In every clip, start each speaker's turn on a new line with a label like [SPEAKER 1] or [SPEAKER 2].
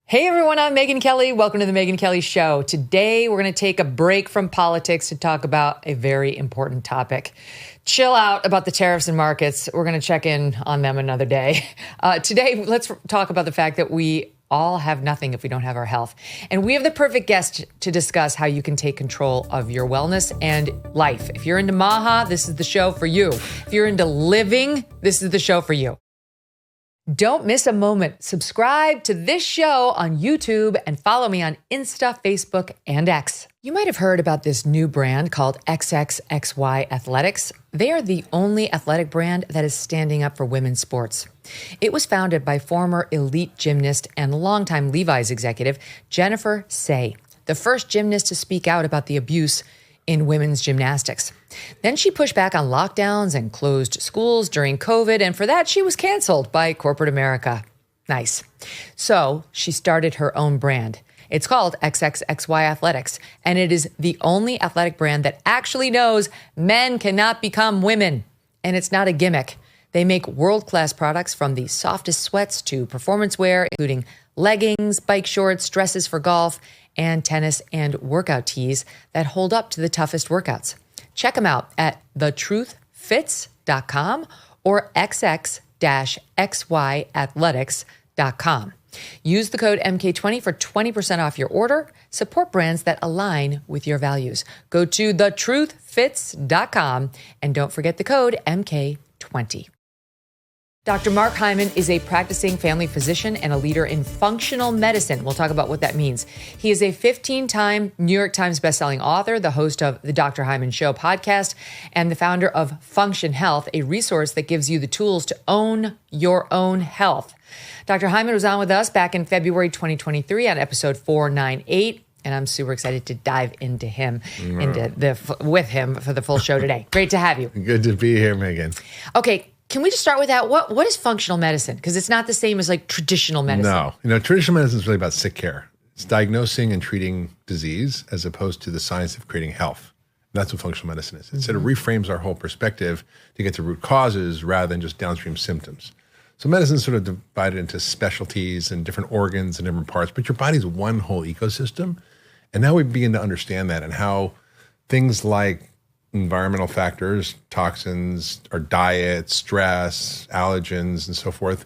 [SPEAKER 1] Hey everyone, I'm Megyn Kelly. Welcome to the Megyn Kelly Show. Today, we're going to take a break from politics to talk about a very important topic. Chill out about the tariffs and markets. We're going to check in on them another day. Today, let's talk about the fact that we all have nothing if we don't have our health. And we have the perfect guest to discuss how you can take control of your wellness and life. If you're into MAHA, this is the show for you. If you're into living, this is the show for you. Don't miss a moment. Subscribe to this show on YouTube and follow me on Insta, Facebook, and X. You might have heard about this new brand called XXXY Athletics. They are the only athletic brand that is standing up for women's sports. It was founded by former elite gymnast and longtime Levi's executive, Jennifer Say, the first gymnast to speak out about the abuse in women's gymnastics. Then she pushed back on lockdowns and closed schools during COVID, and for that, she was canceled by corporate America. Nice. So she started her own brand. It's called XXXY Athletics, and it is the only athletic brand that actually knows men cannot become women. And it's not a gimmick. They make world-class products from the softest sweats to performance wear, including leggings, bike shorts, dresses for golf, and tennis and workout tees that hold up to the toughest workouts. Check them out at thetruthfits.com or xx-xyathletics.com. Use the code MK20 for 20% off your order. Support brands that align with your values. Go to thetruthfits.com and don't forget the code MK20. Dr. Mark Hyman is a practicing family physician and a leader in functional medicine. We'll talk about what that means. He is a 15-time New York Times bestselling author, the host of the Dr. Hyman Show podcast, and the founder of Function Health, a resource that gives you the tools to own your own health. Dr. Hyman was on with us back in February 2023 on episode 498. And I'm super excited to dive with him for the full show today. Great to have you.
[SPEAKER 2] Good to be here, Megyn.
[SPEAKER 1] Okay. Can we just start with that? What is functional medicine? Because it's not the same as like traditional medicine.
[SPEAKER 2] No. Traditional medicine is really about sick care. It's diagnosing and treating disease as opposed to the science of creating health. That's what functional medicine is. It sort of reframes our whole perspective to get to root causes rather than just downstream symptoms. So medicine is sort of divided into specialties and different organs and different parts, but your body's one whole ecosystem. And now we begin to understand that and how things like environmental factors, toxins, our diet, stress, allergens, and so forth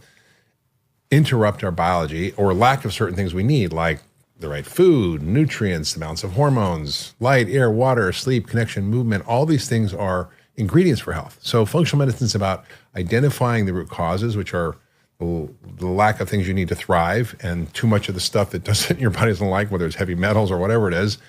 [SPEAKER 2] interrupt our biology or lack of certain things we need, like the right food, nutrients, amounts of hormones, light, air, water, sleep, connection, movement. All these things are ingredients for health. So functional medicine is about identifying the root causes, which are the lack of things you need to thrive and too much of the stuff that your body doesn't like, whether it's heavy metals or whatever it is,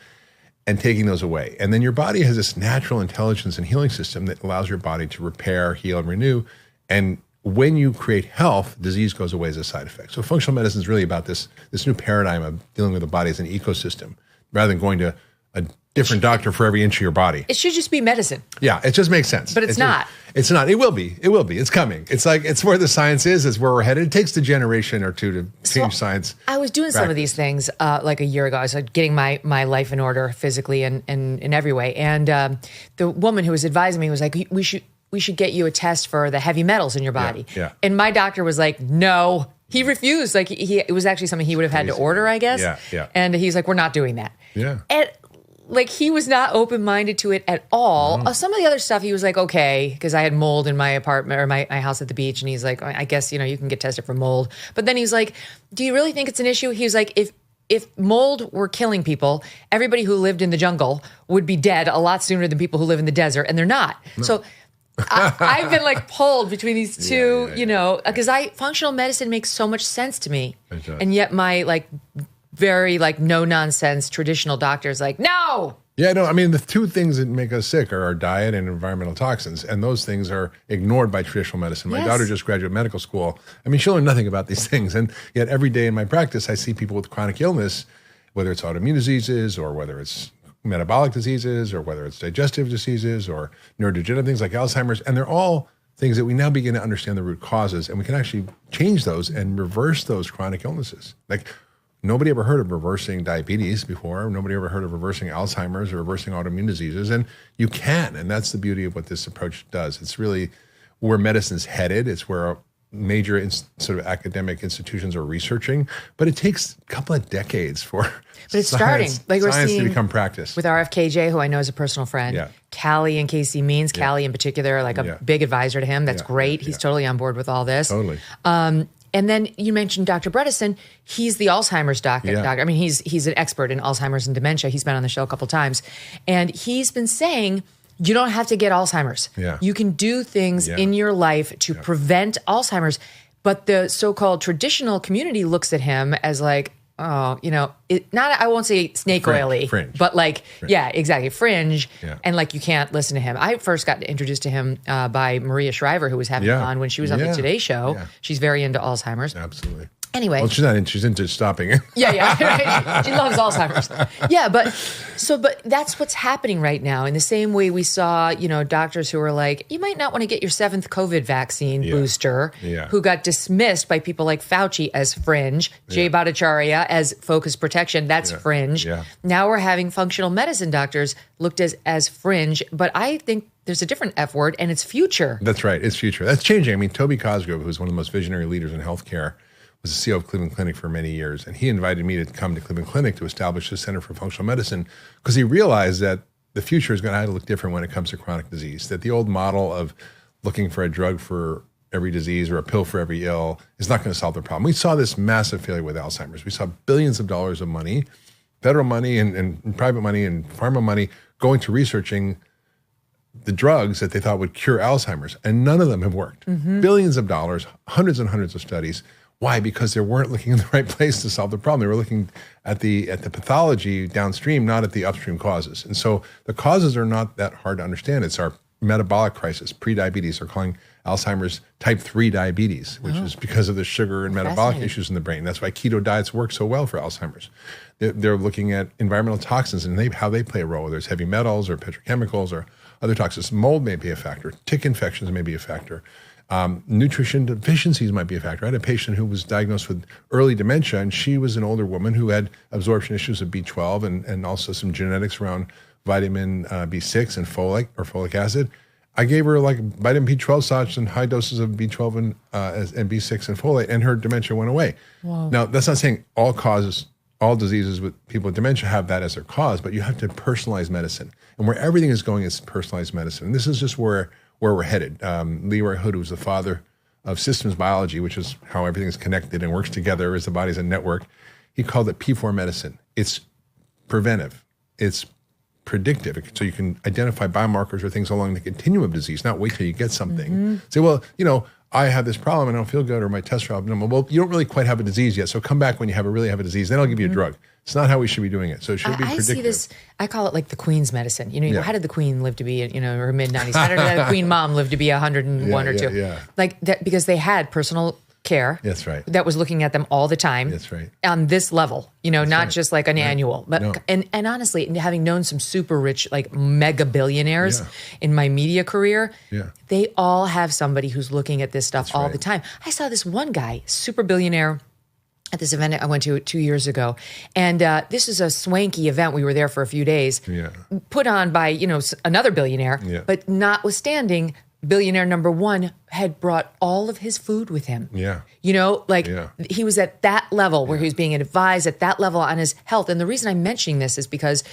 [SPEAKER 2] and taking those away. And then your body has this natural intelligence and healing system that allows your body to repair, heal, and renew. And when you create health, disease goes away as a side effect. So functional medicine is really about this new paradigm of dealing with the body as an ecosystem, rather than going to a different doctor for every inch of your body.
[SPEAKER 1] It should just be medicine.
[SPEAKER 2] Yeah, it just makes sense.
[SPEAKER 1] But it's not.
[SPEAKER 2] It's not. It will be. It will be. It's coming. It's where the science is. It's where we're headed. It takes a generation or two to change science.
[SPEAKER 1] I was doing some of these things like a year ago. I was getting my life in order physically and in every way. And the woman who was advising me was like, we should get you a test for the heavy metals in your body.
[SPEAKER 2] Yeah.
[SPEAKER 1] And my doctor was like, no. He refused. Like it was actually something he would have had to order, I guess.
[SPEAKER 2] Yeah.
[SPEAKER 1] And he's like, we're not doing that.
[SPEAKER 2] Yeah.
[SPEAKER 1] And like he was not open-minded to it at all.
[SPEAKER 2] No.
[SPEAKER 1] Some of the other stuff he was like, okay, because I had mold in my apartment or my house at the beach. And he's like, I guess, you can get tested for mold. But then he's like, do you really think it's an issue? He was like, if mold were killing people, everybody who lived in the jungle would be dead a lot sooner than people who live in the desert. And they're not. No. So I've been like pulled between these two, because functional medicine makes so much sense to me. And yet my like very like no nonsense traditional doctors like, no.
[SPEAKER 2] Yeah, no, I mean, the two things that make us sick are our diet and environmental toxins. And those things are ignored by traditional medicine. My daughter just graduated medical school. I mean, she'll learn nothing about these things. And yet every day in my practice, I see people with chronic illness, whether it's autoimmune diseases or whether it's metabolic diseases or whether it's digestive diseases or neurodegenerative things like Alzheimer's. And they're all things that we now begin to understand the root causes. And we can actually change those and reverse those chronic illnesses. Like, nobody ever heard of reversing diabetes before. Nobody ever heard of reversing Alzheimer's or reversing autoimmune diseases. And you can. And that's the beauty of what this approach does. It's really where medicine's headed. It's where major sort of academic institutions are researching, but it takes a couple of decades for
[SPEAKER 1] but it's starting. Like we're
[SPEAKER 2] science
[SPEAKER 1] seeing
[SPEAKER 2] to become practice.
[SPEAKER 1] With RFK Jr, who I know is a personal friend.
[SPEAKER 2] Yeah.
[SPEAKER 1] Callie and Casey Means, Callie in particular, like a big advisor to him. That's great. He's totally on board with all this.
[SPEAKER 2] Totally.
[SPEAKER 1] And then you mentioned Dr. Bredesen. He's the Alzheimer's doctor. I mean, he's an expert in Alzheimer's and dementia. He's been on the show a couple times. And he's been saying, you don't have to get Alzheimer's.
[SPEAKER 2] Yeah.
[SPEAKER 1] You can do things in your life to prevent Alzheimer's. But the so-called traditional community looks at him as like, oh, I won't say snake oily,
[SPEAKER 2] fringe.
[SPEAKER 1] but like, exactly, fringe.
[SPEAKER 2] Yeah.
[SPEAKER 1] And like, you can't listen to him. I first got introduced to him by Maria Shriver, who was having him on when she was on the Today Show. Yeah. She's very into Alzheimer's.
[SPEAKER 2] Absolutely.
[SPEAKER 1] Anyway.
[SPEAKER 2] Well, she's not in, she's into stopping it.
[SPEAKER 1] Right. She loves Alzheimer's. Yeah, but that's what's happening right now. In the same way we saw, doctors who were like, you might not want to get your 7th COVID vaccine booster, who got dismissed by people like Fauci as fringe, Jay Bhattacharya as focused protection, that's fringe. Yeah. Now we're having functional medicine doctors looked as fringe, but I think there's a different F word, and it's future.
[SPEAKER 2] That's right. It's future. That's changing. I mean, Toby Cosgrove, who's one of the most visionary leaders in healthcare, was the CEO of Cleveland Clinic for many years. And he invited me to come to Cleveland Clinic to establish the Center for Functional Medicine because he realized that the future is going to have to look different when it comes to chronic disease, that the old model of looking for a drug for every disease or a pill for every ill is not going to solve the problem. We saw this massive failure with Alzheimer's. We saw billions of dollars of money, federal money and private money and pharma money going to researching the drugs that they thought would cure Alzheimer's, and none of them have worked. Billions of dollars, hundreds and hundreds of studies. Why? Because they weren't looking in the right place to solve the problem. They were looking at the pathology downstream, not at the upstream causes. And so the causes are not that hard to understand. It's our metabolic crisis, prediabetes. They're calling Alzheimer's type 3 diabetes, which is because of the sugar and metabolic issues in the brain. That's why keto diets work so well for Alzheimer's. They're looking at environmental toxins and how they play a role, whether it's heavy metals or petrochemicals or other toxins. Mold may be a factor. Tick infections may be a factor. Nutrition deficiencies might be a factor. I had a patient who was diagnosed with early dementia, and she was an older woman who had absorption issues of B12 and also some genetics around vitamin B6 and folic acid. I gave her like vitamin B12 shots and high doses of B12 and B6 and folate, and her dementia went away. Wow. Now, that's not saying all diseases with people with dementia have that as their cause, but you have to personalize medicine. And where everything is going is personalized medicine. And this is just where we're headed. Leroy Hood, who's the father of systems biology, which is how everything is connected and works together as the body's a network, he called it P4 medicine. It's preventive. It's predictive. So you can identify biomarkers or things along the continuum of disease, not wait till you get something. Say, well, I have this problem and I don't feel good, or my tests are abnormal. Well, you don't really quite have a disease yet, so come back when you really have a disease. Then I'll give you a drug. It's not how we should be doing it. So it should be predictive. I see this,
[SPEAKER 1] I call it like the Queen's medicine. How did the Queen live to be, her mid-90s? How did the Queen mom live to be 101 or 2?
[SPEAKER 2] Yeah.
[SPEAKER 1] Like that, because they had personal care.
[SPEAKER 2] That's right.
[SPEAKER 1] That was looking at them all the time.
[SPEAKER 2] That's right.
[SPEAKER 1] On this level, not
[SPEAKER 2] right.
[SPEAKER 1] just like an annual. But
[SPEAKER 2] No.
[SPEAKER 1] and honestly, having known some super rich, like mega billionaires in my media career, they all have somebody who's looking at this stuff all the time. I saw this one guy, super billionaire, at this event I went to 2 years ago. And this is a swanky event. We were there for a few days. Yeah. Put on by, another billionaire. Yeah. But notwithstanding, billionaire number one had brought all of his food with him.
[SPEAKER 2] Yeah.
[SPEAKER 1] He was at that level where he was being advised at that level on his health. And the reason I'm mentioning this is because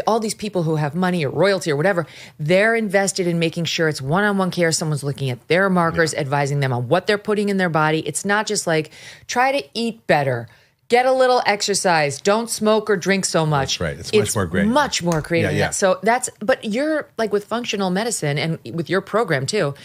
[SPEAKER 1] all these people who have money or royalty or whatever, they're invested in making sure it's one-on-one care. Someone's looking at their markers, advising them on what they're putting in their body. It's not just like, try to eat better. Get a little exercise. Don't smoke or drink so much.
[SPEAKER 2] That's right. It's much more great.
[SPEAKER 1] Much more creative. Yeah. So but you're like with functional medicine and with your program too,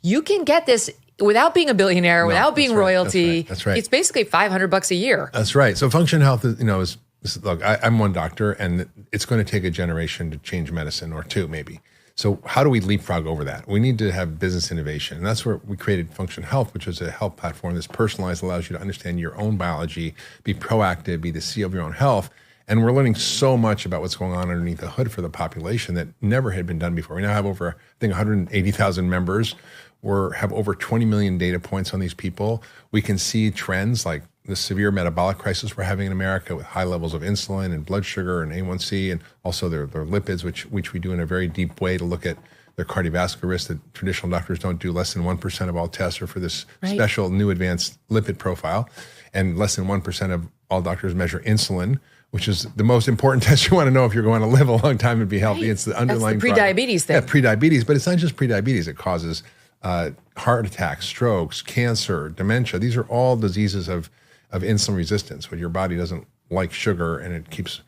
[SPEAKER 1] you can get this without being a billionaire, without being royalty.
[SPEAKER 2] That's right.
[SPEAKER 1] It's basically $500 a year.
[SPEAKER 2] That's right. So Function Health is look, I'm one doctor, and it's going to take a generation to change medicine, or two maybe. So how do we leapfrog over that? We need to have business innovation. And that's where we created Function Health, which is a health platform that's personalized, allows you to understand your own biology, be proactive, be the CEO of your own health. And we're learning so much about what's going on underneath the hood for the population that never had been done before. We now have over, I think, 180,000 members. We have over 20 million data points on these people. We can see trends like the severe metabolic crisis we're having in America with high levels of insulin and blood sugar and A1C, and also their lipids, which we do in a very deep way to look at their cardiovascular risk that traditional doctors don't do. Less than 1% of all tests are for this special new advanced lipid profile. And less than 1% of all doctors measure insulin, which is the most important test you want to know if you're going to live a long time and be healthy. It's the underlying
[SPEAKER 1] That's the pre-diabetes thing.
[SPEAKER 2] Yeah, pre-diabetes, but it's not just pre-diabetes. It causes heart attacks, strokes, cancer, dementia. These are all diseases of insulin resistance, where your body doesn't like sugar and it keeps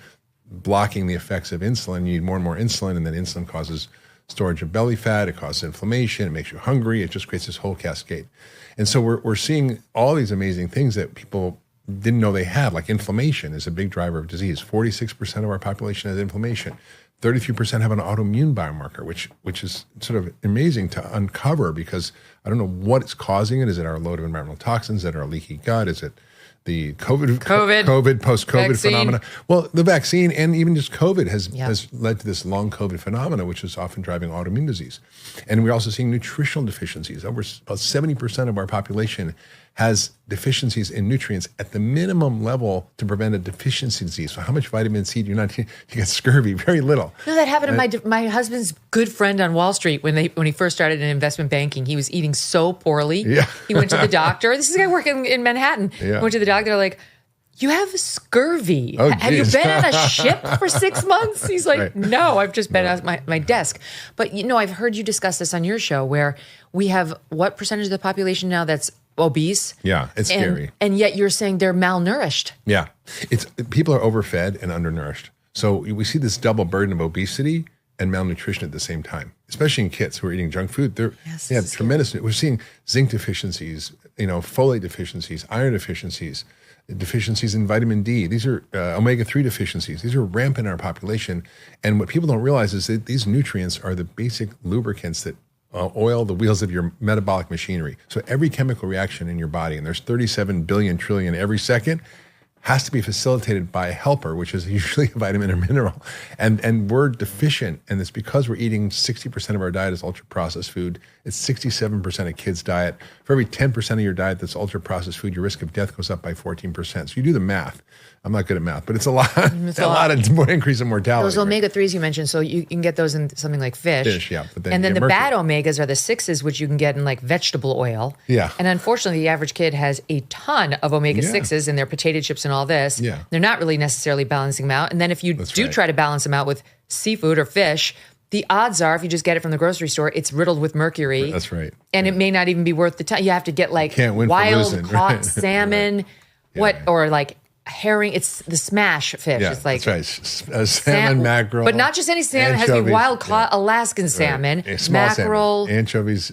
[SPEAKER 2] blocking the effects of insulin. You need more and more insulin, and then insulin causes storage of belly fat. It causes inflammation. It makes you hungry. It just creates this whole cascade. And so we're seeing all these amazing things that people didn't know they had, like inflammation is a big driver of disease. 46% of our population has inflammation. 33% have an autoimmune biomarker, which is sort of amazing to uncover, because I don't know what is causing it. Is it our load of environmental toxins? Is it our leaky gut? Is it the COVID post-COVID
[SPEAKER 1] vaccine
[SPEAKER 2] phenomena? Well, the vaccine and even just COVID has led to this long COVID phenomena, which is often driving autoimmune disease. And we're also seeing nutritional deficiencies. Over about 70% of our population has deficiencies in nutrients at the minimum level to prevent a deficiency disease. So how much vitamin C do you not need to get scurvy? Very little.
[SPEAKER 1] No, that happened to my husband's good friend on Wall Street when he first started in investment banking. He was eating so poorly.
[SPEAKER 2] Yeah.
[SPEAKER 1] He went to the doctor. This is a guy working in Manhattan.
[SPEAKER 2] Yeah.
[SPEAKER 1] Went to the doctor, like, you have scurvy.
[SPEAKER 2] Oh,
[SPEAKER 1] have you been on a ship for 6 months? He's like, no, I've just been at my desk. But, I've heard you discuss this on your show, where we have what percentage of the population now that's obese?
[SPEAKER 2] Yeah, it's scary.
[SPEAKER 1] And yet you're saying they're malnourished.
[SPEAKER 2] Yeah, people are overfed and undernourished. So we see this double burden of obesity and malnutrition at the same time, especially in kids who are eating junk food. They have tremendous. We're seeing zinc deficiencies, folate deficiencies, iron deficiencies in vitamin D. These are omega-3 deficiencies. These are rampant in our population. And what people don't realize is that these nutrients are the basic lubricants that oil the wheels of your metabolic machinery. So every chemical reaction in your body, and there's 37 billion trillion every second, has to be facilitated by a helper, which is usually a vitamin or mineral. And we're deficient, and it's because we're eating 60% of our diet is ultra-processed food. It's 67% of kids' diet. For every 10% of your diet that's ultra-processed food, your risk of death goes up by 14%. So you do the math. I'm not good at math, but it's a lot. It's a lot of more increase in mortality.
[SPEAKER 1] Those omega-3s you mentioned, so you can get those in something like fish.
[SPEAKER 2] Fish, yeah. But
[SPEAKER 1] then the bad omegas are the 6s, which you can get in like vegetable oil.
[SPEAKER 2] Yeah.
[SPEAKER 1] And unfortunately, the average kid has a ton of omega-6s in their potato chips and all this.
[SPEAKER 2] Yeah.
[SPEAKER 1] They're not really necessarily balancing them out. And then if you try to balance them out with seafood or fish, the odds are, if you just get it from the grocery store, it's riddled with mercury.
[SPEAKER 2] That's right.
[SPEAKER 1] And it may not even be worth the time. You have to get like wild-caught salmon, or like herring. It's the smash fish.
[SPEAKER 2] Yeah,
[SPEAKER 1] it's like
[SPEAKER 2] that's right. Salmon, mackerel.
[SPEAKER 1] But not just any salmon. It has to be wild-caught Alaskan salmon, mackerel,
[SPEAKER 2] salmon, anchovies,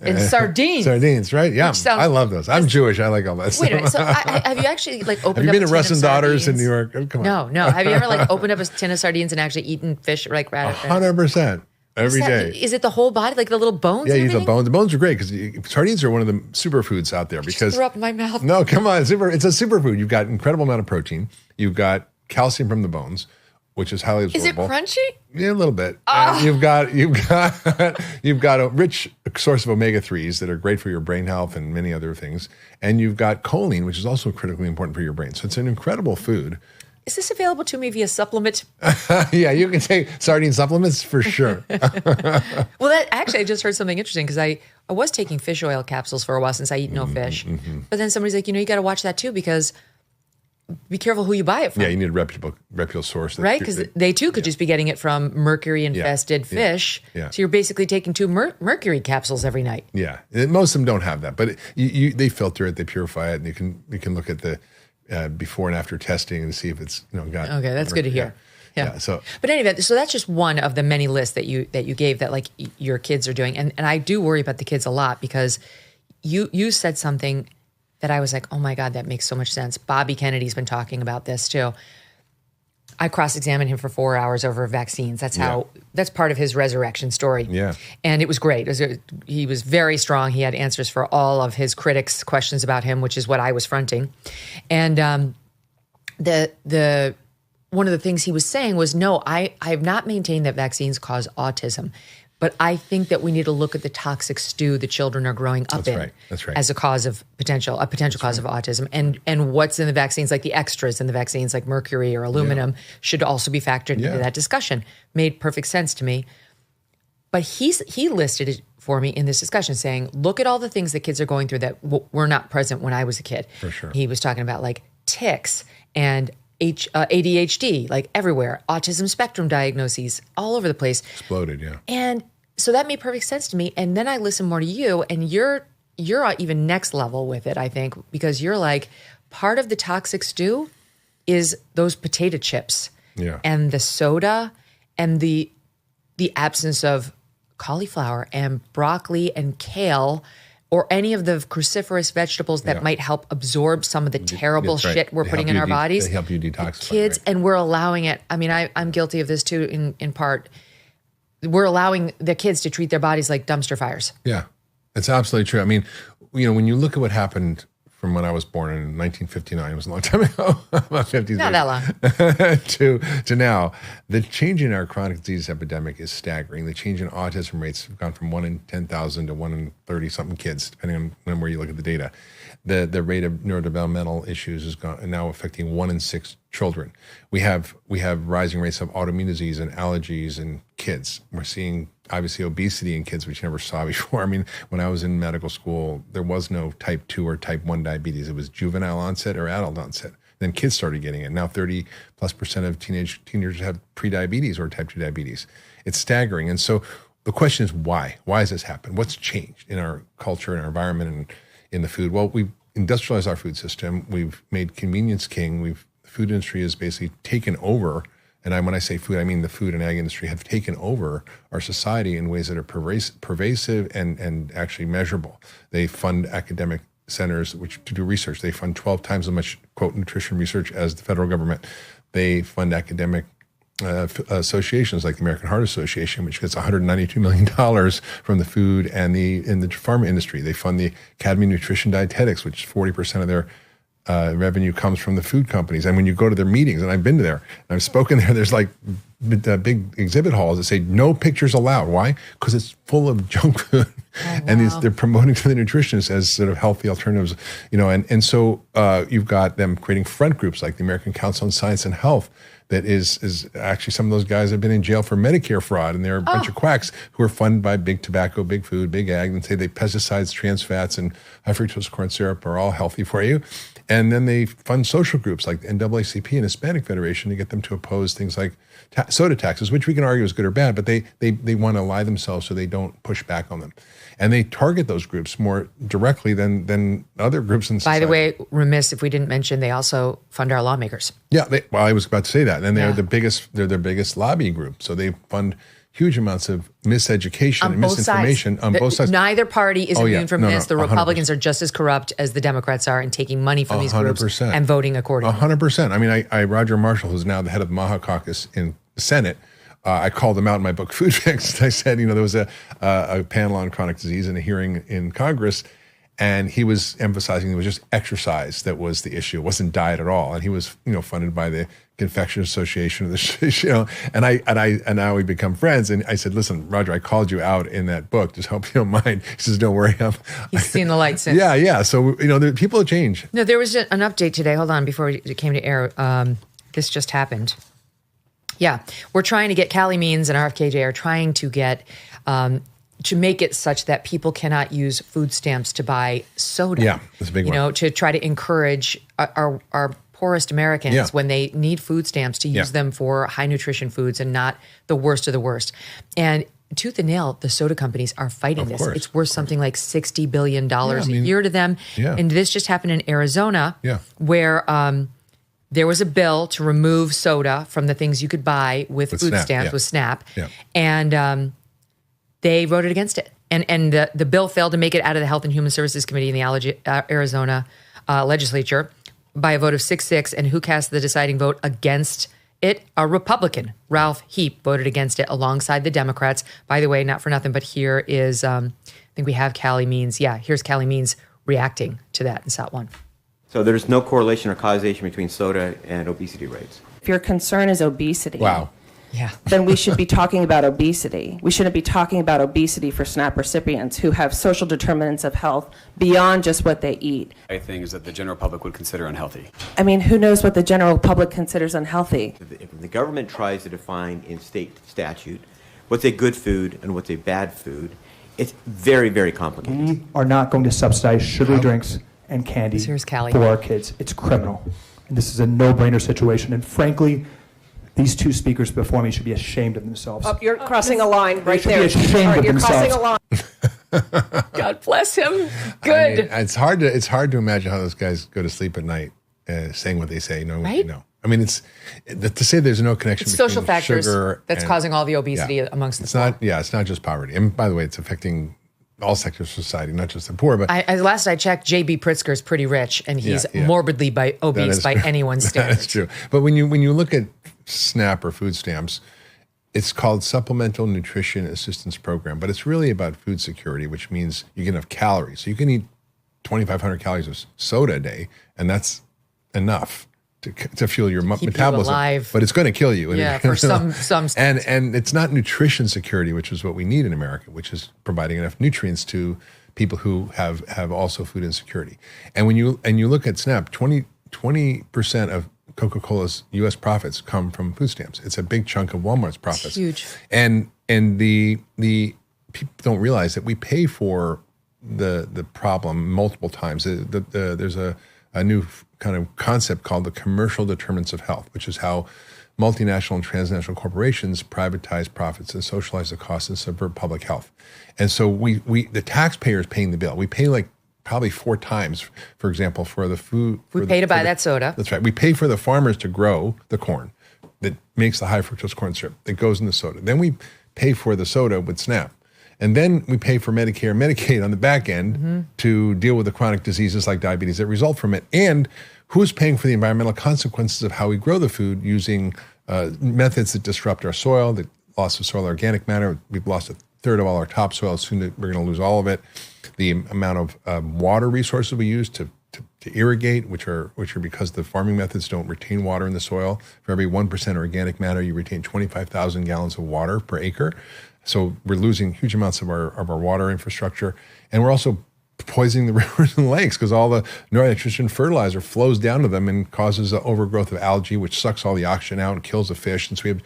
[SPEAKER 1] and sardines.
[SPEAKER 2] Sardines, right? Yeah, I love those. I'm Jewish. I like all that stuff.
[SPEAKER 1] Wait a minute. So have you actually opened up a tin of sardines?
[SPEAKER 2] Have you been to Russ and Daughters in New York? Oh, come on.
[SPEAKER 1] No. Have you ever opened up a tin of sardines and actually eaten fish right after?
[SPEAKER 2] 100%. Every day.
[SPEAKER 1] Is it the whole body, like the little bones?
[SPEAKER 2] Yeah, you eat the bones. The bones are great because sardines are one of the superfoods out there.
[SPEAKER 1] Just threw up in my mouth.
[SPEAKER 2] No, come on, it's a superfood. You've got incredible amount of protein. You've got calcium from the bones, which is highly absorbable.
[SPEAKER 1] Is it crunchy?
[SPEAKER 2] Yeah, a little bit. You've got a rich source of omega-3s that are great for your brain health and many other things. And you've got choline, which is also critically important for your brain. So it's an incredible food.
[SPEAKER 1] Is this available to me via supplement?
[SPEAKER 2] Yeah, you can take sardine supplements for sure.
[SPEAKER 1] Well, I just heard something interesting, because I was taking fish oil capsules for a while since I eat no fish. Mm-hmm. But then somebody's like, you got to watch that too, because be careful who you buy it from.
[SPEAKER 2] Yeah, you need a reputable source.
[SPEAKER 1] Right, because they too could just be getting it from mercury-infested fish.
[SPEAKER 2] Yeah.
[SPEAKER 1] So you're basically taking 2 mercury capsules every night.
[SPEAKER 2] Yeah, most of them don't have that, but they filter it, they purify it, and you can look at the before and after testing and see if it's got.
[SPEAKER 1] Okay, that's good to hear. Yeah.
[SPEAKER 2] So,
[SPEAKER 1] but anyway, so that's just one of the many lists that you gave that like your kids are doing, and I do worry about the kids a lot, because you said something that I was like, oh my God, that makes so much sense. Bobby Kennedy's been talking about this too. I cross-examined him for 4 hours over vaccines. That's part of his resurrection story.
[SPEAKER 2] Yeah.
[SPEAKER 1] And it was great. He was very strong. He had answers for all of his critics' questions about him, which is what I was fronting. And the one of the things he was saying was, no, I have not maintained that vaccines cause autism. But I think that we need to look at the toxic stew the children are growing up in as a cause of potential cause of autism. And what's in the vaccines, like the extras in the vaccines, like mercury or aluminum, should also be factored into that discussion. Made perfect sense to me. But he listed it for me in this discussion saying, look at all the things that kids are going through that were not present when I was a kid.
[SPEAKER 2] For sure.
[SPEAKER 1] He was talking about like tics and ADHD, like everywhere, autism spectrum diagnoses all over the place.
[SPEAKER 2] Exploded, yeah.
[SPEAKER 1] And so that made perfect sense to me. And then I listened more to you, and you're even next level with it, I think, because you're like, part of the toxic stew is those potato chips and the soda and the absence of cauliflower and broccoli and kale or any of the cruciferous vegetables that might help absorb some of the terrible shit we're putting in our bodies.
[SPEAKER 2] They help you detoxify.
[SPEAKER 1] Kids, and we're allowing it. I mean, I'm guilty of this too in part. We're allowing the kids to treat their bodies like dumpster fires.
[SPEAKER 2] Yeah, it's absolutely true. I mean, when you look at what happened from when I was born in 1959, it was a long time ago, about 50
[SPEAKER 1] Not that long.
[SPEAKER 2] to now, the change in our chronic disease epidemic is staggering. The change in autism rates have gone from 1 in 10,000 to 1 in 30-something kids, depending on where you look at the data. The rate of neurodevelopmental issues is now affecting 1 in 6 children. We have rising rates of autoimmune disease and allergies in kids. We're seeing obviously obesity in kids, which you never saw before. I mean, when I was in medical school, there was no type 2 or type 1 diabetes. It was juvenile onset or adult onset. Then kids started getting it. Now 30+% of teenagers have prediabetes or type 2 diabetes. It's staggering. And so the question is why? Why has this happened? What's changed in our culture, in our environment, and in the food? Well, we've industrialized our food system. We've made convenience king. The food industry has basically taken over. And when I say food, I mean the food and ag industry have taken over our society in ways that are pervasive and actually measurable. They fund academic centers to do research. They fund 12 times as much, quote, nutrition research as the federal government. They fund academic associations like the American Heart Association, which gets $192 million from the food and in the pharma industry. They fund the Academy of Nutrition Dietetics, which 40% of their revenue comes from the food companies. And when you go to their meetings, and I've been to there, and I've spoken there, there's like big exhibit halls that say no pictures allowed. Why? Because it's full of junk food. Oh, wow. And they're promoting to the nutritionists as sort of healthy alternatives, and so you've got them creating front groups like the American Council on Science and Health that is actually, some of those guys have been in jail for Medicare fraud, and they're a bunch of quacks who are funded by big tobacco, big food, big ag, and say pesticides, trans fats, and high fructose corn syrup are all healthy for you. And then they fund social groups like the NAACP and Hispanic Federation to get them to oppose things like soda taxes, which we can argue is good or bad, but they want to lie themselves so they don't push back on them. And they target those groups more directly than other groups in society.
[SPEAKER 1] By the way, remiss if we didn't mention they also fund our lawmakers.
[SPEAKER 2] Yeah, I was about to say that. And they're their biggest lobby group. So they fund huge amounts of miseducation and misinformation on both sides.
[SPEAKER 1] Neither party is immune from this. The Republicans 100%. Are just as corrupt as the Democrats are in taking money from these groups and voting accordingly.
[SPEAKER 2] 100%. I mean, Roger Marshall, who's now the head of the MAHA caucus in the Senate, I called him out in my book, Food Fix. I said, there was a panel on chronic disease and a hearing in Congress, and he was emphasizing it was just exercise that was the issue. It wasn't diet at all. And he was, funded by the Confection Association of the, and now we become friends. And I said, listen, Roger, I called you out in that book. Just hope you don't mind. He says, don't worry.
[SPEAKER 1] He's seen the light since.
[SPEAKER 2] Yeah. So, people change.
[SPEAKER 1] No, there was an update today. Hold on, before it came to air. This just happened. Yeah, we're trying to get Callie Means and RFK Jr. are trying to get to make it such that people cannot use food stamps to buy soda.
[SPEAKER 2] Yeah, that's a big one.
[SPEAKER 1] To try to encourage our poorest Americans when they need food stamps to use them for high nutrition foods and not the worst of the worst. And tooth and nail, the soda companies are fighting this. It's worth something like $60 billion a year to them. Yeah. And this just happened in Arizona where there was a bill to remove soda from the things you could buy with food stamps, with SNAP. Yeah. And they voted against it. And the bill failed to make it out of the Health and Human Services Committee in the Arizona legislature by a vote of 6-6. And who cast the deciding vote against it? A Republican, Ralph Heap, voted against it alongside the Democrats. By the way, not for nothing, but here is, I think we have Callie Means. Yeah, here's Callie Means reacting to that in SOT 1.
[SPEAKER 3] So there's no correlation or causation between soda and obesity rates.
[SPEAKER 4] If your concern is obesity,
[SPEAKER 1] then
[SPEAKER 4] we should be talking about obesity. We shouldn't be talking about obesity for SNAP recipients who have social determinants of health beyond just what they eat.
[SPEAKER 5] Things that the general public would consider unhealthy.
[SPEAKER 4] I mean, who knows what the general public considers unhealthy?
[SPEAKER 3] If the government tries to define in state statute what's a good food and what's a bad food. It's very, very complicated.
[SPEAKER 6] We are not going to subsidize sugary drinks and candy
[SPEAKER 1] Here's Callie.
[SPEAKER 6] for our kids. It's criminal. And this is a no-brainer situation. And frankly, these two speakers before me should be ashamed of themselves.
[SPEAKER 7] Oh, you're crossing a line right
[SPEAKER 6] should be
[SPEAKER 7] there.
[SPEAKER 6] ashamed
[SPEAKER 7] All right,
[SPEAKER 6] of
[SPEAKER 7] you're crossing a
[SPEAKER 6] themselves.
[SPEAKER 7] line.
[SPEAKER 1] God bless him.
[SPEAKER 2] I
[SPEAKER 1] Good.
[SPEAKER 2] mean, it's hard to imagine how those guys go to sleep at night saying what they say. No,
[SPEAKER 1] Right?
[SPEAKER 2] no. I mean, to say there's no connection
[SPEAKER 1] It's
[SPEAKER 2] between
[SPEAKER 1] social factors
[SPEAKER 2] sugar
[SPEAKER 1] that's
[SPEAKER 2] and-
[SPEAKER 1] causing all the obesity amongst the
[SPEAKER 2] It's
[SPEAKER 1] poor.
[SPEAKER 2] not. Yeah, it's not just poverty. And by the way, it's affecting all sectors of society, not just the poor. But
[SPEAKER 1] Last I checked, J.B. Pritzker's pretty rich, and he's
[SPEAKER 2] Yeah.
[SPEAKER 1] morbidly
[SPEAKER 2] that
[SPEAKER 1] obese
[SPEAKER 2] is
[SPEAKER 1] by
[SPEAKER 2] true.
[SPEAKER 1] anyone's
[SPEAKER 2] That
[SPEAKER 1] standards.
[SPEAKER 2] is true. But when you look at SNAP or food stamps, it's called Supplemental Nutrition Assistance Program, but it's really about food security, which means you get enough calories. So you can eat 2,500 calories of soda a day, and that's enough to fuel your
[SPEAKER 1] you
[SPEAKER 2] metabolism.
[SPEAKER 1] alive.
[SPEAKER 2] But it's going to kill you.
[SPEAKER 1] Yeah, for some
[SPEAKER 2] and it's not nutrition security, which is what we need in America, which is providing enough nutrients to people who have also food insecurity. And when you look at SNAP, 20% of Coca-Cola's U.S. profits come from food stamps. It's a big chunk of Walmart's profits.
[SPEAKER 1] huge.
[SPEAKER 2] And the people don't realize that we pay for the problem multiple times. There's a new kind of concept called the commercial determinants of health, which is how multinational and transnational corporations privatize profits and socialize the costs and subvert public health. And so the taxpayer is paying the bill. We pay like probably 4 times, for example, for the food.
[SPEAKER 1] We pay to buy that soda.
[SPEAKER 2] That's right. We pay for the farmers to grow the corn that makes the high fructose corn syrup that goes in the soda. Then we pay for the soda with SNAP. And then we pay for Medicare and Medicaid on the back end to deal with the chronic diseases like diabetes that result from it. And who's paying for the environmental consequences of how we grow the food using methods that disrupt our soil, the loss of soil organic matter. We've lost a third of all our topsoil. Soon we're going to lose all of it. The amount of water resources we use to irrigate, which are because the farming methods don't retain water in the soil. For every 1% organic matter, you retain 25,000 gallons of water per acre. So we're losing huge amounts of our water infrastructure, and we're also poisoning the rivers and lakes because all the nitrogen fertilizer flows down to them and causes the overgrowth of algae, which sucks all the oxygen out and kills the fish. And so we have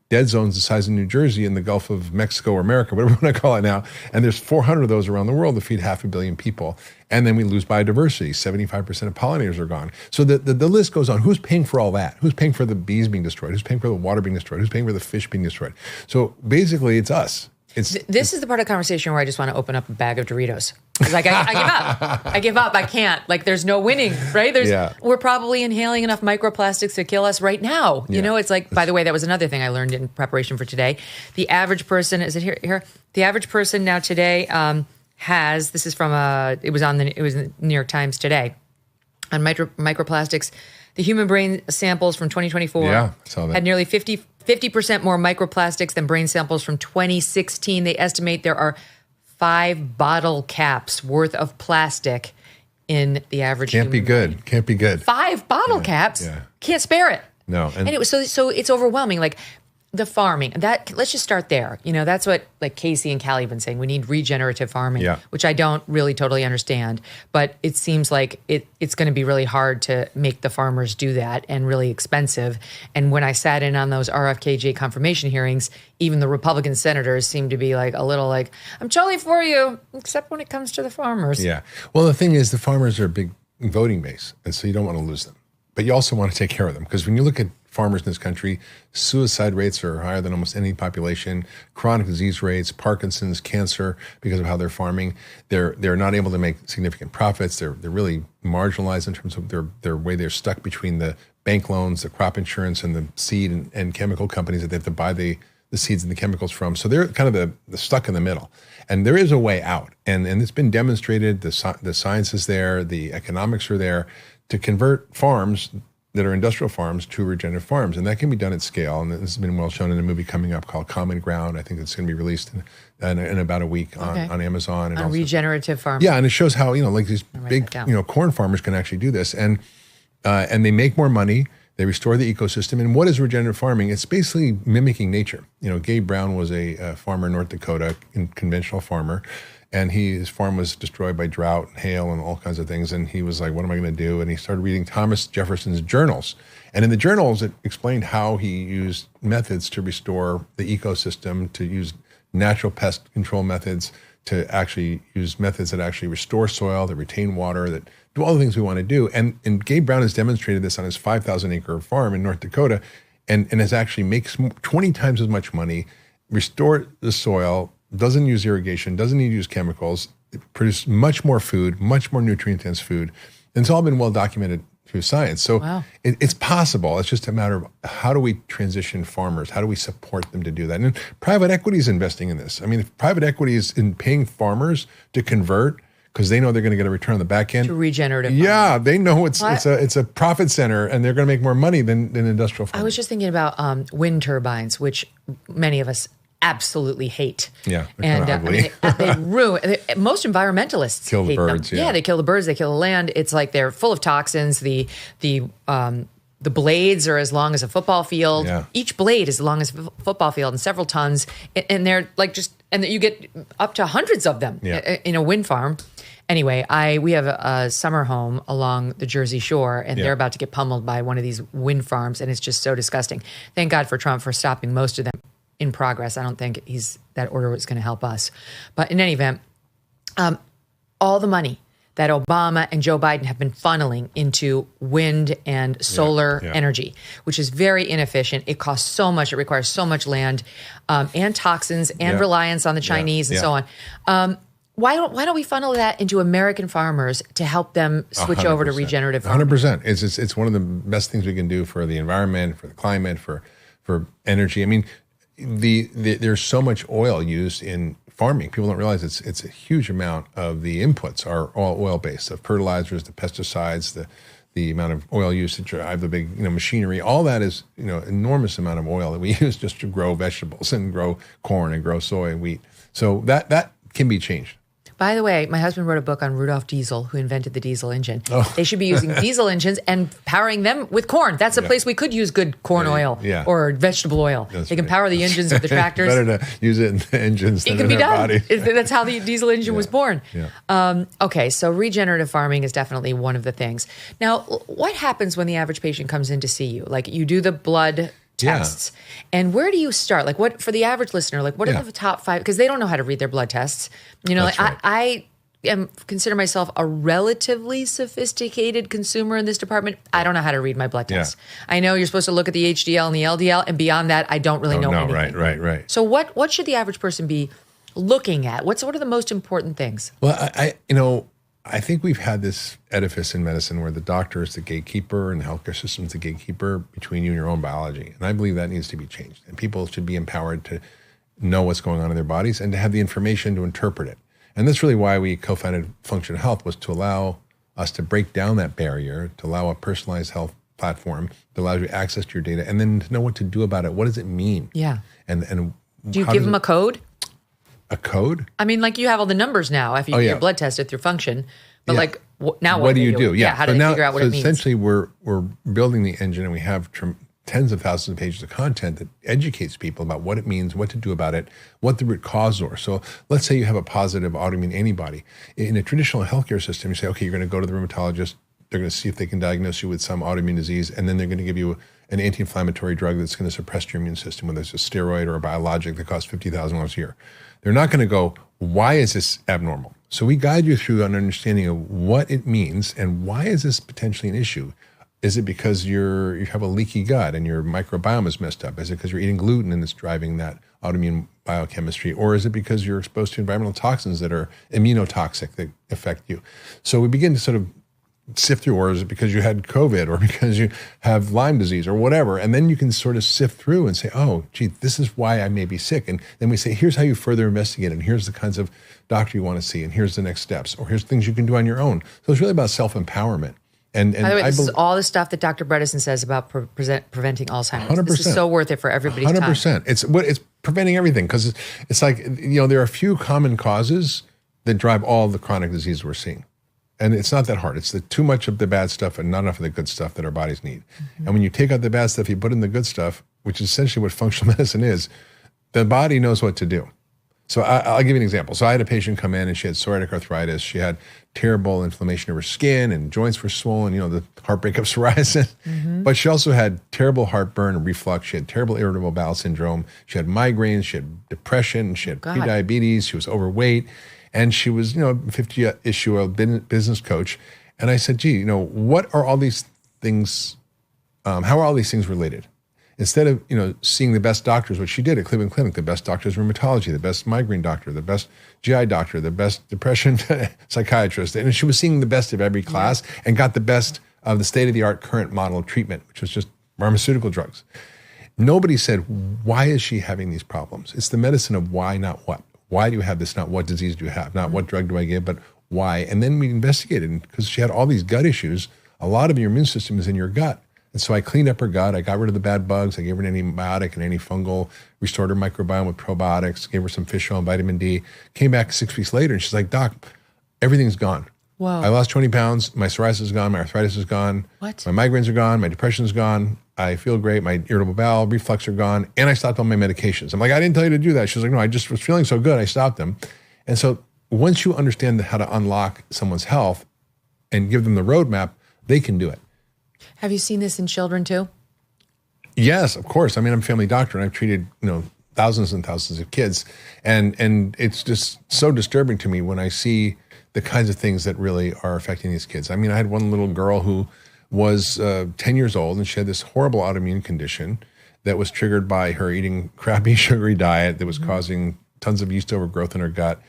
[SPEAKER 2] dead zones the size of New Jersey in the Gulf of Mexico or America, whatever you want to call it now. And there's 400 of those around the world that feed 500 million people. And then we lose biodiversity. 75% of pollinators are gone. So the list goes on. Who's paying for all that? Who's paying for the bees being destroyed? Who's paying for the water being destroyed? Who's paying for the fish being destroyed? So basically, it's us.
[SPEAKER 1] This is the part of the conversation where I just want to open up a bag of Doritos. It's like, I give up. I give up. I can't. Like, there's no winning, right? We're probably inhaling enough microplastics to kill us right now. You know, it's like, by the way, that was another thing I learned in preparation for today. The average person, is it here? The average person now today has, this is from it was in the New York Times today, on microplastics. The human brain samples from 2024
[SPEAKER 2] I saw that.
[SPEAKER 1] had nearly 50% more microplastics than brain samples from 2016. They estimate there are 5 bottle caps worth of plastic in the average
[SPEAKER 2] Can't be
[SPEAKER 1] human
[SPEAKER 2] good.
[SPEAKER 1] brain.
[SPEAKER 2] Can't be good.
[SPEAKER 1] 5 bottle caps?
[SPEAKER 2] Yeah.
[SPEAKER 1] Can't spare it.
[SPEAKER 2] No.
[SPEAKER 1] And it was so it's overwhelming. Like the farming, let's just start there. You know, that's what like Casey and Callie have been saying. We need regenerative farming, which I don't really totally understand. But it seems like it's going to be really hard to make the farmers do that and really expensive. And when I sat in on those RFK confirmation hearings, even the Republican senators seemed to be like a little like, I'm totally for you, except when it comes to the farmers.
[SPEAKER 2] Yeah. Well, the thing is, the farmers are a big voting base, and so you don't want to lose them. But you also want to take care of them, because when you look at farmers in this country, suicide rates are higher than almost any population, chronic disease rates, Parkinson's, cancer, because of how they're farming. They're not able to make significant profits. They're really marginalized in terms of their way they're stuck between the bank loans, the crop insurance, and the seed and chemical companies that they have to buy the seeds and the chemicals from. So they're kind of the stuck in the middle. And there is a way out. And it's been demonstrated, the science is there, the economics are there, to convert farms that are industrial farms to regenerative farms. And that can be done at scale. And this has been well shown in a movie coming up called Common Ground. I think it's going to be released in about a week on Amazon. And
[SPEAKER 1] on
[SPEAKER 2] also,
[SPEAKER 1] regenerative farming.
[SPEAKER 2] yeah, and it shows how, like these big,
[SPEAKER 1] that down.
[SPEAKER 2] corn farmers can actually do this. And they make more money. They restore the ecosystem. And what is regenerative farming? It's basically mimicking nature. Gabe Brown was a farmer in North Dakota, a conventional farmer. And his farm was destroyed by drought and hail and all kinds of things. And he was like, what am I going to do? And he started reading Thomas Jefferson's journals. And in the journals, it explained how he used methods to restore the ecosystem, to use natural pest control methods, to actually use methods that actually restore soil, that retain water, that do all the things we want to do. And Gabe Brown has demonstrated this on his 5,000 acre farm in North Dakota and has actually makes 20 times as much money, restore the soil, doesn't use irrigation, doesn't need to use chemicals, produce much more food, much more nutrient-dense food. And it's all been well documented through science. So it's possible. It's just a matter of how do we transition farmers? How do we support them to do that? And private equity is investing in this. I mean, if private equity is in paying farmers to convert because they know they're going to get a return on the back end.
[SPEAKER 1] To regenerative
[SPEAKER 2] Yeah,
[SPEAKER 1] farming.
[SPEAKER 2] they know it's a profit center and they're going to make more money than industrial farming.
[SPEAKER 1] I was just thinking about wind turbines, which many of us absolutely hate.
[SPEAKER 2] Yeah, they're kind of ugly.
[SPEAKER 1] They ruin. Most environmentalists
[SPEAKER 2] Kill the
[SPEAKER 1] hate
[SPEAKER 2] birds,
[SPEAKER 1] them.
[SPEAKER 2] yeah.
[SPEAKER 1] They kill the birds. They kill the land. It's like they're full of toxins. The blades are as long as a football field.
[SPEAKER 2] Yeah.
[SPEAKER 1] Each blade is as long as a football field and several tons. And they're like and you get up to hundreds of them in a wind farm. Anyway, we have a summer home along the Jersey Shore, and they're about to get pummeled by one of these wind farms, and it's just so disgusting. Thank God for Trump for stopping most of them in progress. I don't think that order was going to help us. But in any event, all the money that Obama and Joe Biden have been funneling into wind and solar energy, which is very inefficient. It costs so much. It requires so much land and toxins and reliance on the Chinese and so on. Why don't we funnel that into American farmers to help them switch over to regenerative farming?
[SPEAKER 2] 100%. It's one of the best things we can do for the environment, for the climate, for energy. I mean, there's so much oil used in farming. People don't realize it's a huge amount of the inputs are all oil-based, the fertilizers, the pesticides, the amount of oil used to drive the big machinery. All that is enormous amount of oil that we use just to grow vegetables and grow corn and grow soy and wheat. So that can be changed.
[SPEAKER 1] By the way, my husband wrote a book on Rudolf Diesel, who invented the diesel engine. They should be using diesel engines and powering them with corn. That's a place we could use good corn oil or vegetable oil. They can power the engines of the tractors.
[SPEAKER 2] Better to use it in the engines than in our body.
[SPEAKER 1] That's how the diesel engine was born.
[SPEAKER 2] Yeah.
[SPEAKER 1] Okay, so regenerative farming is definitely one of the things. Now, what happens when the average patient comes in to see you? Like, you do the blood tests. And where do you start? Like, what for the average listener, like what are the top 5? Because they don't know how to read their blood tests. I consider myself a relatively sophisticated consumer in this department. I don't know how to read my blood tests. I know you're supposed to look at the HDL and the LDL, and beyond that, I don't really know anything.
[SPEAKER 2] Right.
[SPEAKER 1] So what should the average person be looking at? What are the most important things?
[SPEAKER 2] Well, I think we've had this edifice in medicine where the doctor is the gatekeeper and the healthcare system is the gatekeeper between you and your own biology. And I believe that needs to be changed. And people should be empowered to know what's going on in their bodies and to have the information to interpret it. And that's really why we co-founded Function Health, was to allow us to break down that barrier, to allow a personalized health platform that allows you access to your data and then to know what to do about it. What does it mean?
[SPEAKER 1] Yeah.
[SPEAKER 2] And
[SPEAKER 1] do you give them a code?
[SPEAKER 2] A code?
[SPEAKER 1] I mean, like, you have all the numbers now if you get your blood tested through Function. But like, now what
[SPEAKER 2] do you do?
[SPEAKER 1] Yeah. How do they figure out what it means?
[SPEAKER 2] Essentially, we're building the engine, and we have tens of thousands of pages of content that educates people about what it means, what to do about it, what the root causes are. So let's say you have a positive autoimmune antibody. In a traditional healthcare system, you say, okay, you're going to go to the rheumatologist. They're going to see if they can diagnose you with some autoimmune disease, and then they're going to give you an anti-inflammatory drug that's going to suppress your immune system, whether it's a steroid or a biologic that costs $50,000 a year. They're not going to go, why is this abnormal? So we guide you through an understanding of what it means and why is this potentially an issue. Is it because you have a leaky gut and your microbiome is messed up? Is it because you're eating gluten and it's driving that autoimmune biochemistry? Or is it because you're exposed to environmental toxins that are immunotoxic that affect you? So we begin to sort of sift through, or is it because you had COVID or because you have Lyme disease or whatever? And then you can sort of sift through and say, oh, gee, this is why I may be sick. And then we say, here's how you further investigate it. And here's the kinds of doctor you want to see. And here's the next steps. Or here's things you can do on your own. So it's really about self-empowerment. And
[SPEAKER 1] by the way, this is all the stuff that Dr. Bredesen says about preventing Alzheimer's.
[SPEAKER 2] 100%.
[SPEAKER 1] This is so worth it for everybody's
[SPEAKER 2] 100%.
[SPEAKER 1] time.
[SPEAKER 2] It's preventing everything, because it's like, there are a few common causes that drive all the chronic disease we're seeing. And it's not that hard. It's too much of the bad stuff and not enough of the good stuff that our bodies need. Mm-hmm. And when you take out the bad stuff, you put in the good stuff, which is essentially what functional medicine is, the body knows what to do. So I'll give you an example. So I had a patient come in and she had psoriatic arthritis. She had terrible inflammation of her skin and joints were swollen, the heartbreak of psoriasis. But she also had terrible heartburn and reflux. She had terrible irritable bowel syndrome. She had migraines. She had depression. She had prediabetes. She was overweight. And she was, 50-issue business coach. And I said, gee, what are all these things, how are all these things related? Instead of, seeing the best doctors, which she did at Cleveland Clinic, the best doctors in rheumatology, the best migraine doctor, the best GI doctor, the best depression psychiatrist. And she was seeing the best of every class and got the best of the state-of-the-art current model of treatment, which was just pharmaceutical drugs. Nobody said, why is she having these problems? It's the medicine of why, not what. Why do you have this? Not what disease do you have? Not what drug do I give, but why? And then we investigated, because she had all these gut issues. A lot of your immune system is in your gut. And so I cleaned up her gut. I got rid of the bad bugs. I gave her an antibiotic and antifungal, restored her microbiome with probiotics, gave her some fish oil and vitamin D. Came back 6 weeks later and she's like, Doc, everything's gone.
[SPEAKER 1] Wow.
[SPEAKER 2] I lost 20 pounds. My psoriasis is gone. My arthritis is gone.
[SPEAKER 1] What?
[SPEAKER 2] My migraines are gone. My depression is gone. I feel great. My irritable bowel, reflux are gone. And I stopped all my medications. I'm like, I didn't tell you to do that. She's like, no, I just was feeling so good. I stopped them. And so once you understand how to unlock someone's health and give them the roadmap, they can do it.
[SPEAKER 1] Have you seen this in children too?
[SPEAKER 2] Yes, of course. I mean, I'm a family doctor and I've treated, thousands and thousands of kids. And it's just so disturbing to me when I see the kinds of things that really are affecting these kids. I mean, I had one little girl who was 10 years old and she had this horrible autoimmune condition that was triggered by her eating crappy, sugary diet that was causing tons of yeast overgrowth in her gut.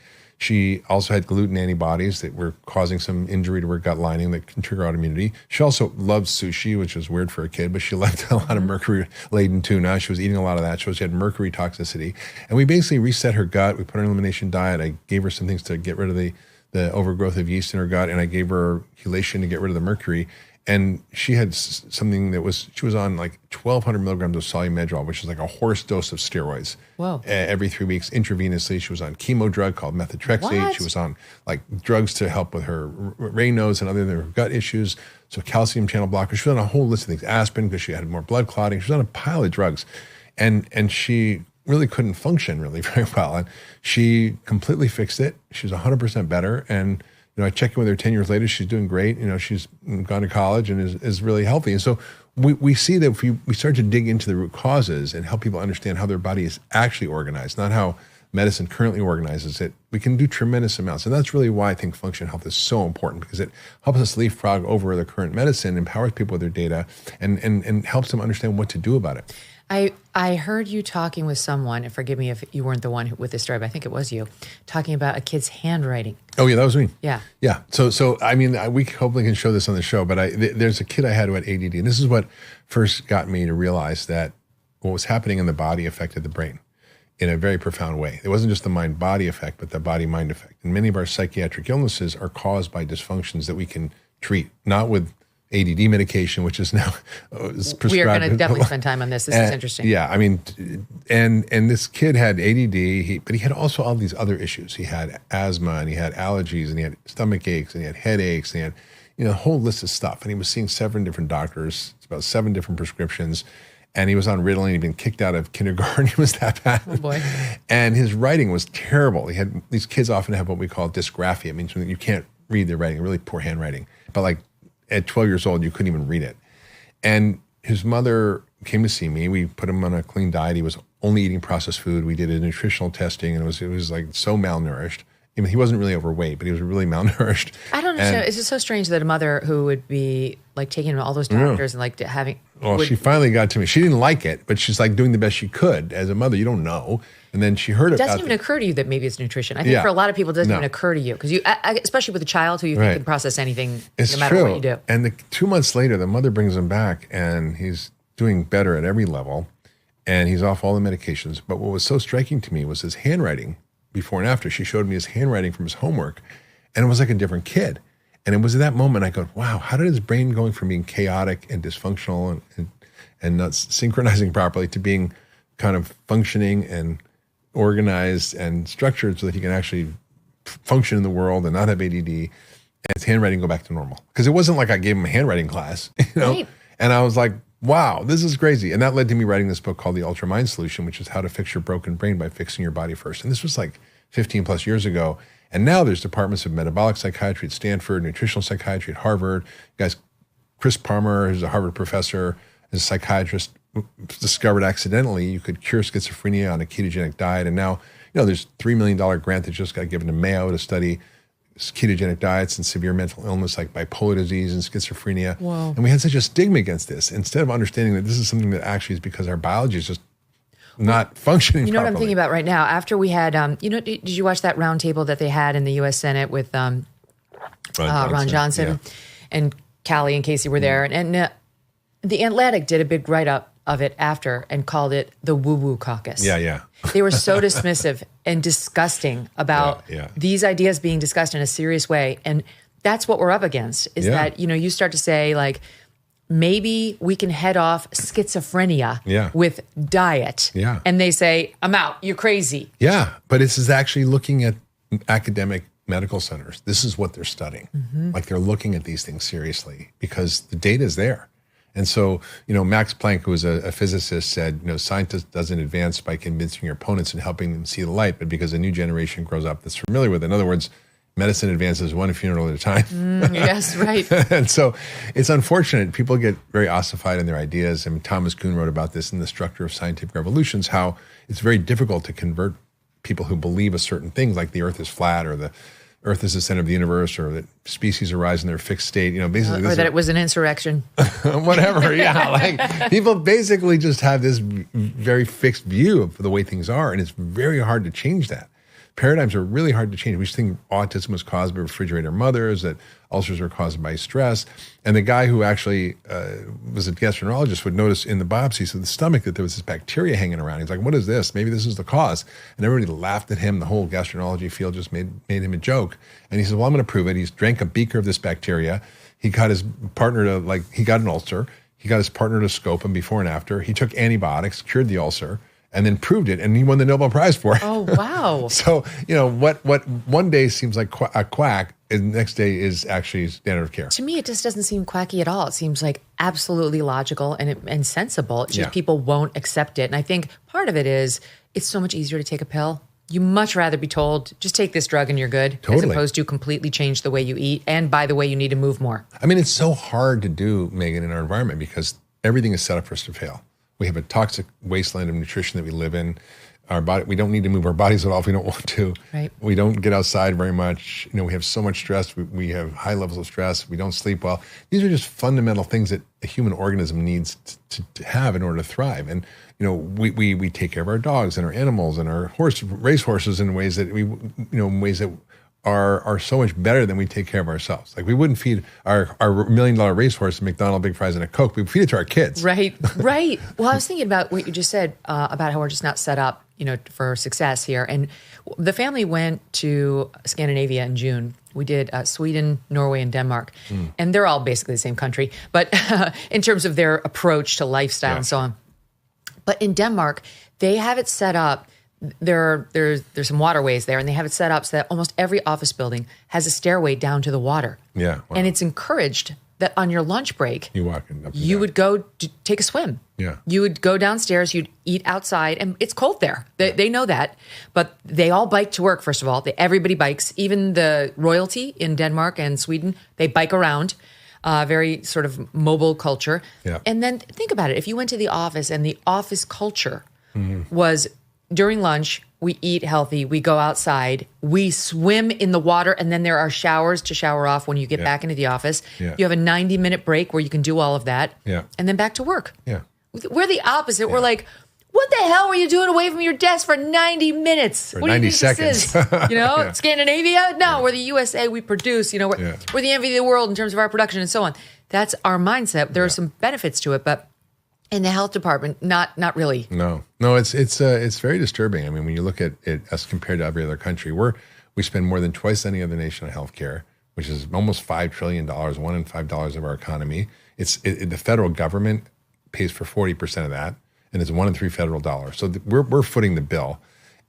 [SPEAKER 2] She also had gluten antibodies that were causing some injury to her gut lining that can trigger autoimmunity. She also loved sushi, which was weird for a kid, but she liked a lot of mercury-laden tuna. She was eating a lot of that. She had mercury toxicity. And we basically reset her gut. We put her on an elimination diet. I gave her some things to get rid of the overgrowth of yeast in her gut, and I gave her chelation to get rid of the mercury. And she had something she was on like 1,200 milligrams of solumedrol, which is like a horse dose of steroids.
[SPEAKER 1] Whoa.
[SPEAKER 2] Every 3 weeks intravenously. She was on chemo drug called methotrexate.
[SPEAKER 1] What?
[SPEAKER 2] She was on like drugs to help with her Raynaud's and other gut issues. So calcium channel blockers. She was on a whole list of things. Aspirin because she had more blood clotting. She was on a pile of drugs. And she really couldn't function really very well. And she completely fixed it. She was 100% better. And I check in with her 10 years later. She's doing great. She's gone to college and is really healthy. And so we see that if we start to dig into the root causes and help people understand how their body is actually organized, not how medicine currently organizes it, we can do tremendous amounts. And that's really why I think functional health is so important, because it helps us leapfrog over the current medicine, empowers people with their data, and helps them understand what to do about it.
[SPEAKER 1] I heard you talking with someone, and forgive me if you weren't the one with this story, but I think it was you, talking about a kid's handwriting.
[SPEAKER 2] Oh, yeah, that was me.
[SPEAKER 1] Yeah.
[SPEAKER 2] Yeah. So I mean, we hopefully can show this on the show, but there's a kid I had who had ADD, and this is what first got me to realize that what was happening in the body affected the brain in a very profound way. It wasn't just the mind-body effect, but the body-mind effect. And many of our psychiatric illnesses are caused by dysfunctions that we can treat, not with ADD medication, which is now prescribed. We are
[SPEAKER 1] going to definitely spend time on this. This is interesting.
[SPEAKER 2] Yeah, I mean, and this kid had ADD, but he had also all these other issues. He had asthma, and he had allergies, and he had stomach aches, and he had headaches, and he had a whole list of stuff. And he was seeing 7 different doctors, about 7 different prescriptions. And he was on Ritalin. He'd been kicked out of kindergarten. He was that bad.
[SPEAKER 1] Oh, boy.
[SPEAKER 2] And his writing was terrible. These kids often have what we call dysgraphia. It means you can't read their writing, really poor handwriting. But like at 12 years old, you couldn't even read it. And his mother came to see me. We put him on a clean diet. He was only eating processed food. We did a nutritional testing, and it was like so malnourished. I mean, he wasn't really overweight, but he was really malnourished.
[SPEAKER 1] I don't understand. It's just so strange that a mother who would be like taking him to all those doctors and like having.
[SPEAKER 2] Well, she finally got to me. She didn't like it, but she's like doing the best she could. As a mother, you don't know. And then she heard
[SPEAKER 1] it doesn't even occur to you that maybe it's nutrition. I think for a lot of people, it doesn't even occur to you because especially with a child who you think can process anything, no matter what you do.
[SPEAKER 2] And 2 months later, the mother brings him back, and he's doing better at every level, and he's off all the medications. But what was so striking to me was his handwriting before and after. She showed me his handwriting from his homework, and it was like a different kid. And it was at that moment I go, wow, how did his brain going from being chaotic and dysfunctional and not synchronizing properly to being kind of functioning and organized and structured so that he can actually function in the world and not have ADD, and his handwriting go back to normal? Because it wasn't like I gave him a handwriting class,
[SPEAKER 1] Right.
[SPEAKER 2] And I was like, wow, this is crazy. And that led to me writing this book called The Ultra Mind Solution, which is how to fix your broken brain by fixing your body first. And this was like 15 plus years ago. And now there's departments of metabolic psychiatry at Stanford, nutritional psychiatry at Harvard. Guys, Chris Palmer, who's a Harvard professor, is a psychiatrist, discovered accidentally you could cure schizophrenia on a ketogenic diet. And now, there's $3 million grant that just got given to MAHA to study ketogenic diets and severe mental illness like bipolar disease and schizophrenia.
[SPEAKER 1] Whoa.
[SPEAKER 2] And we had such a stigma against this instead of understanding that this is something that actually is because our biology is just not functioning
[SPEAKER 1] You know
[SPEAKER 2] properly.
[SPEAKER 1] what I'm thinking about right now? After we had, did you watch that roundtable that they had in the U.S. Senate with Ron Johnson and Callie and Casey were there? And the Atlantic did a big write-up of it after and called it the woo-woo caucus.
[SPEAKER 2] Yeah.
[SPEAKER 1] They were so dismissive and disgusting about these ideas being discussed in a serious way. And that's what we're up against is that, you start to say like, maybe we can head off schizophrenia with diet.
[SPEAKER 2] Yeah.
[SPEAKER 1] And they say, I'm out. You're crazy.
[SPEAKER 2] Yeah. But this is actually looking at academic medical centers. This is what they're studying. Like they're looking at these things seriously because the data is there. And so, Max Planck, who was a physicist, said, science doesn't advance by convincing your opponents and helping them see the light, but because a new generation grows up that's familiar with it. In other words, medicine advances one funeral at a time.
[SPEAKER 1] Yes, right.
[SPEAKER 2] And so it's unfortunate. People get very ossified in their ideas. And Thomas Kuhn wrote about this in The Structure of Scientific Revolutions, how it's very difficult to convert people who believe a certain thing, like the earth is flat or the earth is the center of the universe or that species arise in their fixed state, basically.
[SPEAKER 1] Or that it was an insurrection.
[SPEAKER 2] Whatever, like people basically just have this very fixed view of the way things are, and it's very hard to change that. Paradigms are really hard to change. We just think autism was caused by refrigerator mothers, that ulcers are caused by stress. And the guy who actually was a gastroenterologist would notice in the biopsies of the stomach that there was this bacteria hanging around. He's like, what is this? Maybe this is the cause. And everybody laughed at him. The whole gastroenterology field just made him a joke. And he says, well, I'm going to prove it. He's drank a beaker of this bacteria. He got his partner he got an ulcer. He got his partner to scope him before and after. He took antibiotics, cured the ulcer, and then proved it, and he won the Nobel Prize for it.
[SPEAKER 1] Oh, wow.
[SPEAKER 2] So, what one day seems like a quack, and the next day is actually standard of care.
[SPEAKER 1] To me, it just doesn't seem quacky at all. It seems like absolutely logical and sensible. It's just people won't accept it. And I think part of it is it's so much easier to take a pill. You much rather be told, just take this drug and you're good, as opposed to completely change the way you eat. And by the way, you need to move more.
[SPEAKER 2] I mean, it's so hard to do, Megyn, in our environment because everything is set up for us to fail. We have a toxic wasteland of nutrition that we live in. Our body, we don't need to move our bodies at all if we don't want to.
[SPEAKER 1] Right.
[SPEAKER 2] We don't get outside very much. We have so much stress. We have high levels of stress. We don't sleep well. These are just fundamental things that a human organism needs to have in order to thrive. And we take care of our dogs and our animals and our race horses in ways that are so much better than we take care of ourselves. Like we wouldn't feed our $1 million racehorse McDonald's big fries and a Coke. We feed it to our kids.
[SPEAKER 1] Right. Well, I was thinking about what you just said about how we're just not set up, for success here. And the family went to Scandinavia in June. We did Sweden, Norway, and Denmark. And they're all basically the same country, but in terms of their approach to lifestyle and so on. But in Denmark, they have it set up. There's some waterways there, and they have it set up so that almost every office building has a stairway down to the water.
[SPEAKER 2] Yeah. Wow.
[SPEAKER 1] And it's encouraged that on your lunch break,
[SPEAKER 2] you walk in up and
[SPEAKER 1] you
[SPEAKER 2] down.
[SPEAKER 1] would go to take a swim.
[SPEAKER 2] Yeah.
[SPEAKER 1] You would go downstairs, you'd eat outside, and it's cold there. They know that. But they all bike to work, first of all. Everybody bikes. Even the royalty in Denmark and Sweden, they bike around. Very sort of mobile culture.
[SPEAKER 2] Yeah.
[SPEAKER 1] And then think about it. If you went to the office and the office culture was during lunch, we eat healthy, we go outside, we swim in the water, and then there are showers to shower off when you get back into the office.
[SPEAKER 2] Yeah.
[SPEAKER 1] You have a 90-minute break where you can do all of that, and then back to work.
[SPEAKER 2] Yeah.
[SPEAKER 1] We're the opposite. We're like, what the hell were you doing away from your desk for 90 minutes?
[SPEAKER 2] For
[SPEAKER 1] what
[SPEAKER 2] 90
[SPEAKER 1] do you think
[SPEAKER 2] seconds.
[SPEAKER 1] This is? Scandinavia? No, we're the USA. We produce. We're the envy of the world in terms of our production and so on. That's our mindset. There are some benefits to it, but in the health department, not really.
[SPEAKER 2] No, it's very disturbing. I mean, when you look at it as compared to every other country, we spend more than twice any other nation on healthcare, which is almost $5 trillion, $1 in $5 of our economy. The federal government pays for 40% of that, and it's $1 in $3 federal dollars. So we're footing the bill,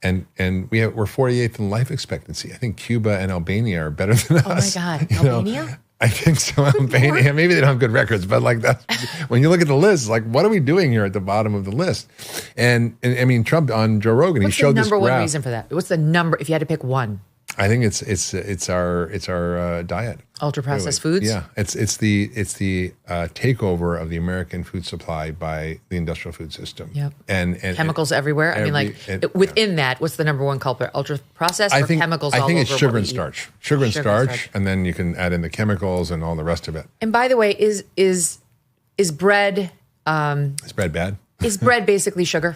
[SPEAKER 2] and we're 48th in life expectancy. I think Cuba and Albania are better than us.
[SPEAKER 1] Oh my God, Albania?
[SPEAKER 2] I think so. Yeah, maybe they don't have good records, but like that, when you look at the list, like what are we doing here at the bottom of the list? And I mean, Trump on Joe Rogan, he showed this graph.
[SPEAKER 1] What's the number one reason for that? What's the number if you had to pick one?
[SPEAKER 2] I think it's our diet.
[SPEAKER 1] Ultra processed foods.
[SPEAKER 2] Yeah, it's the takeover of the American food supply by the industrial food system.
[SPEAKER 1] Yep.
[SPEAKER 2] And
[SPEAKER 1] chemicals everywhere. Within that, what's the number one culprit? Ultra processed or chemicals all over?
[SPEAKER 2] I think it's sugar and
[SPEAKER 1] eat?
[SPEAKER 2] starch. Sugar and starch, and then you can add in the chemicals and all the rest of it.
[SPEAKER 1] And by the way, is bread?
[SPEAKER 2] Is bread bad?
[SPEAKER 1] Is bread basically sugar?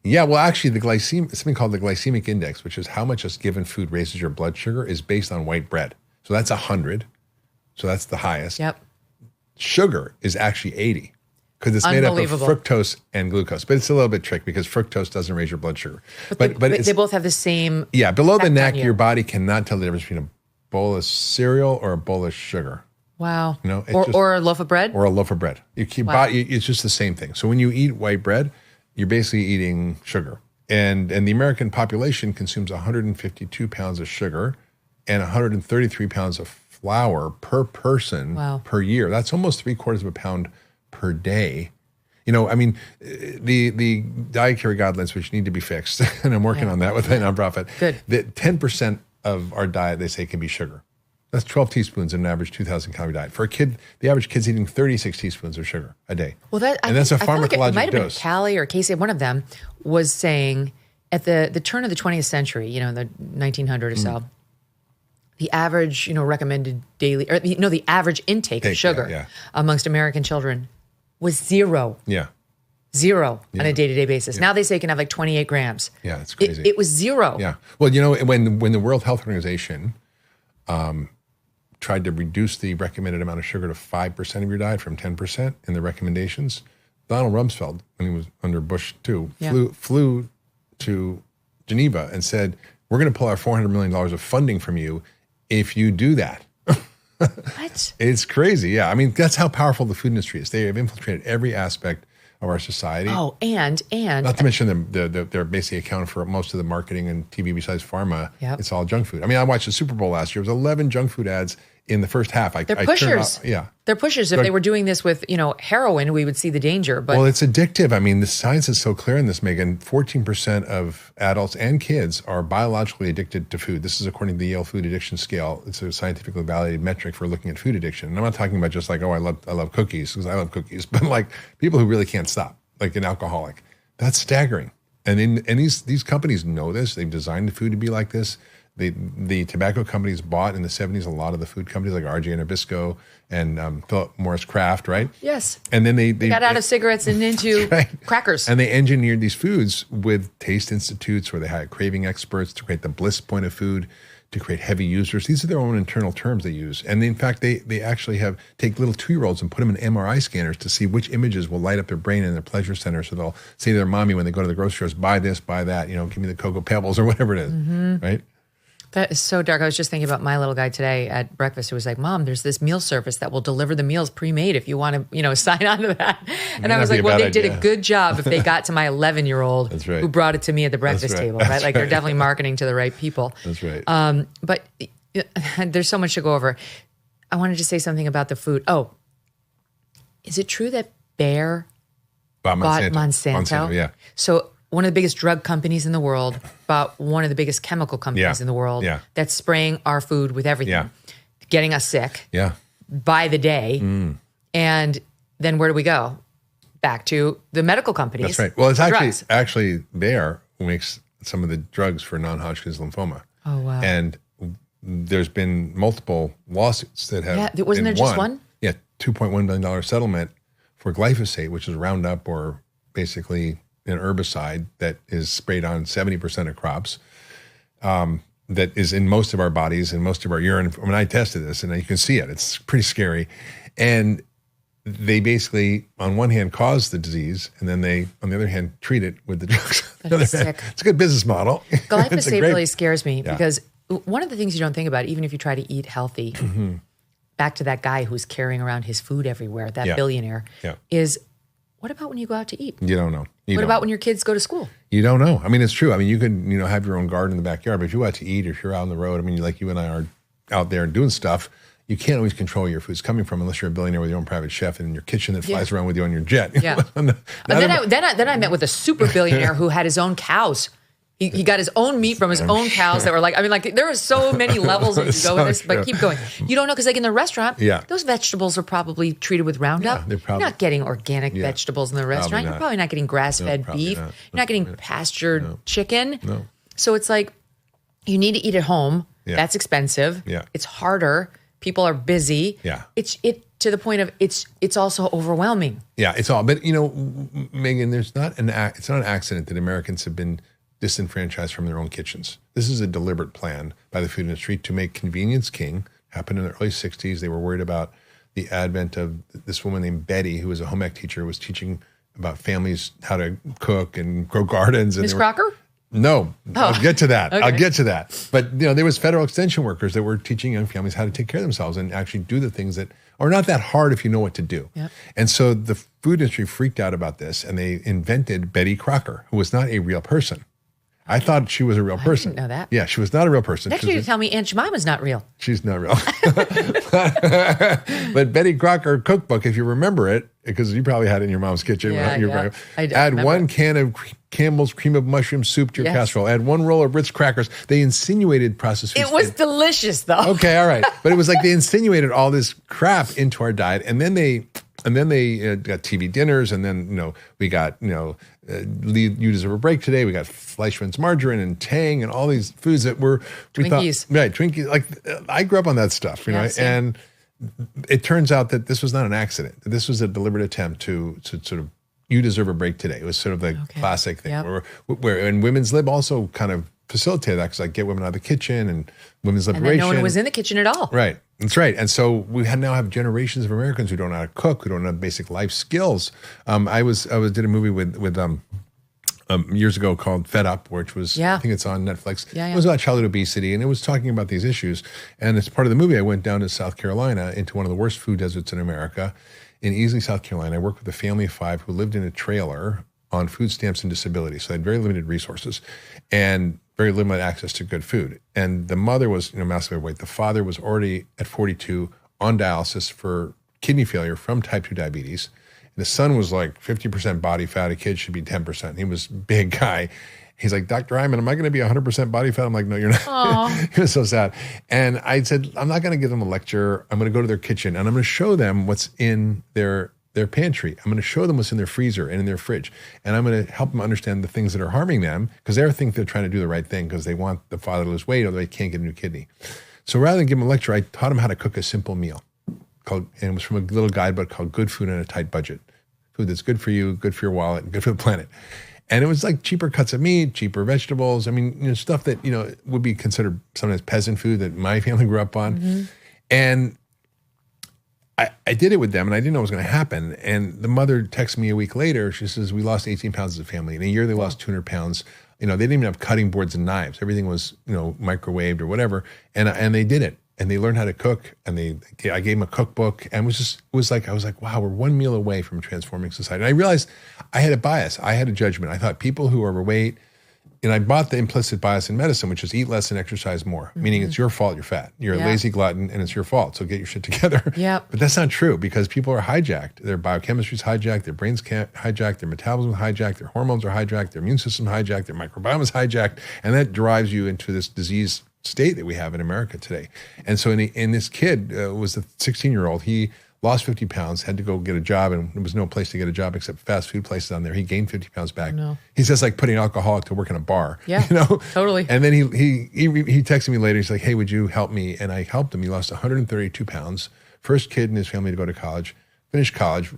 [SPEAKER 2] Yeah, well, actually, something called the glycemic index, which is how much a given food raises your blood sugar, is based on white bread. So that's 100. So that's the highest.
[SPEAKER 1] Yep.
[SPEAKER 2] Sugar is actually 80 because it's made up of fructose and glucose. But it's a little bit tricky because fructose doesn't raise your blood sugar. But
[SPEAKER 1] they both have the same.
[SPEAKER 2] Yeah, below the neck, your body cannot tell the difference between a bowl of cereal or a bowl of sugar.
[SPEAKER 1] Wow.
[SPEAKER 2] You know,
[SPEAKER 1] or a loaf of bread?
[SPEAKER 2] Or a loaf of bread. It's just the same thing. So when you eat white bread, you're basically eating sugar. And the American population consumes 152 pounds of sugar and 133 pounds of flour per person per year. That's almost 3/4 of a pound per day. You know, I mean, the dietary guidelines, which need to be fixed, and I'm working on that with my nonprofit.
[SPEAKER 1] Good.
[SPEAKER 2] That 10% of our diet, they say, can be sugar. That's 12 teaspoons in an average 2,000 calorie diet. For a kid, the average kid's eating 36 teaspoons of sugar a day.
[SPEAKER 1] Well,
[SPEAKER 2] that's a pharmacologic
[SPEAKER 1] it might have been
[SPEAKER 2] dose.
[SPEAKER 1] Callie or Casey, one of them, was saying at the turn of the 20th century, the 1900 or so, the average, recommended daily, or the average intake of sugar amongst American children was 0.
[SPEAKER 2] Yeah.
[SPEAKER 1] 0 on a day-to-day basis. Now they say you can have like 28 grams.
[SPEAKER 2] Yeah, it's crazy.
[SPEAKER 1] It was 0.
[SPEAKER 2] Yeah. Well, when the World Health Organization tried to reduce the recommended amount of sugar to 5% of your diet from 10% in the recommendations, Donald Rumsfeld, when he was under Bush too, flew to Geneva and said, we're going to pull our $400 million of funding from you if you do that.
[SPEAKER 1] What?
[SPEAKER 2] It's crazy. Yeah. I mean, that's how powerful the food industry is. They have infiltrated every aspect of our society.
[SPEAKER 1] Oh, and
[SPEAKER 2] not to mention they're basically accounting for most of the marketing and TV besides pharma.
[SPEAKER 1] Yep.
[SPEAKER 2] It's all junk food. I mean, I watched the Super Bowl last year. It was 11 junk food ads in the first half.
[SPEAKER 1] They're pushers. They're pushers. If they were doing this with, heroin, we would see the danger. But
[SPEAKER 2] well, it's addictive. I mean, the science is so clear in this, Megyn. 14% of adults and kids are biologically addicted to food. This is according to the Yale Food Addiction Scale. It's a scientifically validated metric for looking at food addiction. And I'm not talking about just like, I love cookies, because I love cookies, but like people who really can't stop, like an alcoholic. That's staggering. And these companies know this. They've designed the food to be like this. The tobacco companies bought in the 70s a lot of the food companies like R.J. Nabisco and Philip Morris Kraft, right?
[SPEAKER 1] Yes.
[SPEAKER 2] And then they
[SPEAKER 1] got out of cigarettes and into crackers.
[SPEAKER 2] And they engineered these foods with taste institutes where they hired craving experts to create the bliss point of food, to create heavy users. These are their own internal terms they use. And in fact, they actually take little 2-year-olds and put them in MRI scanners to see which images will light up their brain in their pleasure center. So they'll say to their mommy when they go to the grocery stores, buy this, buy that, give me the Cocoa Pebbles or whatever it is, right?
[SPEAKER 1] That is so dark. I was just thinking about my little guy today at breakfast who was like, Mom, there's this meal service that will deliver the meals pre-made if you want to, sign on to that. And I was like, well, they did a good job if they got to my 11-year-old who brought it to me at the breakfast table, right? Like they're definitely marketing to the right people.
[SPEAKER 2] That's right.
[SPEAKER 1] But there's so much to go over. I wanted to say something about the food. Oh, is it true that Bayer bought Monsanto?
[SPEAKER 2] Yeah.
[SPEAKER 1] So one of the biggest drug companies in the world bought one of the biggest chemical companies in the world that's spraying our food with everything, getting us sick by the day. And then where do we go? Back to the medical companies.
[SPEAKER 2] That's right. Well, it's actually Bayer who makes some of the drugs for non-Hodgkin's lymphoma.
[SPEAKER 1] Oh, wow.
[SPEAKER 2] And there's been multiple lawsuits that have
[SPEAKER 1] wasn't there just one?
[SPEAKER 2] Yeah, $2.1 billion settlement for glyphosate, which is Roundup or basically an herbicide that is sprayed on 70% of crops, that is in most of our bodies and most of our urine. I mean, I tested this and you can see it. It's pretty scary. And they basically, on one hand, cause the disease, and then they, on the other hand, treat it with the drugs.
[SPEAKER 1] That's sick.
[SPEAKER 2] It's a good business model.
[SPEAKER 1] Glyphosate really scares me because one of the things you don't think about, even if you try to eat healthy, back to that guy who's carrying around his food everywhere, that billionaire, is what about when you go out to eat?
[SPEAKER 2] You don't know.
[SPEAKER 1] What about when your kids go to school?
[SPEAKER 2] You don't know. I mean, it's true. I mean, you could, have your own garden in the backyard, but if you go out to eat or if you're out on the road, I mean, like you and I are out there doing stuff, you can't always control where your food's coming from unless you're a billionaire with your own private chef and in your kitchen that flies around with you on your jet.
[SPEAKER 1] Yeah. And then I met with a super billionaire who had his own cows. He got his own meat from his own cows that were there are so many levels that you go with this, but keep going. You don't know, because in the restaurant, those vegetables are probably treated with Roundup.
[SPEAKER 2] Yeah,
[SPEAKER 1] you're not getting organic vegetables in the restaurant. You're probably not getting grass-fed beef. You're not getting pastured chicken.
[SPEAKER 2] No.
[SPEAKER 1] So it's like, you need to eat at home. Yeah. That's expensive.
[SPEAKER 2] Yeah.
[SPEAKER 1] It's harder. People are busy.
[SPEAKER 2] Yeah.
[SPEAKER 1] It's to the point of it's also overwhelming.
[SPEAKER 2] Yeah, it's all. But Megyn, it's not an accident that Americans have been disenfranchised from their own kitchens. This is a deliberate plan by the food industry to make convenience king. Happened in the early 60s. They were worried about the advent of this woman named Betty, who was a home ec teacher, who was teaching about families how to cook and grow gardens.
[SPEAKER 1] Miss Crocker?
[SPEAKER 2] No, I'll get to that.
[SPEAKER 1] Okay.
[SPEAKER 2] I'll get to that. But there was federal extension workers that were teaching young families how to take care of themselves and actually do the things that are not that hard if you know what to do.
[SPEAKER 1] Yep.
[SPEAKER 2] And so the food industry freaked out about this, and they invented Betty Crocker, who was not a real person. I thought she was a real person.
[SPEAKER 1] I didn't know that.
[SPEAKER 2] Yeah, she was not a real person.
[SPEAKER 1] Next year you tell me Aunt Jemima's not real.
[SPEAKER 2] She's not real. But Betty Crocker cookbook, if you remember it, because you probably had it in your mom's kitchen.
[SPEAKER 1] Yeah.
[SPEAKER 2] Add 1 can of Campbell's cream of mushroom soup to your casserole. Add 1 roll of Ritz crackers. They insinuated processed foods.
[SPEAKER 1] It was delicious, though.
[SPEAKER 2] Okay, all right. But it was like they insinuated all this crap into our diet, and then they got TV dinners, and then we got you deserve a break today. We got Fleischmann's margarine and Tang and all these foods that were
[SPEAKER 1] Twinkies.
[SPEAKER 2] Twinkies. Like I grew up on that stuff, and it turns out that this was not an accident. This was a deliberate attempt to sort of, you deserve a break today. It was sort of the classic thing where and Women's Lib also kind of facilitated that, because I get women out of the kitchen and women's liberation.
[SPEAKER 1] And then no one was in the kitchen at all.
[SPEAKER 2] Right. That's right. And so we now have generations of Americans who don't know how to cook, who don't have basic life skills. I did a movie with years ago called Fed Up, which was, I think it's on Netflix. It was about childhood obesity, and it was talking about these issues. And as part of the movie, I went down to South Carolina, into one of the worst food deserts in America, in Easley, South Carolina. I worked with a family of 5 who lived in a trailer on food stamps and disability. So they had very limited resources and very limited access to good food. And the mother was massively overweight. The father was already at 42 on dialysis for kidney failure from type 2 diabetes. And the son was like 50% body fat. A kid should be 10%. He was a big guy. He's like, Dr. Hyman, am I going to be 100% body fat? I'm like, no, you're not. He was so sad. And I said, I'm not going to give them a lecture. I'm going to go to their kitchen, and I'm going to show them what's in their pantry. I'm going to show them what's in their freezer and in their fridge. And I'm going to help them understand the things that are harming them, because they think they're trying to do the right thing because they want the father to lose weight or they can't get a new kidney. So rather than give them a lecture, I taught them how to cook a simple meal and it was from a little guidebook called Good Food on a Tight Budget. Food that's good for you, good for your wallet, and good for the planet. And it was like cheaper cuts of meat, cheaper vegetables. I mean, stuff that, would be considered sometimes peasant food that my family grew up on. Mm-hmm. And I did it with them, and I didn't know what was going to happen. And the mother texted me a week later. She says, we lost 18 pounds as a family. In a year, they lost 200 pounds. They didn't even have cutting boards and knives. Everything was, microwaved or whatever. And they did it. And they learned how to cook. And I gave them a cookbook. And I was like, wow, we're one meal away from transforming society. And I realized I had a bias. I had a judgment. I thought people who are overweight, and I bought the implicit bias in medicine, which is eat less and exercise more, meaning it's your fault you're fat. You're a lazy glutton, and it's your fault. So get your shit together.
[SPEAKER 1] Yeah.
[SPEAKER 2] But that's not true, because people are hijacked. Their biochemistry is hijacked. Their brains hijacked. Their metabolism is hijacked. Their hormones are hijacked. Their immune system is hijacked. Their microbiome is hijacked. And that drives you into this disease state that we have in America today. And so in this kid was a 16-year-old. He lost 50 pounds, had to go get a job, and there was no place to get a job except fast food places on there. He gained 50 pounds back. No. He's just like putting an alcoholic to work in a bar.
[SPEAKER 1] Yeah, totally.
[SPEAKER 2] And then he texted me later. He's like, hey, would you help me? And I helped him. He lost 132 pounds. First kid in his family to go to college, finished college,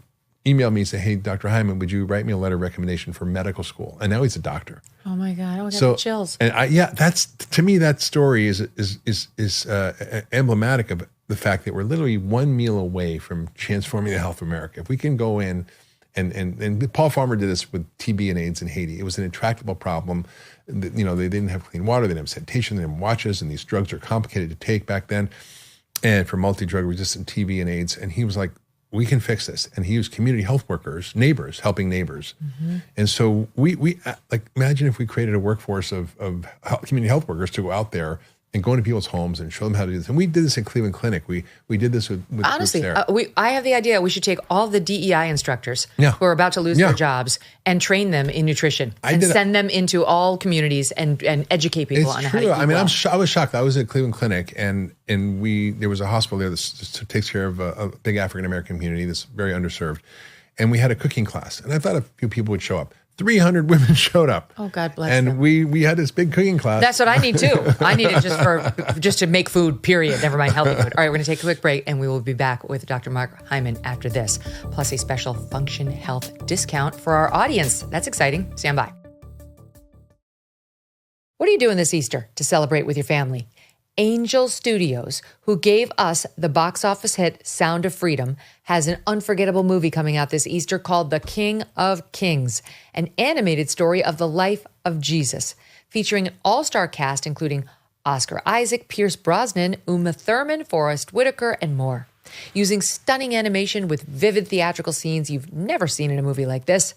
[SPEAKER 2] emailed me and said, hey, Dr. Hyman, would you write me a letter of recommendation for medical school? And now he's a doctor.
[SPEAKER 1] Oh my God, I got the chills.
[SPEAKER 2] And that's, to me, that story is emblematic of the fact that we're literally one meal away from transforming the health of America. If we can go in, and Paul Farmer did this with TB and AIDS in Haiti. It was an intractable problem. They didn't have clean water, they didn't have sanitation, they didn't have watches, and these drugs are complicated to take back then, and for multi-drug resistant TB and AIDS. And he was like, we can fix this. And he used community health workers, neighbors, helping neighbors. Mm-hmm. And so we like, imagine if we created a workforce of community health workers to go out there and go into people's homes and show them how to do this. And we did this in Cleveland Clinic. We did this with
[SPEAKER 1] Honestly,
[SPEAKER 2] groups there.
[SPEAKER 1] I have the idea we should take all the DEI instructors who are about to lose their jobs and train them in nutrition and send them into all communities and educate people on how to eat
[SPEAKER 2] I mean,
[SPEAKER 1] well.
[SPEAKER 2] I was shocked. I was at Cleveland Clinic, and there was a hospital there that takes care of a big African-American community that's very underserved. And we had a cooking class. And I thought a few people would show up. 300 women showed up.
[SPEAKER 1] Oh, God bless them.
[SPEAKER 2] And we had this big cooking class.
[SPEAKER 1] That's what I need too. I need it just to make food, period. Never mind healthy food. All right, we're going to take a quick break and we will be back with Dr. Mark Hyman after this, plus a special Function Health discount for our audience. That's exciting. Stand by. What are you doing this Easter to celebrate with your family? Angel Studios, who gave us the box office hit Sound of Freedom, has an unforgettable movie coming out this Easter called The King of Kings, an animated story of the life of Jesus, featuring an all-star cast including Oscar Isaac, Pierce Brosnan, Uma Thurman, Forrest Whitaker, and more. Using stunning animation with vivid theatrical scenes you've never seen in a movie like this,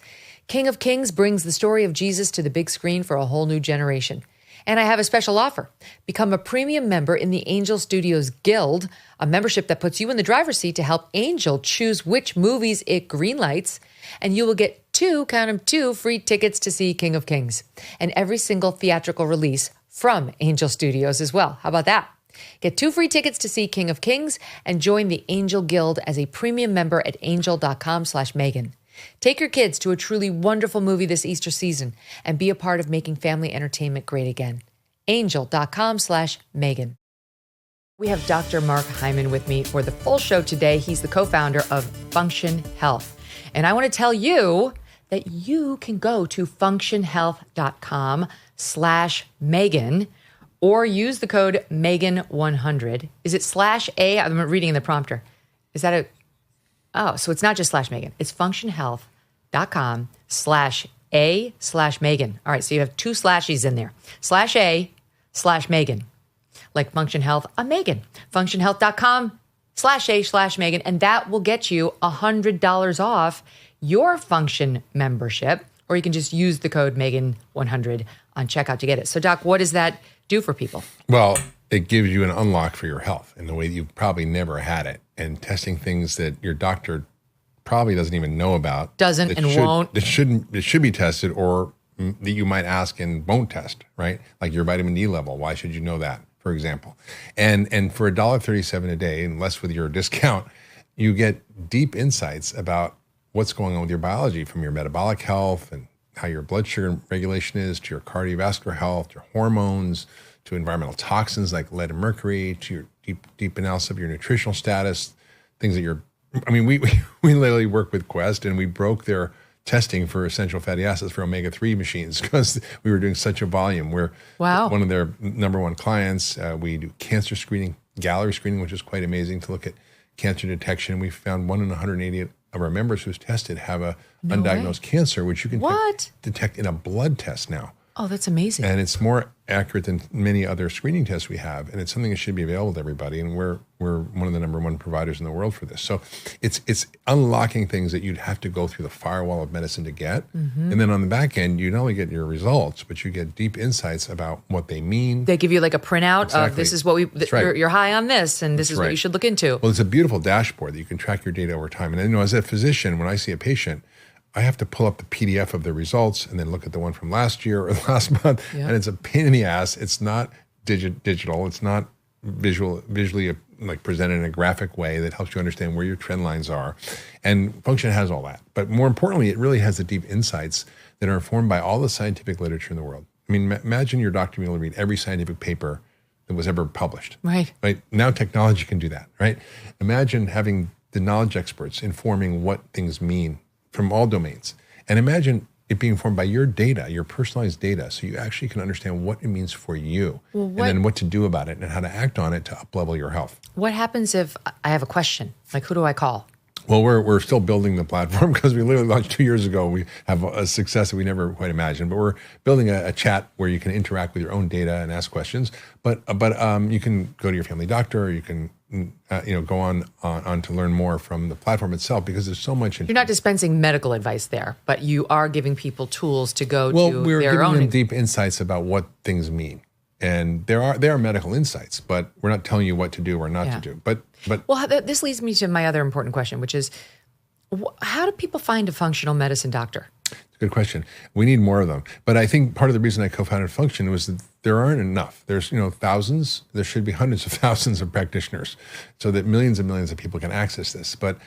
[SPEAKER 1] King of Kings brings the story of Jesus to the big screen for a whole new generation. And I have a special offer. Become a premium member in the Angel Studios Guild, a membership that puts you in the driver's seat to help Angel choose which movies it greenlights. And you will get two free tickets to see King of Kings and every single theatrical release from Angel Studios as well. How about that? Get 2 free tickets to see King of Kings and join the Angel Guild as a premium member at angel.com/Megyn. Take your kids to a truly wonderful movie this Easter season and be a part of making family entertainment great again. Angel.com/Megyn. We have Dr. Mark Hyman with me for the full show today. He's the co-founder of Function Health. And I want to tell you that you can go to functionhealth.com/Megyn or use the code Megyn100. Is it /A? I'm reading in the prompter. Is that Oh, so it's not just /Megyn. It's functionhealth.com/A/Megyn. All right, so you have 2 slashes in there. /A/Megyn. Like Function Health, a Megyn. Functionhealth.com/A/Megyn. And that will get you $100 off your Function membership. Or you can just use the code Megyn100 on checkout to get it. So, Doc, what does that do for people?
[SPEAKER 2] Well, it gives you an unlock for your health in the way that you probably never had it. And testing things that your doctor probably doesn't even know about.
[SPEAKER 1] Won't.
[SPEAKER 2] It should be tested, or that you might ask and won't test, right? Like your vitamin D level. Why should you know that, for example? And for $1.37 a day, and less with your discount, you get deep insights about what's going on with your biology, from your metabolic health and how your blood sugar regulation is, to your cardiovascular health, your hormones, to environmental toxins like lead and mercury, to your deep analysis of your nutritional status, things that we literally work with Quest, and we broke their testing for essential fatty acids for omega-3 machines because we were doing such a volume. We're one of their number one clients. We do cancer screening, gallery screening, which is quite amazing to look at cancer detection. We found 1 in 180 of our members who's tested have a undiagnosed cancer, which you can detect in a blood test now.
[SPEAKER 1] Oh, that's amazing.
[SPEAKER 2] And it's more accurate than many other screening tests we have. And it's something that should be available to everybody. And we're one of the number one providers in the world for this. So it's unlocking things that you'd have to go through the firewall of medicine to get. Mm-hmm. And then on the back end, you not only get your results, but you get deep insights about what they mean.
[SPEAKER 1] They give you like a printout of this is what you're high on this, and this is what you should look into.
[SPEAKER 2] Well, it's a beautiful dashboard that you can track your data over time. And then, as a physician, when I see a patient, I have to pull up the PDF of the results and then look at the one from last year or last month. Yeah. And it's a pain in the ass. It's not digital. It's not visually like presented in a graphic way that helps you understand where your trend lines are. And Function has all that. But more importantly, it really has the deep insights that are informed by all the scientific literature in the world. I mean, imagine your doctor being able to read every scientific paper that was ever published.
[SPEAKER 1] Right.
[SPEAKER 2] Now technology can do that, right? Imagine having the knowledge experts informing what things mean from all domains. And imagine it being informed by your data, your personalized data, so you actually can understand what it means for you and then what to do about it and how to act on it to up-level your health.
[SPEAKER 1] What happens if I have a question? Like, who do I call?
[SPEAKER 2] Well, we're still building the platform because we literally launched 2 years ago. We have a success that we never quite imagined, but we're building a chat where you can interact with your own data and ask questions. But you can go to your family doctor, or you can go on to learn more from the platform itself, because there's so much.
[SPEAKER 1] You're not dispensing medical advice there, but you are giving people tools to go to
[SPEAKER 2] we're
[SPEAKER 1] their
[SPEAKER 2] giving
[SPEAKER 1] own.
[SPEAKER 2] them deep insights about what things mean. And there are medical insights, but we're not telling you what to do or not to do. But
[SPEAKER 1] well, this leads me to my other important question, which is, how do people find a functional medicine doctor?
[SPEAKER 2] It's a good question. We need more of them. But I think part of the reason I co-founded Function was that there aren't enough. There's thousands. There should be hundreds of thousands of practitioners, so that millions and millions of people can access this. But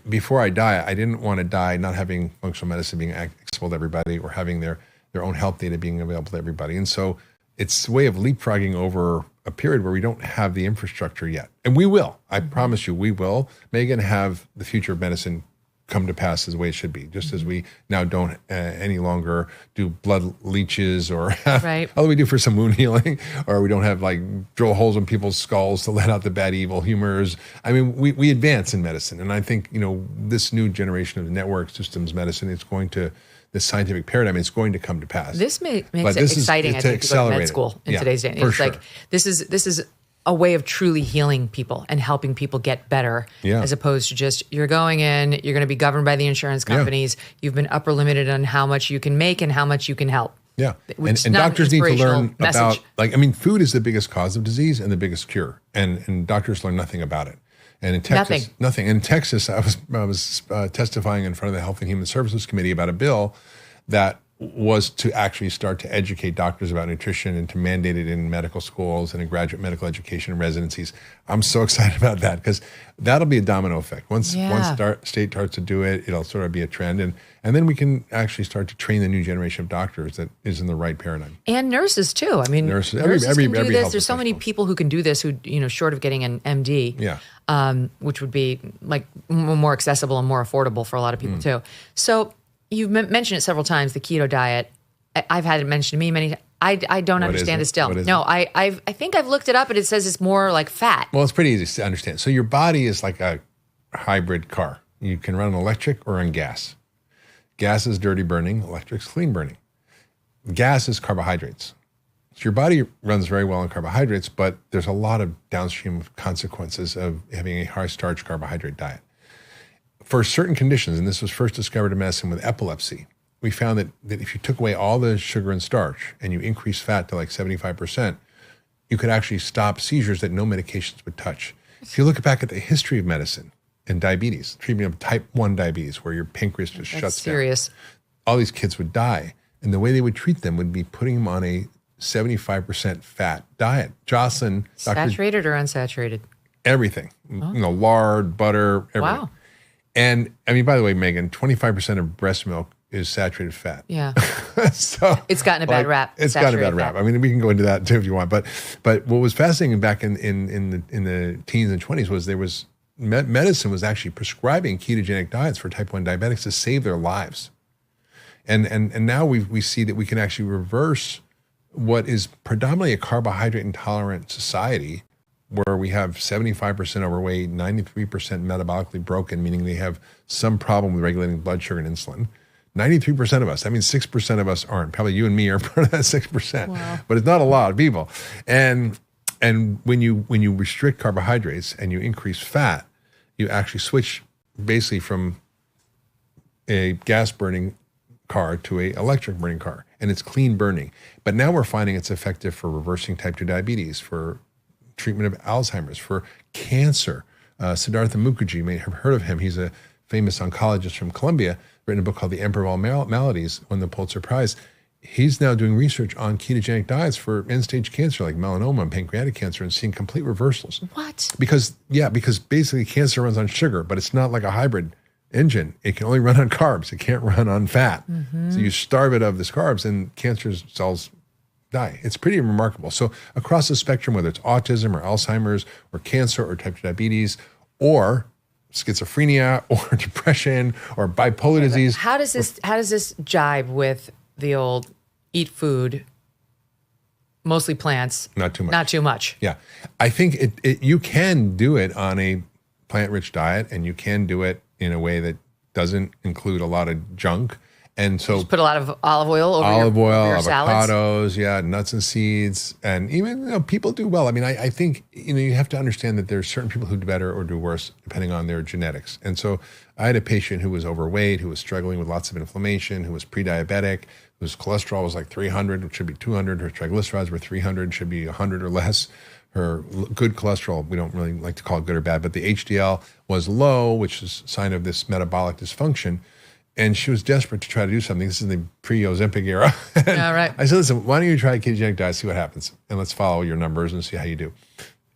[SPEAKER 2] before I die, I didn't want to die not having functional medicine being accessible to everybody, or having their own health data being available to everybody. And so it's a way of leapfrogging over a period where we don't have the infrastructure yet. And we will. I promise you, we will, Megyn, have the future of medicine come to pass as the way it should be, just as we now don't any longer do blood leeches or have, although we do for some wound healing, or we don't have like drill holes in people's skulls to let out the bad evil humors. I mean, we advance in medicine. And I think, this new generation of network systems medicine is going to, this scientific paradigm is going to come to pass.
[SPEAKER 1] This makes it exciting, I think, to go to med school in today's day. It's like, this is a way of truly healing people and helping people get better, as opposed to just, you're going in, you're going to be governed by the insurance companies. You've been upper limited on how much you can make and how much you can help.
[SPEAKER 2] Yeah. And doctors need to learn about, food is the biggest cause of disease and the biggest cure. And doctors learn nothing about it. And in Texas, nothing. In Texas, I was testifying in front of the Health and Human Services Committee about a bill that was to actually start to educate doctors about nutrition and to mandate it in medical schools and in graduate medical education and residencies. I'm so excited about that, because that'll be a domino effect. Once state starts to do it, it'll sort of be a trend. And then we can actually start to train the new generation of doctors that is in the right paradigm. And
[SPEAKER 1] nurses too. I mean, nurses can do this. There's so many people who can do this who, short of getting an MD, which would be like more accessible and more affordable for a lot of people too. So you've mentioned it several times, the keto diet. I've had it mentioned to me many times. I don't understand it still. No, I think I've looked it up, and it says it's more like fat.
[SPEAKER 2] Well, it's pretty easy to understand. So your body is like a hybrid car. You can run on electric or on gas. Gas is dirty burning, electric's clean burning. Gas is carbohydrates. So your body runs very well on carbohydrates, but there's a lot of downstream consequences of having a high starch carbohydrate diet. For certain conditions, and this was first discovered in medicine with epilepsy, we found that if you took away all the sugar and starch and you increased fat to like 75%, you could actually stop seizures that no medications would touch. If you look back at the history of medicine and diabetes, treatment of type 1 diabetes, where your pancreas just shuts down, all these kids would die. And the way they would treat them would be putting them on a 75% fat diet. Jocelyn,
[SPEAKER 1] saturated or unsaturated?
[SPEAKER 2] Everything. Lard, butter, everything. Wow. And I mean, by the way, Megyn, 25% of breast milk is saturated fat.
[SPEAKER 1] Yeah.
[SPEAKER 2] So
[SPEAKER 1] it's gotten a bad rap.
[SPEAKER 2] It's gotten a bad rap. I mean, we can go into that too if you want. But what was fascinating back in the teens and 20s was there was medicine was actually prescribing ketogenic diets for type 1 diabetics to save their lives. And now we see that we can actually reverse what is predominantly a carbohydrate intolerant society, where we have 75% overweight, 93% metabolically broken, meaning they have some problem with regulating blood sugar and insulin. 93% of us, that means 6% of us aren't. Probably you and me are part of that 6%. Wow. But it's not a lot of people. And when you restrict carbohydrates and you increase fat, you actually switch basically from a gas burning car to a electric burning car, and it's clean burning. But now we're finding it's effective for reversing type 2 diabetes, for treatment of Alzheimer's, for cancer. Siddhartha Mukherjee, you may have heard of him. He's a famous oncologist from Colombia, written a book called The Emperor of All Maladies, won the Pulitzer Prize. He's now doing research on ketogenic diets for end-stage cancer like melanoma and pancreatic cancer, and seeing complete reversals.
[SPEAKER 1] What?
[SPEAKER 2] Because basically cancer runs on sugar, but it's not like a hybrid engine. It can only run on carbs. It can't run on fat. Mm-hmm. So you starve it of this carbs and cancer cells die. It's pretty remarkable. So across the spectrum, whether it's autism or Alzheimer's or cancer or type 2 diabetes or schizophrenia or depression or bipolar disease.
[SPEAKER 1] How does this jibe with the old eat food, mostly plants,
[SPEAKER 2] not too much?
[SPEAKER 1] Not too much.
[SPEAKER 2] Yeah. I think you can do it on a plant-rich diet, and you can do it in a way that doesn't include a lot of junk, And so
[SPEAKER 1] Just put a lot of olive oil over
[SPEAKER 2] olive
[SPEAKER 1] your,
[SPEAKER 2] oil,
[SPEAKER 1] over your salads.
[SPEAKER 2] avocados, nuts and avocados, nuts and seeds, and even people do well. I mean, I think you have to understand that there's certain people who do better or do worse depending on their genetics. And so I had a patient who was overweight, who was struggling with lots of inflammation, who was pre-diabetic, whose cholesterol was like 300, it should be 200. Her triglycerides were 300, should be 100 or less. Her good cholesterol, we don't really like to call it good or bad, but the HDL was low, which is a sign of this metabolic dysfunction. And she was desperate to try to do something. This is the pre-Ozempic era.
[SPEAKER 1] Right.
[SPEAKER 2] I said, listen, why don't you try a ketogenic diet, see what happens, and let's follow your numbers and see how you do.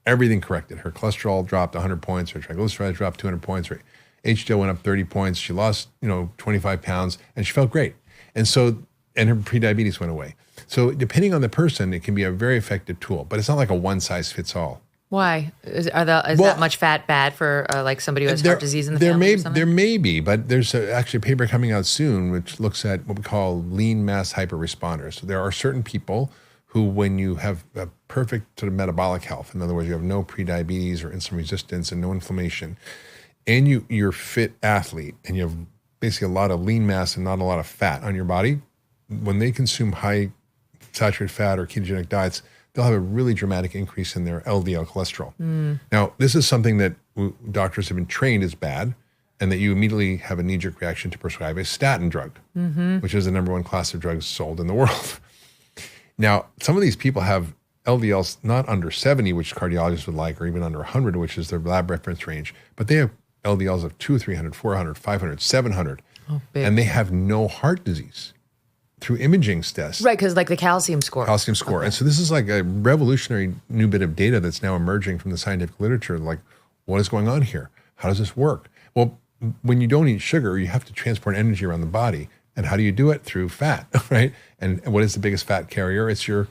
[SPEAKER 2] Everything corrected. Her cholesterol dropped 100 points. Her triglycerides dropped 200 points. Her HDL went up 30 points. She lost, 25 pounds, and she felt great. And her prediabetes went away. So depending on the person, it can be a very effective tool, but it's not like a one-size-fits-all.
[SPEAKER 1] Why? Is that much fat bad for like somebody who has heart disease in the family or something?
[SPEAKER 2] There may be, but there's actually a paper coming out soon which looks at what we call lean mass hyperresponders. So there are certain people who, when you have a perfect sort of metabolic health, in other words, you have no prediabetes or insulin resistance and no inflammation, and you're a fit athlete, and you have basically a lot of lean mass and not a lot of fat on your body, when they consume high saturated fat or ketogenic diets, they'll have a really dramatic increase in their LDL cholesterol. Now, this is something that doctors have been trained is bad, and that you immediately have a knee-jerk reaction to prescribe a statin drug, which is the number one class of drugs sold in the world. Now, some of these people have LDLs not under 70, which cardiologists would like, or even under 100, which is their lab reference range, but they have LDLs of 200, 300, 400, 500, 700, and they have no heart disease through imaging tests.
[SPEAKER 1] Right, because like the calcium score.
[SPEAKER 2] Okay. And so this is like a revolutionary new bit of data that's now emerging from the scientific literature. Like, what is going on here? How does this work? Well, when you don't eat sugar, you have to transport energy around the body. And how do you do it? Through fat, right? And what is the biggest fat carrier? It's your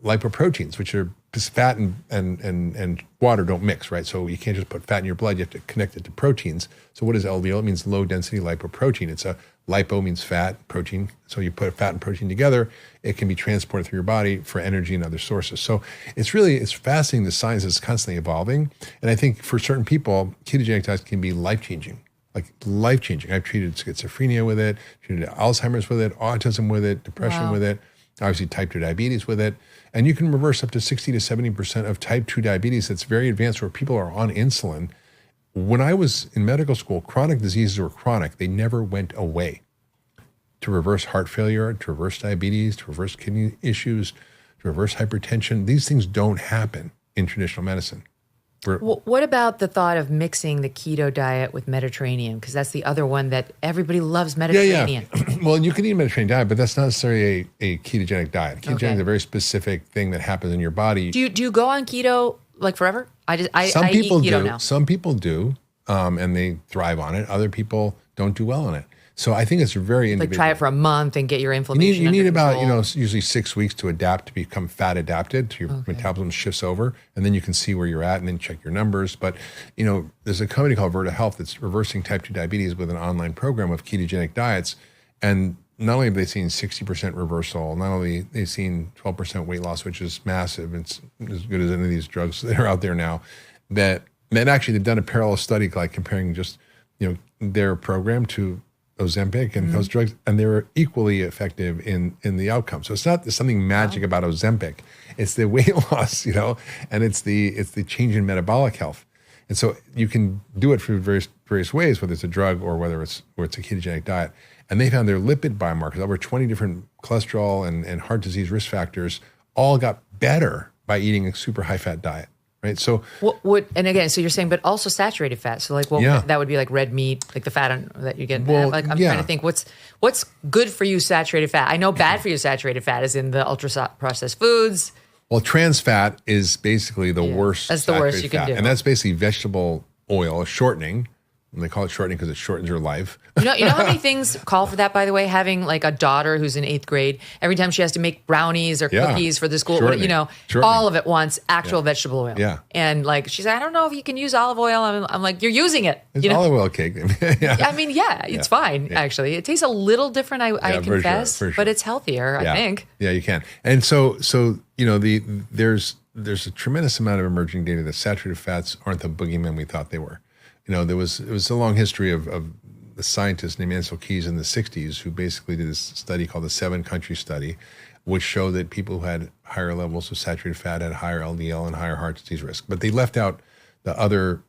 [SPEAKER 2] lipoproteins, which are because fat and water don't mix, right? So you can't just put fat in your blood. You have to connect it to proteins. So what is LDL? It means low density lipoprotein. It's a lipo means fat, protein. So you put fat and protein together, it can be transported through your body for energy and other sources. So it's fascinating. The science is constantly evolving. And I think for certain people, ketogenic diets can be life-changing. Like life-changing. I've treated schizophrenia with it, treated Alzheimer's with it, autism with it, depression with it, obviously type 2 diabetes with it. And you can reverse up to 60 to 70% of type 2 diabetes that's very advanced where people are on insulin. When I was in medical school, chronic diseases were chronic. They never went away. To reverse heart failure, to reverse diabetes, to reverse kidney issues, to reverse hypertension, these things don't happen in traditional medicine.
[SPEAKER 1] What about the thought of mixing the keto diet with Mediterranean? Because that's the other one that everybody loves, Mediterranean.
[SPEAKER 2] Yeah. Well, you can eat a Mediterranean diet, but that's not necessarily a ketogenic diet. Ketogenic is a very specific thing that happens in your body.
[SPEAKER 1] Do you go on keto like forever? I eat keto now.
[SPEAKER 2] Some people do, and they thrive on it. Other people don't do well on it. So I think it's very individual.
[SPEAKER 1] Like try it for a month and get your inflammation.
[SPEAKER 2] You need
[SPEAKER 1] under
[SPEAKER 2] about
[SPEAKER 1] control.
[SPEAKER 2] Usually 6 weeks to adapt, to become fat adapted, to your metabolism shifts over, and then you can see where you're at and then check your numbers. But there's a company called Verta Health that's reversing type 2 diabetes with an online program of ketogenic diets, and not only have they seen 60% reversal, not only they've seen 12% weight loss, which is massive. It's as good as any of these drugs that are out there now. That actually they've done a parallel study, like comparing just their program to Ozempic and those drugs, and they were equally effective in the outcome. So it's not there's something magic about Ozempic. It's the weight loss, and it's the change in metabolic health. And so you can do it for various ways, whether it's a drug or whether it's a ketogenic diet. And they found their lipid biomarkers, over 20 different cholesterol and heart disease risk factors, all got better by eating a super high fat diet. Right. So
[SPEAKER 1] and again, so you're saying, but also saturated fat. So like, that would be like red meat, like the fat that you get. I'm trying to think what's good for you saturated fat. I know bad for you saturated fat is in the ultra processed foods.
[SPEAKER 2] Well, trans fat is basically the worst.
[SPEAKER 1] That's the worst you can do.
[SPEAKER 2] And that's basically vegetable oil shortening. And they call it shortening because it shortens your life.
[SPEAKER 1] You know how many things call for that, by the way? Having like a daughter who's in 8th grade, every time she has to make brownies or cookies for the school,
[SPEAKER 2] Shortening.
[SPEAKER 1] all of it wants actual vegetable oil.
[SPEAKER 2] Yeah.
[SPEAKER 1] And like, she's like, I don't know if you can use olive oil. I'm like, you're using it.
[SPEAKER 2] It's olive oil cake.
[SPEAKER 1] It's fine, actually. It tastes a little different, I confess,
[SPEAKER 2] for sure.
[SPEAKER 1] But it's healthier, I think.
[SPEAKER 2] Yeah, you can. And so there's a tremendous amount of emerging data that saturated fats aren't the boogeyman we thought they were. It was a long history of a scientist named Ansel Keys in the 60s who basically did this study called the 7-country study, which showed that people who had higher levels of saturated fat had higher LDL and higher heart disease risk. But they left out the other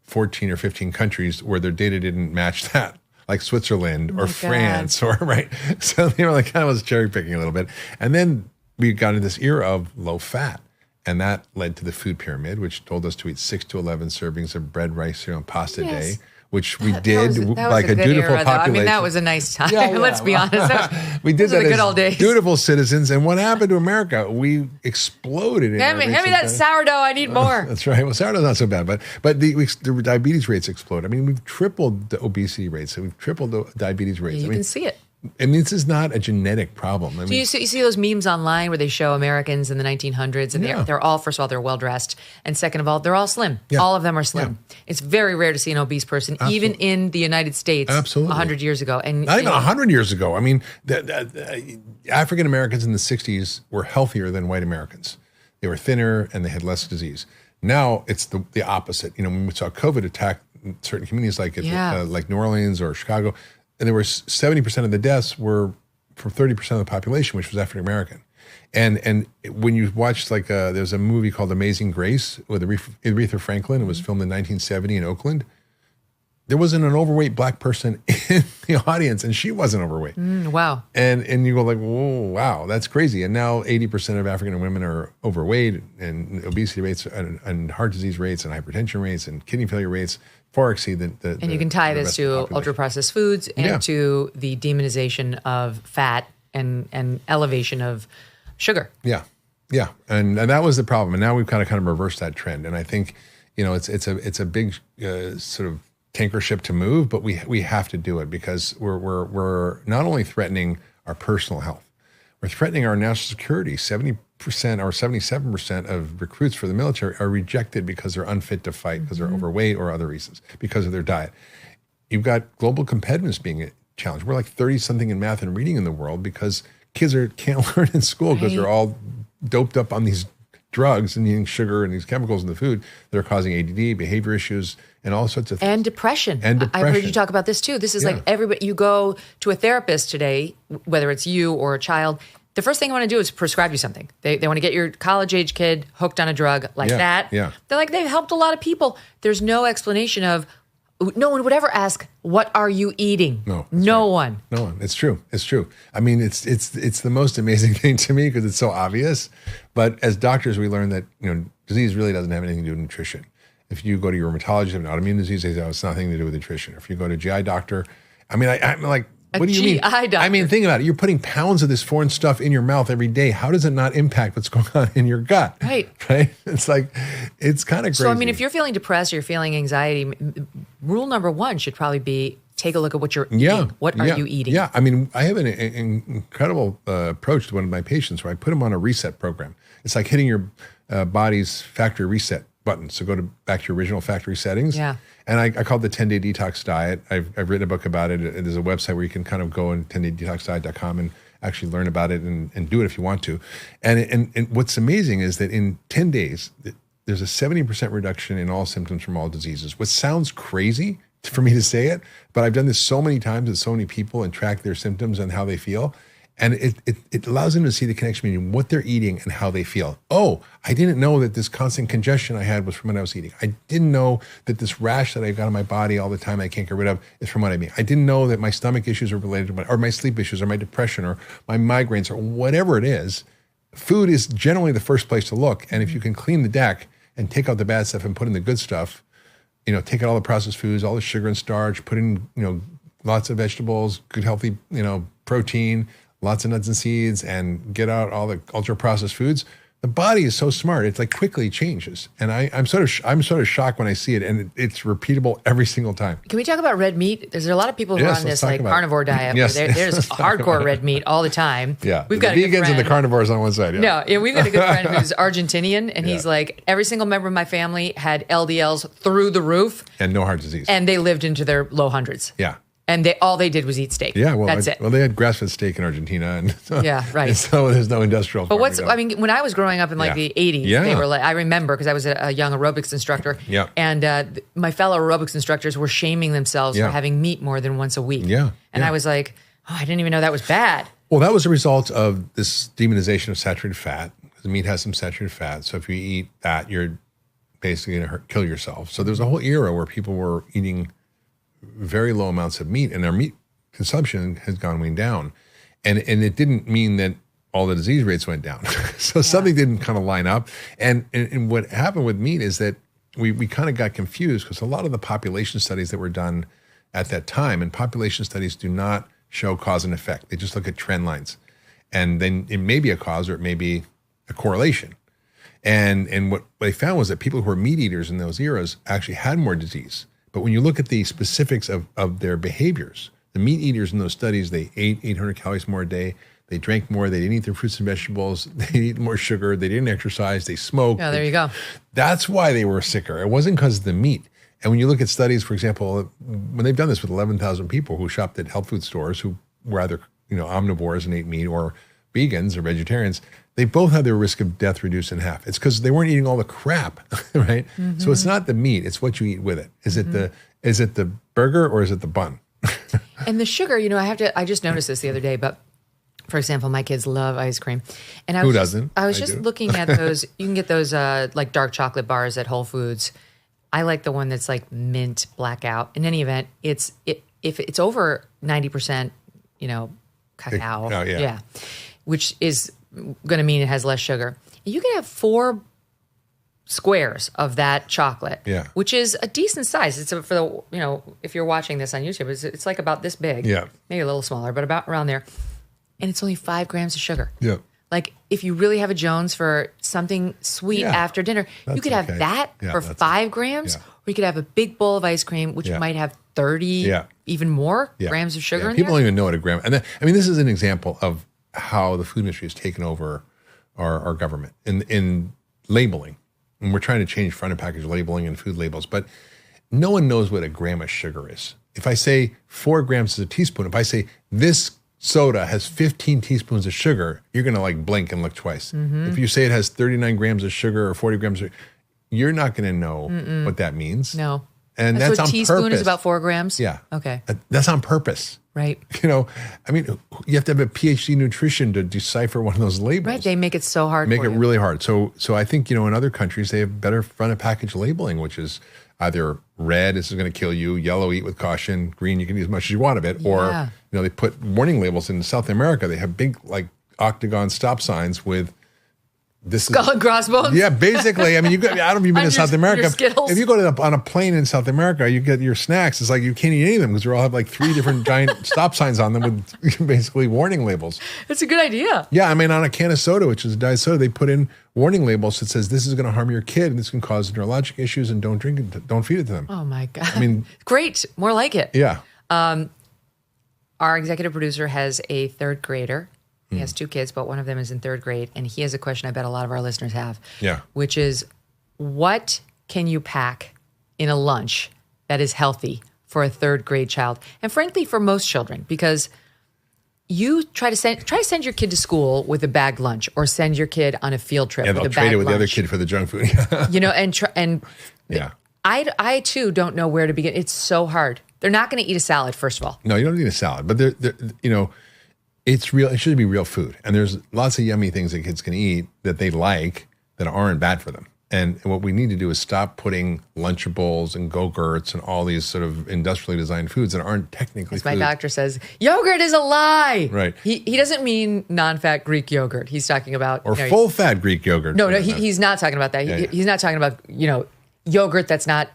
[SPEAKER 2] 14 or 15 countries where their data didn't match that, like Switzerland or France, or right. So they were like kind of was cherry picking a little bit. And then we got into this era of low fat. And that led to the food pyramid, which told us to eat 6 to 11 servings of bread, rice, cereal, and pasta a day, which we did like a dutiful population.
[SPEAKER 1] I mean, that was a nice time. Let's be honest.
[SPEAKER 2] We did that
[SPEAKER 1] the good old days.
[SPEAKER 2] Dutiful citizens. And what happened to America? We exploded.
[SPEAKER 1] Hand me that sourdough. I need more.
[SPEAKER 2] That's right. Well, sourdough's not so bad, but the diabetes rates explode. I mean, we've tripled the obesity rates. So we've tripled the diabetes rates.
[SPEAKER 1] You can see it.
[SPEAKER 2] I mean, this is not a genetic problem. I mean,
[SPEAKER 1] you see those memes online where they show Americans in the 1900s, and they're all, first of all, they're well dressed, and second of all, they're all slim. Yeah. All of them are slim. Yeah. It's very rare to see an obese person, even in the United States, 100 years ago. And
[SPEAKER 2] not even 100 years ago. I mean, the African Americans in the 60s were healthier than white Americans. They were thinner and they had less disease. Now it's the opposite. You know, when we saw COVID attack certain communities like New Orleans or Chicago, and there were 70% of the deaths were for 30% of the population, which was African American. And when you watch there's a movie called Amazing Grace with Aretha Franklin. It was filmed in 1970 in Oakland. There wasn't an overweight black person in the audience, and she wasn't overweight.
[SPEAKER 1] Wow.
[SPEAKER 2] And you go like, whoa, wow, that's crazy. And now 80% of African women are overweight, and obesity rates and heart disease rates and hypertension rates and kidney failure rates far exceed the
[SPEAKER 1] And you can tie this to ultra-processed foods and to the demonization of fat and elevation of sugar.
[SPEAKER 2] Yeah. And that was the problem. And now we've kind of reversed that trend. And I think, it's a big sort of tanker ship to move, but we have to do it because we're not only threatening our personal health, we're threatening our national security. 70% or 77% of recruits for the military are rejected because they're unfit to fight, because they're overweight or other reasons, because of their diet. You've got global competitiveness being challenged. We're like 30-something in math and reading in the world because kids can't learn in school because they're all doped up on these drugs and eating sugar and these chemicals in the food that are causing ADD, behavior issues, and all sorts of things.
[SPEAKER 1] And depression. I've heard you talk about this too. This is like everybody, you go to a therapist today, whether it's you or a child, the first thing I want to do is prescribe you something. They want to get your college-age kid hooked on a drug like that. Yeah. They're like, they've helped a lot of people. There's no explanation of, no one would ever ask, what are you eating? No one. It's true. I mean, it's the most amazing thing to me because it's so obvious. But as doctors, we learn that, disease really doesn't have anything to do with nutrition. If you go to your rheumatologist, have an autoimmune disease, they say, it's nothing to do with nutrition. If you go to a GI doctor, I mean, I'm like, what do you mean? Doctor.
[SPEAKER 2] I mean, think about it. You're putting pounds of this foreign stuff in your mouth every day. How does it not impact what's going on in your gut?
[SPEAKER 1] Right.
[SPEAKER 2] It's like, it's kind of crazy.
[SPEAKER 1] So, I mean, if you're feeling depressed or you're feeling anxiety, rule number one should probably be take a look at what you're eating. What are you eating?
[SPEAKER 2] Yeah. I mean, I have an incredible approach to one of my patients where I put them on a reset program. It's like hitting your body's factory reset button. So go back to your original factory settings.
[SPEAKER 1] Yeah.
[SPEAKER 2] And I call it the 10-day detox diet. I've written a book about it. There's a website where you can kind of go on 10daydetoxdiet.com and actually learn about it and do it if you want to. And what's amazing is that in 10 days, there's a 70% reduction in all symptoms from all diseases, which sounds crazy for me to say it, but I've done this so many times with so many people and tracked their symptoms and how they feel. And it allows them to see the connection between what they're eating and how they feel. Oh, I didn't know that this constant congestion I had was from what I was eating. I didn't know that this rash that I've got on my body all the time I can't get rid of is from what I'm eating. I didn't know that my stomach issues are related to my sleep issues or my depression or my migraines or whatever it is. Food is generally the first place to look. And if you can clean the deck and take out the bad stuff and put in the good stuff, take out all the processed foods, all the sugar and starch, put in, lots of vegetables, good healthy, protein, lots of nuts and seeds, and get out all the ultra-processed foods. The body is so smart; it's like quickly changes, and I'm sort of shocked when I see it, and it's repeatable every single time.
[SPEAKER 1] Can we talk about red meat? There's a lot of people who are on this carnivore diet. Yes. Where there's hardcore red meat all the time.
[SPEAKER 2] Yeah, we've got the vegans and the carnivores on one side. Yeah.
[SPEAKER 1] No, we've got a good friend who's Argentinian, and he's like, every single member of my family had LDLs through the roof,
[SPEAKER 2] and no heart disease,
[SPEAKER 1] and they lived into their low hundreds.
[SPEAKER 2] Yeah.
[SPEAKER 1] And all they did was eat steak.
[SPEAKER 2] Yeah, well,
[SPEAKER 1] that's it.
[SPEAKER 2] Well, they had grass-fed steak in Argentina, and
[SPEAKER 1] Yeah, right.
[SPEAKER 2] and so there's no industrial.
[SPEAKER 1] But
[SPEAKER 2] farming going.
[SPEAKER 1] when I was growing up in like
[SPEAKER 2] Yeah.
[SPEAKER 1] the 80s,
[SPEAKER 2] Yeah.
[SPEAKER 1] they were like, I remember because I was a young aerobics instructor.
[SPEAKER 2] Yeah.
[SPEAKER 1] And my fellow aerobics instructors were shaming themselves
[SPEAKER 2] Yeah.
[SPEAKER 1] for having meat more than once a week.
[SPEAKER 2] Yeah,
[SPEAKER 1] And
[SPEAKER 2] yeah.
[SPEAKER 1] I was like, oh, I didn't even know that was bad.
[SPEAKER 2] Well, that was a result of this demonization of saturated fat. The meat has some saturated fat, so if you eat that, you're basically going to kill yourself. So there's a whole era where people were eating very low amounts of meat, and their meat consumption has gone way down. And it didn't mean that all the disease rates went down. So something didn't kind of line up. And what happened with meat is that we kind of got confused because a lot of the population studies that were done at that time, and population studies do not show cause and effect. They just look at trend lines. And then it may be a cause or it may be a correlation. And what they found was that people who were meat eaters in those eras actually had more disease. But when you look at the specifics of their behaviors, the meat eaters in those studies, they ate 800 calories more a day. They drank more. They didn't eat their fruits and vegetables. They ate more sugar. They didn't exercise. They smoked.
[SPEAKER 1] Yeah, there you go.
[SPEAKER 2] That's why they were sicker. It wasn't because of the meat. And when you look at studies, for example, when they've done this with 11,000 people who shopped at health food stores who were either omnivores and ate meat or vegans or vegetarians, they both had their risk of death reduced in half. It's because they weren't eating all the crap, right?
[SPEAKER 1] Mm-hmm.
[SPEAKER 2] So it's not the meat; it's what you eat with it. Is it the burger or is it the bun?
[SPEAKER 1] And the sugar, I just noticed this the other day, but for example, my kids love ice cream. And
[SPEAKER 2] Who doesn't?
[SPEAKER 1] I was
[SPEAKER 2] I
[SPEAKER 1] just
[SPEAKER 2] do.
[SPEAKER 1] looking at those, you can get those like dark chocolate bars at Whole Foods. I like the one that's like mint blackout. In any event, if it's over 90%, cacao.
[SPEAKER 2] Oh, yeah.
[SPEAKER 1] Which is going to mean it has less sugar. You can have 4 squares of that chocolate,
[SPEAKER 2] Yeah.
[SPEAKER 1] which is a decent size. It's for the, if you're watching this on YouTube, it's like about this big.
[SPEAKER 2] Yeah.
[SPEAKER 1] Maybe a little smaller, but about around there. And it's only 5 grams of sugar.
[SPEAKER 2] Yeah.
[SPEAKER 1] Like if you really have a Jones for something sweet
[SPEAKER 2] Yeah.
[SPEAKER 1] after dinner, you
[SPEAKER 2] That's
[SPEAKER 1] could have
[SPEAKER 2] okay.
[SPEAKER 1] that
[SPEAKER 2] Yeah,
[SPEAKER 1] for
[SPEAKER 2] that's
[SPEAKER 1] 5 grams,
[SPEAKER 2] yeah.
[SPEAKER 1] or you could have a big bowl of ice cream, which
[SPEAKER 2] Yeah.
[SPEAKER 1] might have 30,
[SPEAKER 2] Yeah.
[SPEAKER 1] even more
[SPEAKER 2] Yeah.
[SPEAKER 1] grams of sugar
[SPEAKER 2] Yeah.
[SPEAKER 1] in
[SPEAKER 2] People
[SPEAKER 1] there.
[SPEAKER 2] don't even know what a gram. And this is an example of how the food industry has taken over our government in labeling. And we're trying to change front of package labeling and food labels, but no one knows what a gram of sugar is. If I say 4 grams is a teaspoon, if I say this soda has 15 teaspoons of sugar, you're going to like blink and look twice. If you say it has 39 grams of sugar or 40 grams of sugar, you're not going to know what that means.
[SPEAKER 1] No.
[SPEAKER 2] And
[SPEAKER 1] So
[SPEAKER 2] that's
[SPEAKER 1] a
[SPEAKER 2] on
[SPEAKER 1] teaspoon
[SPEAKER 2] purpose.
[SPEAKER 1] is about 4 grams?
[SPEAKER 2] Yeah.
[SPEAKER 1] Okay.
[SPEAKER 2] That's on purpose.
[SPEAKER 1] Right.
[SPEAKER 2] You have to have a PhD in nutrition to decipher one of those labels.
[SPEAKER 1] Right. They make it so hard
[SPEAKER 2] Make
[SPEAKER 1] for
[SPEAKER 2] it
[SPEAKER 1] you.
[SPEAKER 2] really hard. So I think, in other countries, they have better front of package labeling, which is either red, this is going to kill you, yellow, eat with caution, green, you can eat as much as you want of it.
[SPEAKER 1] Yeah.
[SPEAKER 2] Or, they put warning labels in South America. They have big, like, octagon stop signs with this
[SPEAKER 1] Skull and crossbones?
[SPEAKER 2] Yeah, basically. I mean, I don't know if you've been to South America.
[SPEAKER 1] your Skittles?
[SPEAKER 2] If you go on a plane in South America, you get your snacks. It's like you can't eat any of them because they all have like 3 different giant stop signs on them with basically warning labels.
[SPEAKER 1] It's a good idea.
[SPEAKER 2] Yeah, I mean, on a can of soda, which is diet soda, they put in warning labels that says this is going to harm your kid and this can cause neurologic issues and don't drink it, don't feed it to them.
[SPEAKER 1] Oh my God.
[SPEAKER 2] I mean,
[SPEAKER 1] great. More like it.
[SPEAKER 2] yeah.
[SPEAKER 1] Our executive producer has a 3rd grader. He has 2 kids, but one of them is in 3rd grade. And he has a question I bet a lot of our listeners have.
[SPEAKER 2] Yeah.
[SPEAKER 1] Which is, what can you pack in a lunch that is healthy for a 3rd grade child? And frankly, for most children, because you try to send your kid to school with a bagged lunch or send your kid on a field trip
[SPEAKER 2] Yeah,
[SPEAKER 1] with
[SPEAKER 2] they'll
[SPEAKER 1] a
[SPEAKER 2] trade
[SPEAKER 1] bagged
[SPEAKER 2] it with the other
[SPEAKER 1] lunch.
[SPEAKER 2] kid for the junk food.
[SPEAKER 1] And
[SPEAKER 2] Yeah.
[SPEAKER 1] I too don't know where to begin. It's so hard. They're not going to eat a salad, first of all.
[SPEAKER 2] No, you don't need a salad, but it's real. It should be real food. And there's lots of yummy things that kids can eat that they like that aren't bad for them. And what we need to do is stop putting Lunchables and Go-Gurts and all these sort of industrially designed foods that aren't technically
[SPEAKER 1] As my
[SPEAKER 2] food.
[SPEAKER 1] doctor says, yogurt is a lie.
[SPEAKER 2] Right.
[SPEAKER 1] He doesn't mean non-fat Greek yogurt. He's talking about
[SPEAKER 2] Or full-fat Greek yogurt.
[SPEAKER 1] No, he's not talking about that.
[SPEAKER 2] Yeah, yeah.
[SPEAKER 1] He's not talking about yogurt that's not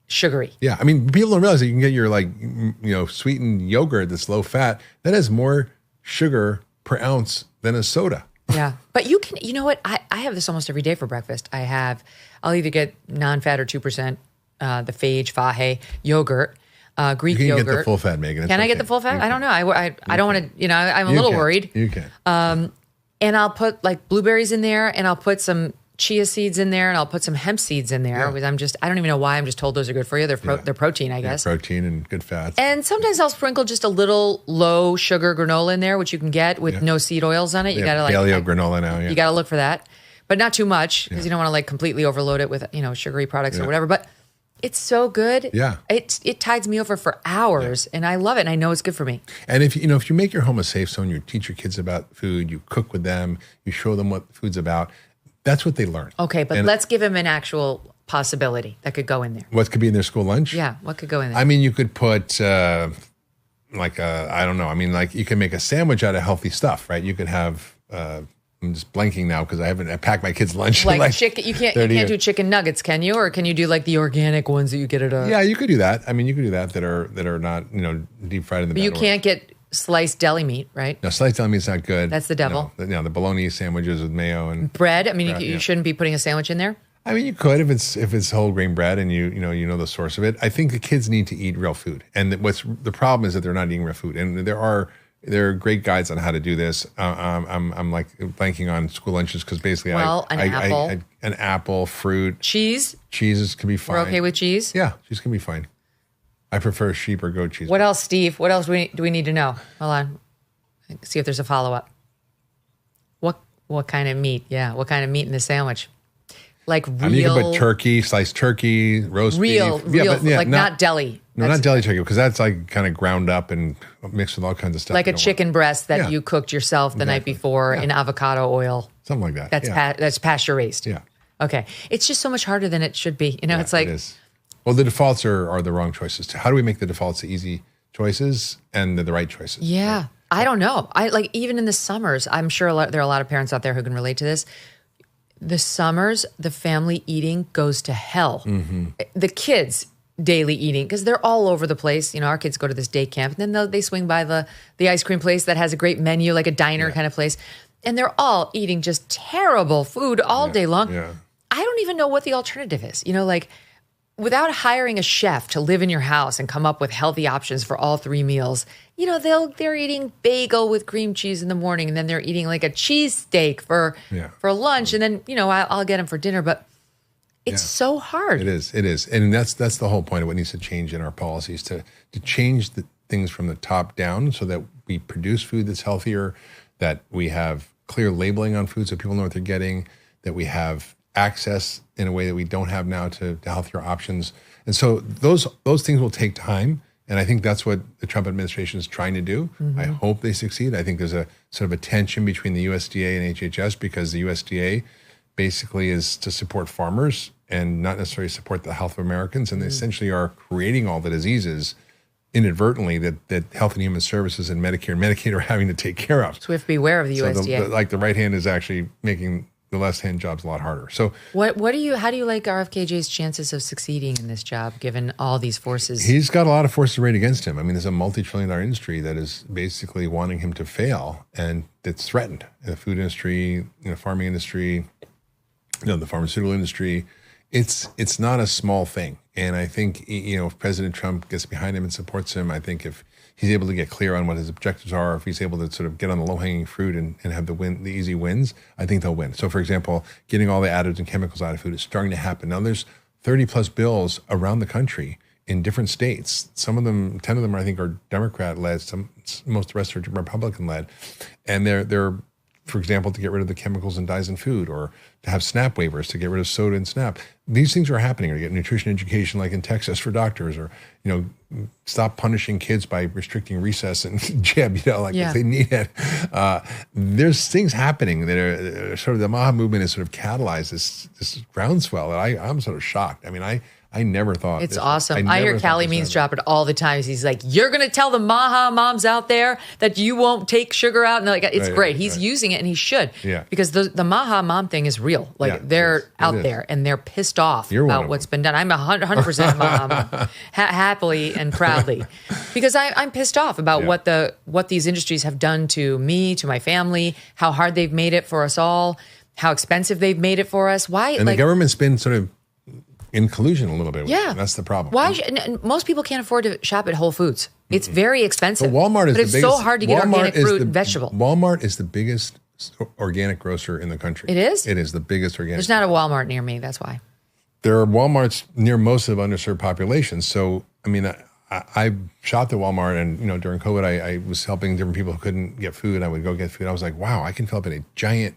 [SPEAKER 1] sugary.
[SPEAKER 2] Yeah, I mean, people don't realize that you can get your sweetened yogurt that's low fat that has more sugar per ounce than a soda.
[SPEAKER 1] Yeah, but you can. You know what? I have this almost every day for breakfast. I'll either get non-fat or 2%, the Fahe yogurt, Greek
[SPEAKER 2] You can
[SPEAKER 1] yogurt.
[SPEAKER 2] get the full fat, Megan.
[SPEAKER 1] Can I get the full fat? I don't know. I don't want to. I'm a little worried.
[SPEAKER 2] You can.
[SPEAKER 1] And I'll put like blueberries in there, and I'll put some chia seeds in there, and I'll put some hemp seeds in there.
[SPEAKER 2] Yeah.
[SPEAKER 1] Because I don't even know why. I'm just told those are good for you. They're protein, I guess.
[SPEAKER 2] Protein and good fats.
[SPEAKER 1] And sometimes I'll sprinkle just a little low sugar granola in there, which you can get with no seed oils on it. You gotta
[SPEAKER 2] paleo granola now. Yeah.
[SPEAKER 1] You gotta look for that, but not too much because you don't want to like completely overload it with sugary products or whatever. But it's so good.
[SPEAKER 2] Yeah.
[SPEAKER 1] It tides me over for hours, and I love it, and I know it's good for me.
[SPEAKER 2] And if you make your home a safe zone, you teach your kids about food, you cook with them, you show them what food's about. That's what they learn.
[SPEAKER 1] Okay, but let's give them an actual possibility that could go in there.
[SPEAKER 2] What could be in their school lunch?
[SPEAKER 1] Yeah, what could go in there?
[SPEAKER 2] I mean, you could put I don't know. I mean, like you can make a sandwich out of healthy stuff, right? You could have. I'm just blanking now because I packed my kids' lunch.
[SPEAKER 1] Like chicken, you can't do chicken nuggets, can you? Or can you do like the organic ones that you get at a?
[SPEAKER 2] Yeah, you could do that. I mean, you could do that are not deep fried in the.
[SPEAKER 1] But you can't get sliced deli meat, right?
[SPEAKER 2] No, sliced deli meat's not good.
[SPEAKER 1] That's the devil.
[SPEAKER 2] No, the bologna sandwiches with mayo and
[SPEAKER 1] bread. I mean, you shouldn't be putting a sandwich in there.
[SPEAKER 2] I mean, you could if it's whole grain bread and you know the source of it. I think the kids need to eat real food, and the problem is that they're not eating real food, and there are great guides on how to do this. I'm like blanking on school lunches because basically an apple, fruit, cheeses can be fine.
[SPEAKER 1] We're okay with cheese?
[SPEAKER 2] Yeah, cheese can be fine. I prefer sheep or goat cheese.
[SPEAKER 1] What else, Steve? What else do we need to know? Hold on. See if there's a follow-up. What kind of meat? Yeah, what kind of meat in the sandwich? Like real. I mean, you can put turkey, sliced turkey, roast beef. Real, like not deli.
[SPEAKER 2] No, not deli turkey, because that's like kind of ground up and mixed with all kinds of stuff.
[SPEAKER 1] Like a chicken breast that you cooked yourself the night before in avocado oil.
[SPEAKER 2] Something like that.
[SPEAKER 1] That's pasture raised.
[SPEAKER 2] Yeah.
[SPEAKER 1] Okay. It's just so much harder than it should be. It's like.
[SPEAKER 2] It is. Well, the defaults are the wrong choices. How do we make the defaults the easy choices and the right choices?
[SPEAKER 1] Yeah.
[SPEAKER 2] Right?
[SPEAKER 1] I don't know. Even in the summers, I'm sure there are a lot of parents out there who can relate to this. The summers, the family eating goes to hell. Mm-hmm. The kids daily eating, because they're all over the place. Our kids go to this day camp, and then they swing by the ice cream place that has a great menu, like a diner kind of place. And they're all eating just terrible food all day long.
[SPEAKER 2] Yeah.
[SPEAKER 1] I don't even know what the alternative is. Without hiring a chef to live in your house and come up with healthy options for all three meals, they're eating bagel with cream cheese in the morning, and then they're eating like a cheesesteak for lunch, and then I'll get them for dinner. But it's so hard.
[SPEAKER 2] It is, and that's the whole point of what needs to change in our policies to change the things from the top down, so that we produce food that's healthier, that we have clear labeling on food so people know what they're getting, that we have access in a way that we don't have now to healthier options. And so those things will take time. And I think that's what the Trump administration is trying to do. Mm-hmm. I hope they succeed. I think there's a sort of a tension between the USDA and HHS, because the USDA basically is to support farmers and not necessarily support the health of Americans. And they essentially are creating all the diseases inadvertently that Health and Human Services and Medicare and Medicaid are having to take care of.
[SPEAKER 1] So we have to beware of the USDA.
[SPEAKER 2] The right hand is actually making the left hand job's a lot harder. So
[SPEAKER 1] how do you like RFK Jr.'s chances of succeeding in this job, given all these forces?
[SPEAKER 2] He's got a lot of forces arrayed against him. I mean, there's a multi-trillion-dollar industry that is basically wanting him to fail, and it's threatened. The food industry, farming industry, the pharmaceutical industry. It's not a small thing. And I think, if President Trump gets behind him and supports him, I think if he's able to get clear on what his objectives are, if he's able to sort of get on the low-hanging fruit and have the easy wins, I think they'll win. So, for example, getting all the additives and chemicals out of food is starting to happen. Now, there's 30-plus bills around the country in different states. Some of them, 10 of them, I think, are Democrat-led. Most of the rest are Republican-led. And they're, for example, to get rid of the chemicals and dyes in food, or to have SNAP waivers to get rid of soda and SNAP. These things are happening. Or to get nutrition education like in Texas for doctors, or, stop punishing kids by restricting recess and gym, if they need it. There's things happening that are sort of, the MAHA movement has sort of catalyzed this groundswell that I'm sort of shocked. I mean, I never thought.
[SPEAKER 1] It's awesome. I hear Callie Means drop it all the time. He's like, you're going to tell the MAHA moms out there that you won't take sugar out. And it's great. He's using it, and he should.
[SPEAKER 2] Yeah.
[SPEAKER 1] Because the MAHA mom thing is real. They're out there, and they're pissed off about what's been done. I'm 100% MAHA mom, happily and proudly. Because I'm pissed off about what these industries have done to me, to my family, how hard they've made it for us all, how expensive they've made it for us. Why?
[SPEAKER 2] And the government's been sort of in collusion a little bit with them. That's the problem.
[SPEAKER 1] Why? Most people can't afford to shop at Whole Foods. It's very expensive.
[SPEAKER 2] But Walmart is
[SPEAKER 1] it's so hard to get organic fruit and vegetable.
[SPEAKER 2] Walmart is the biggest organic grocer in the country.
[SPEAKER 1] It is?
[SPEAKER 2] It is the biggest organic.
[SPEAKER 1] There's not a Walmart near me. That's why.
[SPEAKER 2] There are Walmarts near most of underserved populations. So, I mean, I shopped at Walmart, and during COVID, I was helping different people who couldn't get food. I would go get food. I was like, wow, I can fill up in a giant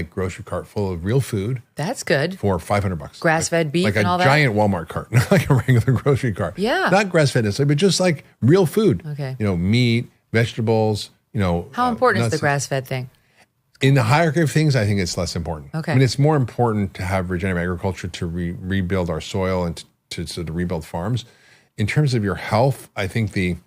[SPEAKER 2] grocery cart full of real food.
[SPEAKER 1] That's good.
[SPEAKER 2] For $500.
[SPEAKER 1] Grass-fed beef and all that?
[SPEAKER 2] Like a giant Walmart cart, not like a regular grocery cart.
[SPEAKER 1] Yeah.
[SPEAKER 2] Not grass-fed necessarily, but just like real food.
[SPEAKER 1] Okay.
[SPEAKER 2] Meat, vegetables,
[SPEAKER 1] How important is
[SPEAKER 2] nuts.
[SPEAKER 1] the grass-fed thing?
[SPEAKER 2] In the hierarchy of things, I think it's less important.
[SPEAKER 1] Okay.
[SPEAKER 2] I mean, it's more important to have regenerative agriculture to rebuild our soil and to rebuild farms. In terms of your health, I think the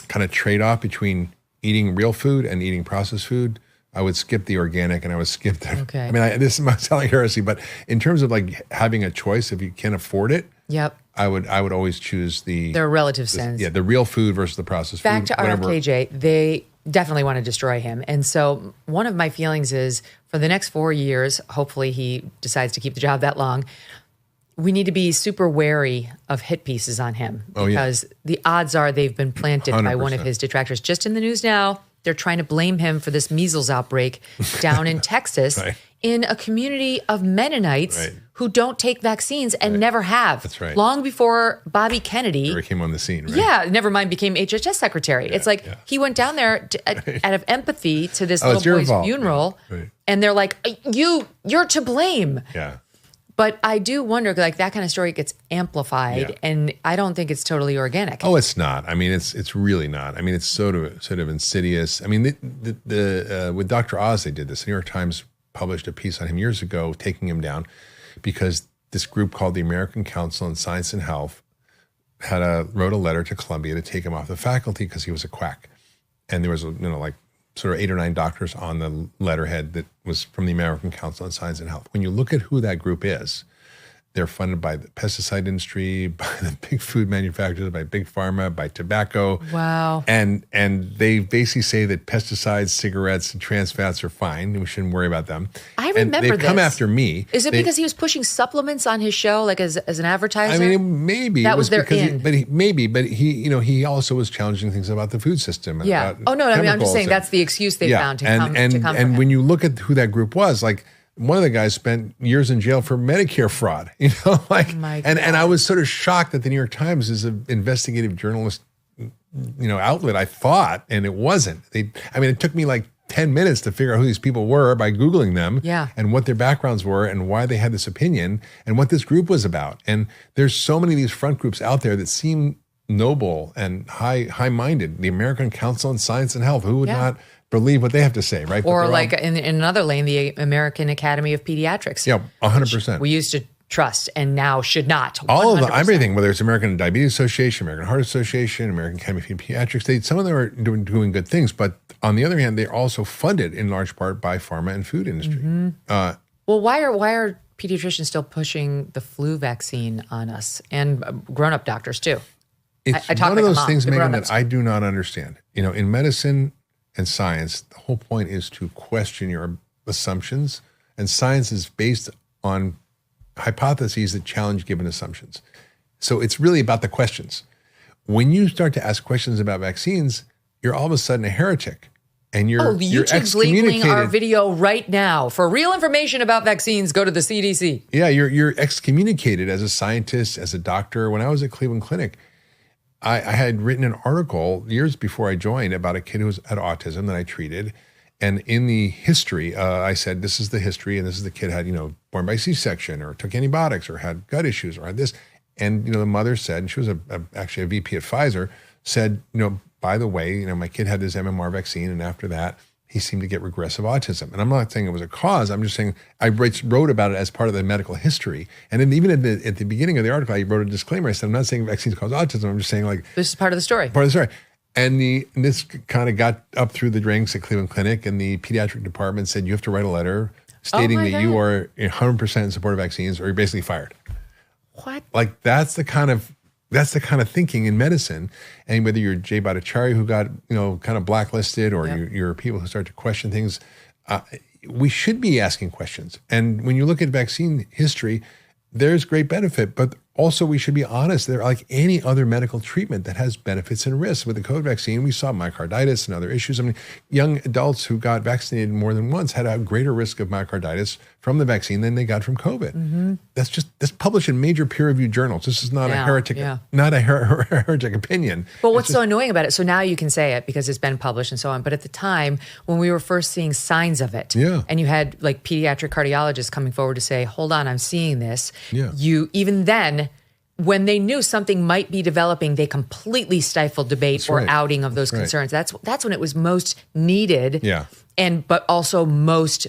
[SPEAKER 2] kind of trade-off between eating real food and eating processed food, I would skip the organic and I would skip the.
[SPEAKER 1] Okay.
[SPEAKER 2] I mean, this might sound like heresy, but in terms of having a choice, if you can afford it,
[SPEAKER 1] Yep.
[SPEAKER 2] I would always choose
[SPEAKER 1] Their relative sense.
[SPEAKER 2] Yeah, the real food versus the processed
[SPEAKER 1] Back
[SPEAKER 2] food.
[SPEAKER 1] to RFK, they definitely want to destroy him. And so one of my feelings is for the next 4 years, hopefully he decides to keep the job that long, we need to be super wary of hit pieces on him because the odds are they've been planted by one of his detractors. Just in the news now, they're trying to blame him for this measles outbreak down in Texas
[SPEAKER 2] Right.
[SPEAKER 1] in a community of Mennonites who don't take vaccines and never have.
[SPEAKER 2] That's right.
[SPEAKER 1] Long before Bobby Kennedy
[SPEAKER 2] Never came on the scene, right?
[SPEAKER 1] yeah, never mind, became HHS secretary. It's like he went down there out of empathy to this
[SPEAKER 2] it's
[SPEAKER 1] little
[SPEAKER 2] your
[SPEAKER 1] boy's
[SPEAKER 2] fault.
[SPEAKER 1] funeral,
[SPEAKER 2] Right.
[SPEAKER 1] and they're like, "You're to blame."
[SPEAKER 2] Yeah.
[SPEAKER 1] But I do wonder, that kind of story gets amplified, and I don't think it's totally organic.
[SPEAKER 2] Oh, it's not. I mean, it's really not. I mean, it's sort of insidious. I mean, with Dr. Oz, they did this. The New York Times published a piece on him years ago, taking him down because this group called the American Council on Science and Health wrote a letter to Columbia to take him off the faculty because he was a quack. And there was, sort of 8 or 9 doctors on the letterhead that was from the American Council on Science and Health. When you look at who that group is, they're funded by the pesticide industry, by the big food manufacturers, by big pharma, by tobacco.
[SPEAKER 1] Wow.
[SPEAKER 2] And they basically say that pesticides, cigarettes, and trans fats are fine, and we shouldn't worry about them.
[SPEAKER 1] I remember
[SPEAKER 2] and they've come
[SPEAKER 1] this.
[SPEAKER 2] after me.
[SPEAKER 1] Is it because he was pushing supplements on his show, as an advertiser?
[SPEAKER 2] I mean, maybe
[SPEAKER 1] that
[SPEAKER 2] it
[SPEAKER 1] was their
[SPEAKER 2] because
[SPEAKER 1] in.
[SPEAKER 2] he also was challenging things about the food system.
[SPEAKER 1] Yeah.
[SPEAKER 2] About
[SPEAKER 1] Oh no, I mean, I'm just saying
[SPEAKER 2] chemicals
[SPEAKER 1] that's the excuse they found to come for
[SPEAKER 2] and
[SPEAKER 1] him.
[SPEAKER 2] when you look at who that group was, one of the guys spent years in jail for Medicare fraud, and I was sort of shocked that the New York Times is an investigative journalist, outlet, I thought, and it wasn't. It took me 10 minutes to figure out who these people were by Googling them and what their backgrounds were and why they had this opinion and what this group was about. And there's so many of these front groups out there that seem noble and high-minded. The American Council on Science and Health, who would not believe what they have to say, right?
[SPEAKER 1] Or in another lane, the American Academy of Pediatrics.
[SPEAKER 2] Yeah, 100%.
[SPEAKER 1] We used to trust and now should not. 100%.
[SPEAKER 2] All of everything, whether it's American Diabetes Association, American Heart Association, American Academy of Pediatrics, some of them are doing good things, but on the other hand, they're also funded in large part by pharma and food industry.
[SPEAKER 1] Mm-hmm. Well, why are pediatricians still pushing the flu vaccine on us and grown-up doctors too?
[SPEAKER 2] It's
[SPEAKER 1] I talk
[SPEAKER 2] one of
[SPEAKER 1] like a
[SPEAKER 2] those
[SPEAKER 1] mom,
[SPEAKER 2] things,
[SPEAKER 1] the
[SPEAKER 2] Megyn,
[SPEAKER 1] grown-ups.
[SPEAKER 2] that I do not understand. In medicine and science, the whole point is to question your assumptions, and science is based on hypotheses that challenge given assumptions. So it's really about the questions. When you start to ask questions about vaccines, you're all of a sudden a heretic. And you're
[SPEAKER 1] YouTube's labeling our video right now. For real information about vaccines, go to the CDC.
[SPEAKER 2] Yeah, you're excommunicated as a scientist, as a doctor. When I was at Cleveland Clinic, I had written an article years before I joined about a kid who had autism that I treated. And in the history, I said, this is the history, and this is the kid had, born by C-section or took antibiotics or had gut issues or had this. And, the mother said, and she was actually a VP at Pfizer, said, by the way, my kid had this MMR vaccine, and after that, he seemed to get regressive autism. And I'm not saying it was a cause. I'm just saying I wrote about it as part of the medical history. And then even at the beginning of the article, I wrote a disclaimer. I said, I'm not saying vaccines cause autism. I'm just saying
[SPEAKER 1] this is part of the story.
[SPEAKER 2] Part of the story. And this kind of got up through the ranks at Cleveland Clinic, and the pediatric department said, you have to write a letter stating that you are 100% in support of vaccines or you're basically fired.
[SPEAKER 1] What?
[SPEAKER 2] That's the kind of thinking in medicine. And whether you're Jay Bhattacharya, who got, kind of blacklisted, or you're people who start to question things, we should be asking questions. And when you look at vaccine history, there's great benefit, but Also, we should be honest. They're like any other medical treatment that has benefits and risks. With the COVID vaccine, we saw myocarditis and other issues. I mean, young adults who got vaccinated more than once had a greater risk of myocarditis from the vaccine than they got from COVID. That's published in major peer-reviewed journals. This is not a heretic, not a heretic opinion.
[SPEAKER 1] But what's so annoying about it? So now you can say it because it's been published and so on. But at the time when we were first seeing signs of it, and you had like pediatric cardiologists coming forward to say, "Hold on, I'm seeing this." You even then. When they knew something might be developing, they completely stifled debate outing of those concerns. That's when it was most needed, but also most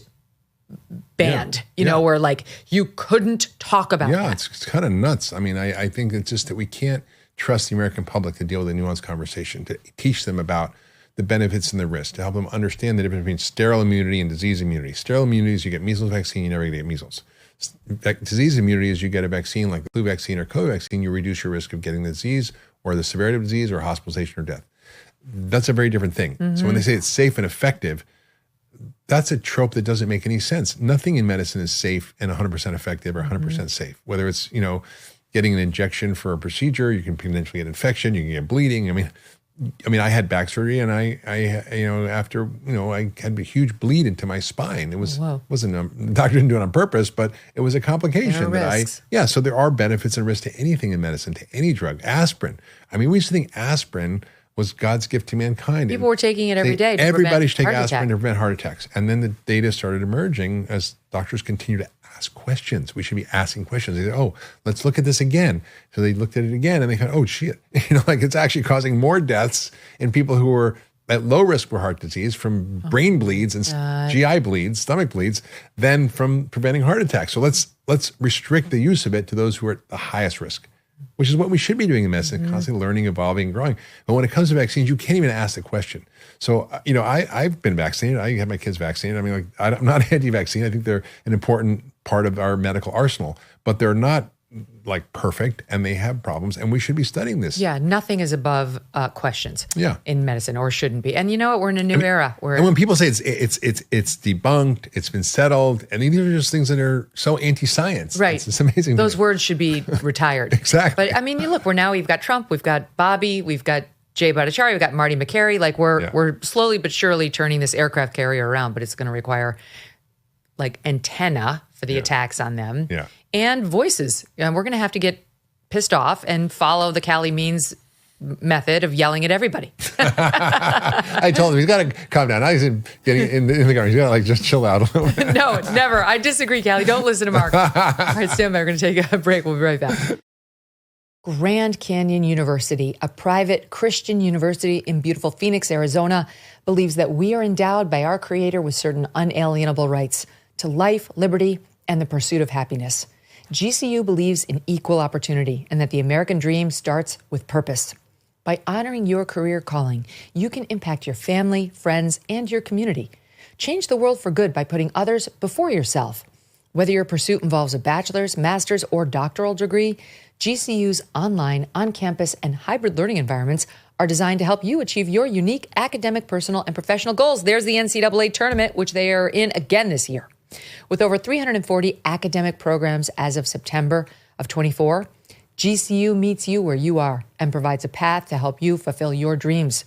[SPEAKER 1] banned. You know, where like you couldn't talk about that.
[SPEAKER 2] It's kind of nuts. I mean, I think it's just that we can't trust the American public to deal with a nuanced conversation, to teach them about the benefits and the risks, to help them understand the difference between sterile immunity and disease immunity. Sterile immunity is you get measles vaccine, you never get measles. Disease immunity is you get a vaccine like the flu vaccine or COVID vaccine, you reduce your risk of getting the disease or the severity of disease or hospitalization or death. That's a very different thing. So when they say it's safe and effective, that's a trope that doesn't make any sense. Nothing in medicine is safe and 100% effective or 100% safe. Whether it's, getting an injection for a procedure, you can potentially get infection, you can get bleeding. I mean, I had back surgery, and I after I had a huge bleed into my spine. It wasn't the doctor didn't do it on purpose, but it was a complication so there are benefits and risks to anything in medicine, to any drug. Aspirin. I mean, we used to think aspirin was God's gift to mankind.
[SPEAKER 1] People were taking it every day.
[SPEAKER 2] Everybody should take aspirin to prevent heart attacks, and then the data started emerging as doctors continue to ask questions. We should be asking questions. They said, "Oh, let's look at this again." So they looked at it again, and they thought, "Oh shit!" Like it's actually causing more deaths in people who were at low risk for heart disease from brain bleeds and GI bleeds, stomach bleeds, than from preventing heart attacks. So let's restrict the use of it to those who are at the highest risk, which is what we should be doing in medicine, constantly learning, evolving, and growing. But when it comes to vaccines, you can't even ask the question. So, I've been vaccinated. I had my kids vaccinated. I mean, I'm not anti-vaccine. I think they're an important part of our medical arsenal, but they're not like perfect, and they have problems, and we should be studying this.
[SPEAKER 1] Yeah, nothing is above questions in medicine, or shouldn't be. And you know what? We're in a new era.
[SPEAKER 2] And when people say it's debunked, it's been settled, and these are just things that are so anti-science.
[SPEAKER 1] Right.
[SPEAKER 2] It's amazing.
[SPEAKER 1] Those words should be retired.
[SPEAKER 2] Exactly.
[SPEAKER 1] But I mean, we've got Trump, we've got Bobby, we've got Jay Bhattacharya, we've got Marty McCary. Like we're slowly but surely turning this aircraft carrier around, but it's going to require like antenna for the attacks on them.
[SPEAKER 2] Yeah.
[SPEAKER 1] And voices. And we're going to have to get pissed off and follow the Callie Means method of yelling at everybody.
[SPEAKER 2] I told him he's got to calm down. Now he's getting in the car. He's got to just chill out a little bit.
[SPEAKER 1] No, never. I disagree, Callie. Don't listen to Mark. All right, stand by. We're going to take a break. We'll be right back. Grand Canyon University, a private Christian university in beautiful Phoenix, Arizona, believes that we are endowed by our Creator with certain unalienable rights to life, liberty, and the pursuit of happiness. GCU believes in equal opportunity and that the American dream starts with purpose. By honoring your career calling, you can impact your family, friends, and your community. Change the world for good by putting others before yourself. Whether your pursuit involves a bachelor's, master's, or doctoral degree, GCU's online, on-campus, and hybrid learning environments are designed to help you achieve your unique academic, personal, and professional goals. There's the NCAA tournament, which they are in again this year. With over 340 academic programs as of September of 24, GCU meets you where you are and provides a path to help you fulfill your dreams.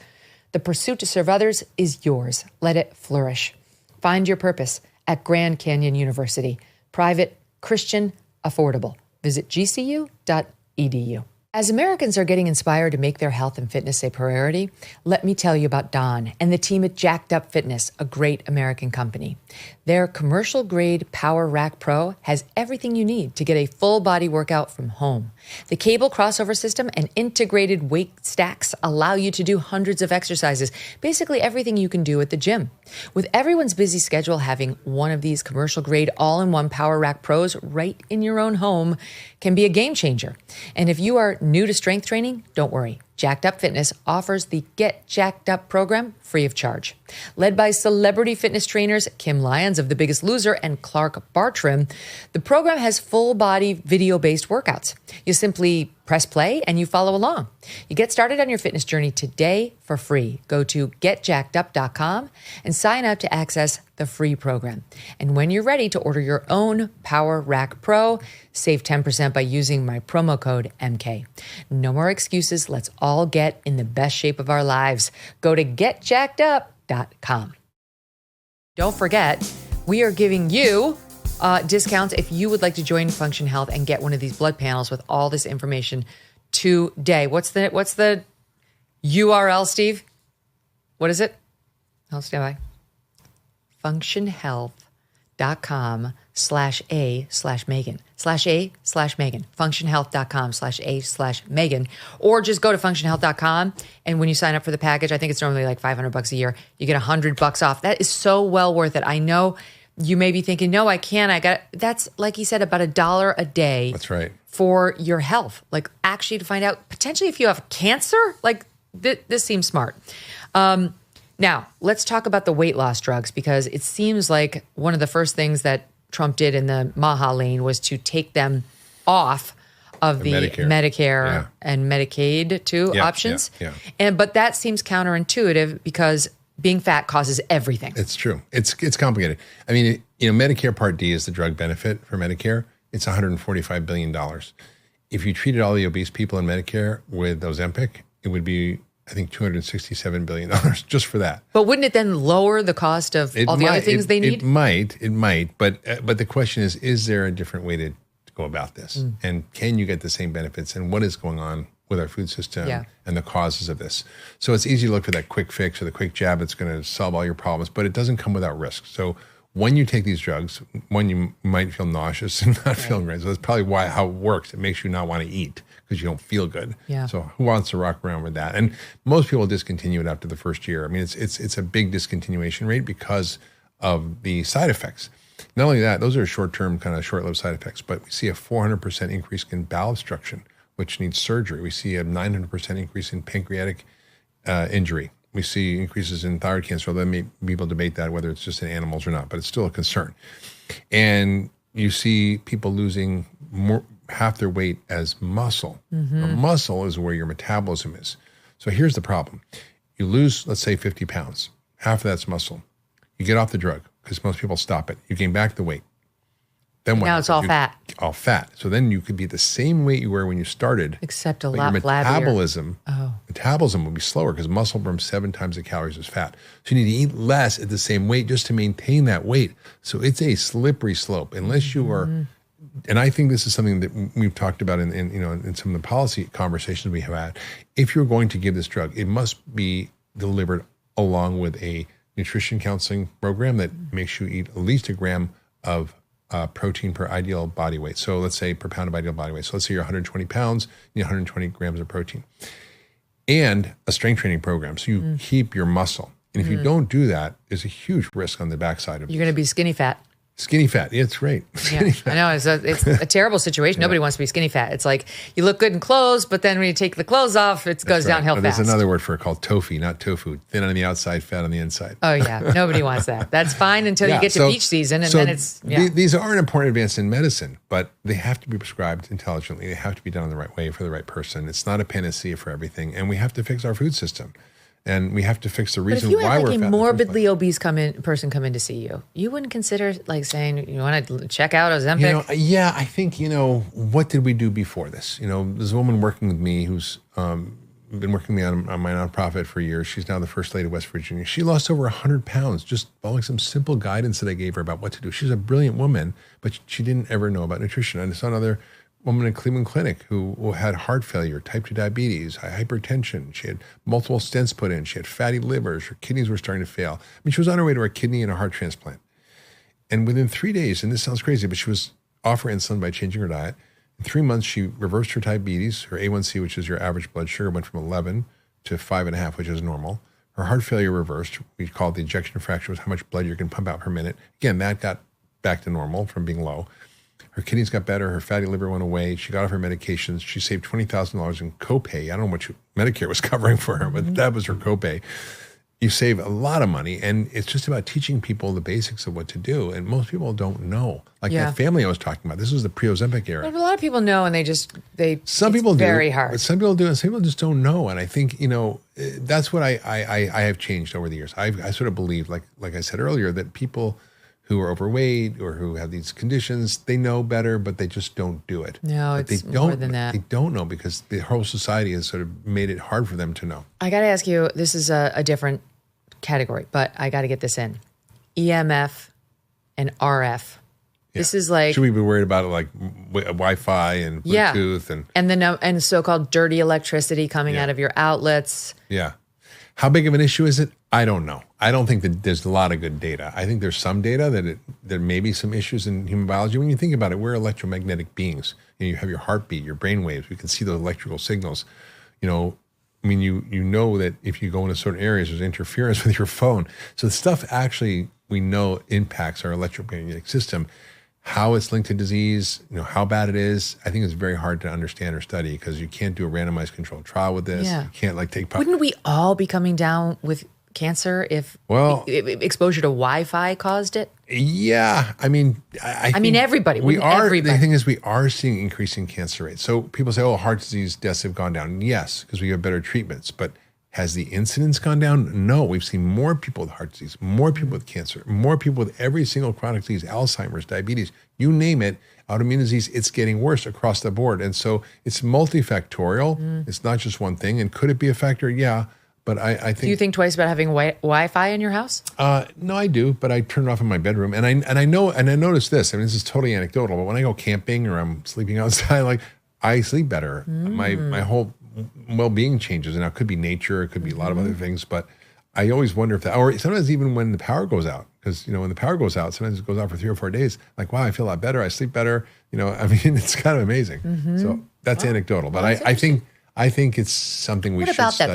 [SPEAKER 1] The pursuit to serve others is yours. Let it flourish. Find your purpose at Grand Canyon University. Private, Christian, affordable. Visit gcu.edu. As Americans are getting inspired to make their health and fitness a priority, let me tell you about Don and the team at Jacked Up Fitness, a great American company. Their commercial-grade Power Rack Pro has everything you need to get a full-body workout from home. The cable crossover system and integrated weight stacks allow you to do hundreds of exercises, basically everything you can do at the gym. With everyone's busy schedule, having one of these commercial-grade all-in-one Power Rack Pros right in your own home can be a game changer. And if you are new to strength training, don't worry. Jacked Up Fitness offers the Get Jacked Up program free of charge. Led by celebrity fitness trainers Kim Lyons of The Biggest Loser and Clark Bartram, the program has full-body video-based workouts. You simply press play and you follow along. You get started on your fitness journey today for free. Go to getjackedup.com and sign up to access the free program. And when you're ready to order your own Power Rack Pro, save 10% by using my promo code MK. No more excuses. Let's all get in the best shape of our lives. Go to getjackedup.com. Don't forget, we are giving you discounts if you would like to join Function Health and get one of these blood panels with all this information today. What's the URL, Steve? What is it? I'll stand by. functionhealth.com/a/Megyn /a/Megyn functionhealth.com/a/Megyn, or just go to functionhealth.com, and when you sign up for the package, I think it's normally like $500 a year, you get $100 off. That is so well worth it. I know you may be thinking, no, I can't. That's, like he said, about $1 a day.
[SPEAKER 2] That's right.
[SPEAKER 1] For your health. Like, actually, to find out potentially if you have cancer, like this seems smart. Now, let's talk about the weight loss drugs, because it seems like one of the first things that Trump did in the MAHA lane was to take them off of the Medicare and Medicaid options. But that seems counterintuitive, because being fat causes everything.
[SPEAKER 2] It's true. It's complicated. I mean, Medicare Part D is the drug benefit for Medicare. It's $145 billion. If you treated all the obese people in Medicare with Ozempic, it would be, I think, $267 billion just for that.
[SPEAKER 1] But wouldn't it then lower the cost of all the other things they need?
[SPEAKER 2] It might. But the question is there a different way to go about this? And can you get the same benefits? And what is going on with our food system and the causes of this? So it's easy to look for that quick fix or the quick jab that's going to solve all your problems, but it doesn't come without risk. So when you take these drugs, one, you might feel nauseous and not feeling great. So that's probably how it works. It makes you not want to eat because you don't feel good. Yeah. So who wants to rock around with that? And most people discontinue it after the first year. I mean, it's a big discontinuation rate because of the side effects. Not only that, those are short-term, kind of short-lived side effects, but we see a 400% increase in bowel obstruction, which needs surgery. We see a 900% increase in pancreatic injury. We see increases in thyroid cancer, although people debate that, whether it's just in animals or not, but it's still a concern. And you see people losing half their weight as muscle. Muscle is where your metabolism is. So here's the problem. You lose, let's say, 50 pounds. Half of that's muscle. You get off the drug, because most people stop it. You gain back the weight. Then what?
[SPEAKER 1] Now it's all fat.
[SPEAKER 2] All fat. So then you could be the same weight you were when you started.
[SPEAKER 1] Except a
[SPEAKER 2] but
[SPEAKER 1] lot
[SPEAKER 2] your
[SPEAKER 1] flabbier.
[SPEAKER 2] Metabolism will be slower because muscle burns 7 times the calories as fat. So you need to eat less at the same weight just to maintain that weight. So it's a slippery slope unless you are. And I think this is something that we've talked about in some of the policy conversations we have had. If you're going to give this drug, it must be delivered along with a nutrition counseling program that makes you eat at least a gram of protein per ideal body weight. So let's say per pound of ideal body weight. So let's say you're 120 pounds, you need 120 grams of protein. And a strength training program. So you keep your muscle. And if you don't do that, there's a huge risk on the backside of it.
[SPEAKER 1] You're going to be skinny fat.
[SPEAKER 2] Skinny fat. Yeah, it's great.
[SPEAKER 1] Yeah, I know. It's a terrible situation. Nobody wants to be skinny fat. It's like you look good in clothes, but then when you take the clothes off, it goes downhill fast.
[SPEAKER 2] There's another word for it called tofu, not tofu. Thin on the outside, fat on the inside.
[SPEAKER 1] Oh, yeah. Nobody wants that. That's fine until you get to beach season, and then it's...
[SPEAKER 2] These are an important advance in medicine, but they have to be prescribed intelligently. They have to be done in the right way for the right person. It's not a panacea for everything, and we have to fix our food system. And we have to fix the reason why we're fat.
[SPEAKER 1] But if you had a morbidly obese person come in to see you, you wouldn't consider saying, you want to check out Ozempic?
[SPEAKER 2] I think, what did we do before this? There's a woman working with me who's been working with me on my nonprofit for years. She's now the first lady of West Virginia. She lost over 100 pounds just following some simple guidance that I gave her about what to do. She's a brilliant woman, but she didn't ever know about nutrition. I saw another woman in Cleveland Clinic who had heart failure, type 2 diabetes, hypertension. She had multiple stents put in. She had fatty livers. Her kidneys were starting to fail. I mean, she was on her way to a kidney and a heart transplant. And within 3 days, and this sounds crazy, but she was off her insulin by changing her diet. In 3 months, she reversed her diabetes. Her A1C, which is your average blood sugar, went from 11 to 5.5, which is normal. Her heart failure reversed. We call it the ejection fraction, was how much blood you can pump out per minute. Again, that got back to normal from being low. Her kidneys got better. Her fatty liver went away. She got off her medications. She saved $20,000 in copay. I don't know what Medicare was covering for her, but that was her copay. You save a lot of money, and it's just about teaching people the basics of what to do. And most people don't know. Like that family I was talking about. This was the pre-Ozempic era.
[SPEAKER 1] But a lot of people know, and
[SPEAKER 2] some people do.
[SPEAKER 1] Very hard.
[SPEAKER 2] But some people do, and some people just don't know. And I think that's what I have changed over the years. I sort of believe, like I said earlier, that people who are overweight or who have these conditions, they know better, but they just don't do it.
[SPEAKER 1] No,
[SPEAKER 2] but
[SPEAKER 1] it's more than that.
[SPEAKER 2] They don't know because the whole society has sort of made it hard for them to know.
[SPEAKER 1] I got to ask you, this is a different category, but I got to get this in. EMF and RF. Yeah. This is like...
[SPEAKER 2] Should we be worried about it like Wi-Fi and Bluetooth?
[SPEAKER 1] And so-called dirty electricity coming out of your outlets.
[SPEAKER 2] Yeah. How big of an issue is it? I don't know. I don't think that there's a lot of good data. I think there's some data that there may be some issues in human biology. When you think about it, we're electromagnetic beings. You have your heartbeat, your brain waves. We can see those electrical signals. You know that if you go into certain areas, there's interference with your phone. So the stuff actually we know impacts our electromagnetic system. How it's linked to disease, how bad it is, I think it's very hard to understand or study because you can't do a randomized controlled trial with this. Yeah. You can't take part.
[SPEAKER 1] Wouldn't we all be coming down with cancer if exposure to Wi-Fi caused it?
[SPEAKER 2] Yeah. I mean, I mean everybody. The thing is, we are seeing increasing cancer rates. So people say, heart disease deaths have gone down. Yes, because we have better treatments. But has the incidence gone down? No. We've seen more people with heart disease, more people with cancer, more people with every single chronic disease, Alzheimer's, diabetes, you name it, autoimmune disease, it's getting worse across the board. And so it's multifactorial. It's not just one thing. And could it be a factor? Yeah. But I think...
[SPEAKER 1] Do you think twice about having Wi-Fi in your house?
[SPEAKER 2] No, I do, but I turn it off in my bedroom. And I notice this. I mean, this is totally anecdotal, but when I go camping or I'm sleeping outside, I sleep better. My whole well-being changes. And now it could be nature, it could be a lot of other things, but I always wonder if that, or sometimes even when the power goes out, because, when the power goes out, sometimes it goes out for 3 or 4 days, wow, I feel a lot better, I sleep better, I mean, it's kind of amazing. So that's anecdotal, but I think it's something we should study. What about that?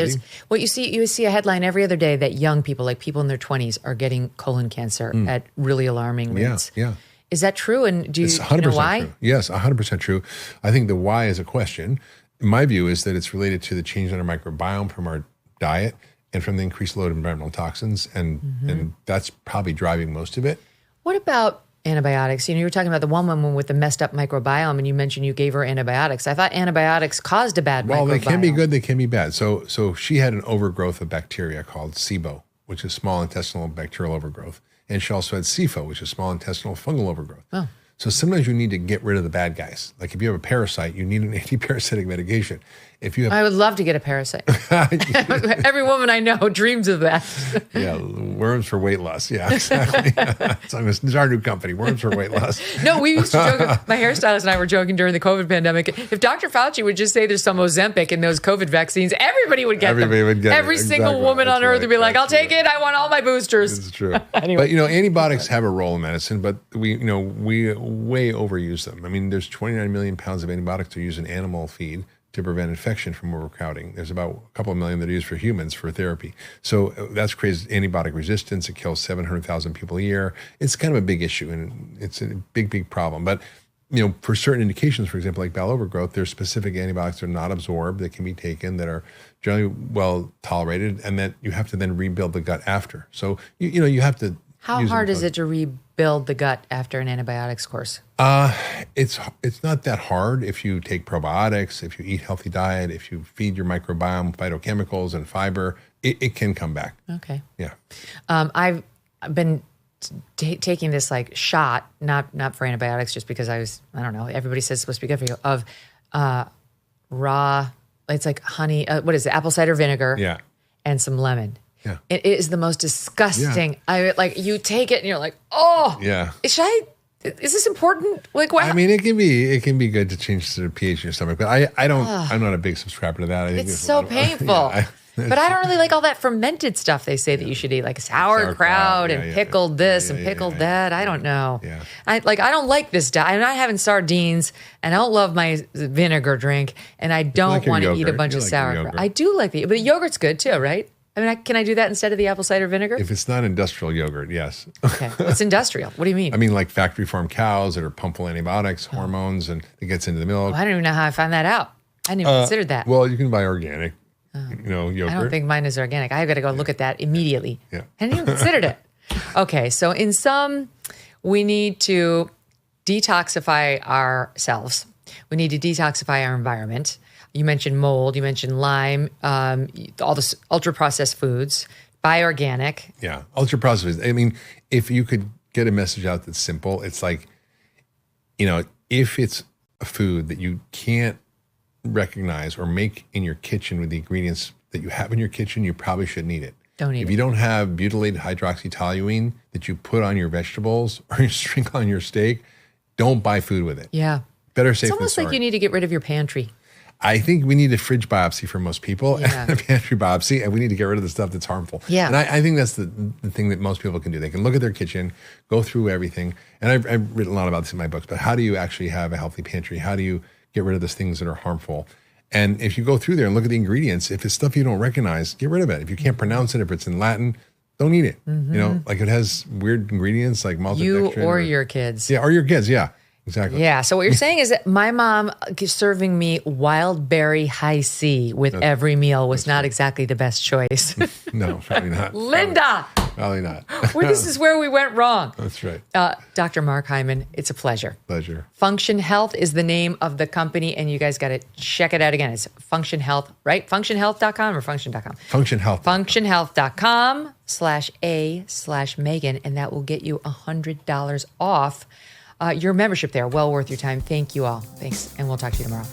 [SPEAKER 1] There's you see a headline every other day that young people, like people in their 20s, are getting colon cancer at really alarming rates.
[SPEAKER 2] Yeah.
[SPEAKER 1] Is that true? And do you know why?
[SPEAKER 2] True. Yes, 100% true. I think the why is a question. My view is that it's related to the change in our microbiome from our diet and from the increased load of environmental toxins, and that's probably driving most of it.
[SPEAKER 1] What about antibiotics? You were talking about the one woman with the messed up microbiome, and you mentioned you gave her antibiotics. I thought antibiotics caused a bad microbiome.
[SPEAKER 2] Well, they can be good, they can be bad. So she had an overgrowth of bacteria called SIBO, which is small intestinal bacterial overgrowth. And she also had SIFO, which is small intestinal fungal overgrowth. Oh. So sometimes you need to get rid of the bad guys. Like if you have a parasite, you need an anti-parasitic medication. I would love to get a parasite.
[SPEAKER 1] Every woman I know dreams of that.
[SPEAKER 2] Yeah, worms for weight loss. Yeah, exactly. So it's our new company, Worms for Weight Loss.
[SPEAKER 1] No, we used to joke, my hairstylist and I were joking during the COVID pandemic. If Dr. Fauci would just say there's some Ozempic in those COVID vaccines, everybody would get them.
[SPEAKER 2] Would get
[SPEAKER 1] Every single woman on earth would be like, I'll take it. I want all my boosters.
[SPEAKER 2] It's true. Anyway. But, antibiotics have a role in medicine, but we way overuse them. I mean, there's 29 million pounds of antibiotics to use in animal feed to prevent infection from overcrowding. There's about a couple of million that are used for humans for therapy. So that's creates antibiotic resistance. It kills 700,000 people a year. It's kind of a big issue, and it's a big, big problem. But, for certain indications, for example, like bowel overgrowth, there's specific antibiotics that are not absorbed that can be taken that are generally well tolerated, and that you have to then rebuild the gut after. So, you have to...
[SPEAKER 1] How hard is it to rebuild the gut after an antibiotics course?
[SPEAKER 2] It's not that hard if you take probiotics, if you eat healthy diet, if you feed your microbiome phytochemicals and fiber, it can come back.
[SPEAKER 1] Okay.
[SPEAKER 2] Yeah.
[SPEAKER 1] I've been taking this shot, not for antibiotics, just because I don't know, everybody says it's supposed to be good for you, of raw, it's like honey, what is it, apple cider vinegar and some lemon.
[SPEAKER 2] Yeah.
[SPEAKER 1] It is the most disgusting. Yeah. You take it and you're like, oh,
[SPEAKER 2] yeah.
[SPEAKER 1] Is this important? What?
[SPEAKER 2] I mean, it can be good to change the pH in your stomach, but I'm not a big subscriber to that. I think
[SPEAKER 1] it's so painful. But I don't really like all that fermented stuff they say that you should eat, like sauerkraut and pickled this and pickled that. I don't know.
[SPEAKER 2] Yeah.
[SPEAKER 1] I don't like this diet. I'm not having sardines, and I don't love my vinegar drink, and I don't want to eat a bunch of sauerkraut. I do like but yogurt's good too, right? I mean, can I do that instead of the apple cider vinegar?
[SPEAKER 2] If it's not industrial yogurt, yes.
[SPEAKER 1] Okay. It's industrial. What do you mean?
[SPEAKER 2] I mean, like factory farm cows that are pumped full of antibiotics, hormones, and it gets into the milk.
[SPEAKER 1] Well, I don't even know how I found that out. I hadn't even considered that.
[SPEAKER 2] Well, you can buy organic, yogurt.
[SPEAKER 1] I don't think mine is organic. I've got to go look at that immediately.
[SPEAKER 2] Yeah.
[SPEAKER 1] I hadn't even considered it. Okay, so in sum, we need to detoxify ourselves. We need to detoxify our environment. You mentioned mold. You mentioned Lyme. All this ultra-processed foods. Buy organic.
[SPEAKER 2] Yeah, ultra-processed. I mean, if you could get a message out that's simple, it's like, if it's a food that you can't recognize or make in your kitchen with the ingredients that you have in your kitchen, you probably shouldn't eat it.
[SPEAKER 1] Don't eat
[SPEAKER 2] If
[SPEAKER 1] it.
[SPEAKER 2] you don't have butylated hydroxytoluene that you put on your vegetables or you sprinkle on your steak, don't buy food with it.
[SPEAKER 1] Yeah.
[SPEAKER 2] Better
[SPEAKER 1] It's
[SPEAKER 2] safe than
[SPEAKER 1] almost
[SPEAKER 2] sorry.
[SPEAKER 1] like you need to get rid of your pantry.
[SPEAKER 2] I think we need a fridge biopsy for most people
[SPEAKER 1] Yeah.
[SPEAKER 2] and a pantry biopsy, and we need to get rid of the stuff that's harmful.
[SPEAKER 1] Yeah.
[SPEAKER 2] And I think that's the thing that most people can do. They can look at their kitchen, go through everything. And I've written a lot about this in my books, but how do you actually have a healthy pantry? How do you get rid of those things that are harmful? And if you go through there and look at the ingredients, if it's stuff you don't recognize, get rid of it. If you can't pronounce it, if it's in Latin, don't eat it. Like it has weird ingredients like maltodextrin.
[SPEAKER 1] You or your kids.
[SPEAKER 2] Yeah, or your kids. Yeah, exactly.
[SPEAKER 1] Yeah. So what you're saying is that my mom serving me wild berry high C with every meal was not exactly the best choice.
[SPEAKER 2] No, probably not.
[SPEAKER 1] Linda,
[SPEAKER 2] Probably not.
[SPEAKER 1] well, this is where we went wrong.
[SPEAKER 2] That's right.
[SPEAKER 1] Dr. Mark Hyman, it's a pleasure.
[SPEAKER 2] Pleasure.
[SPEAKER 1] Function Health is the name of the company, and you guys got to check it out again. It's Function Health, right? FunctionHealth.com or Function.com?
[SPEAKER 2] Function Health.
[SPEAKER 1] FunctionHealth.com/A/Megyn, and that will get you $100 off your membership there. Well worth your time. Thank you all. Thanks, and we'll talk to you tomorrow.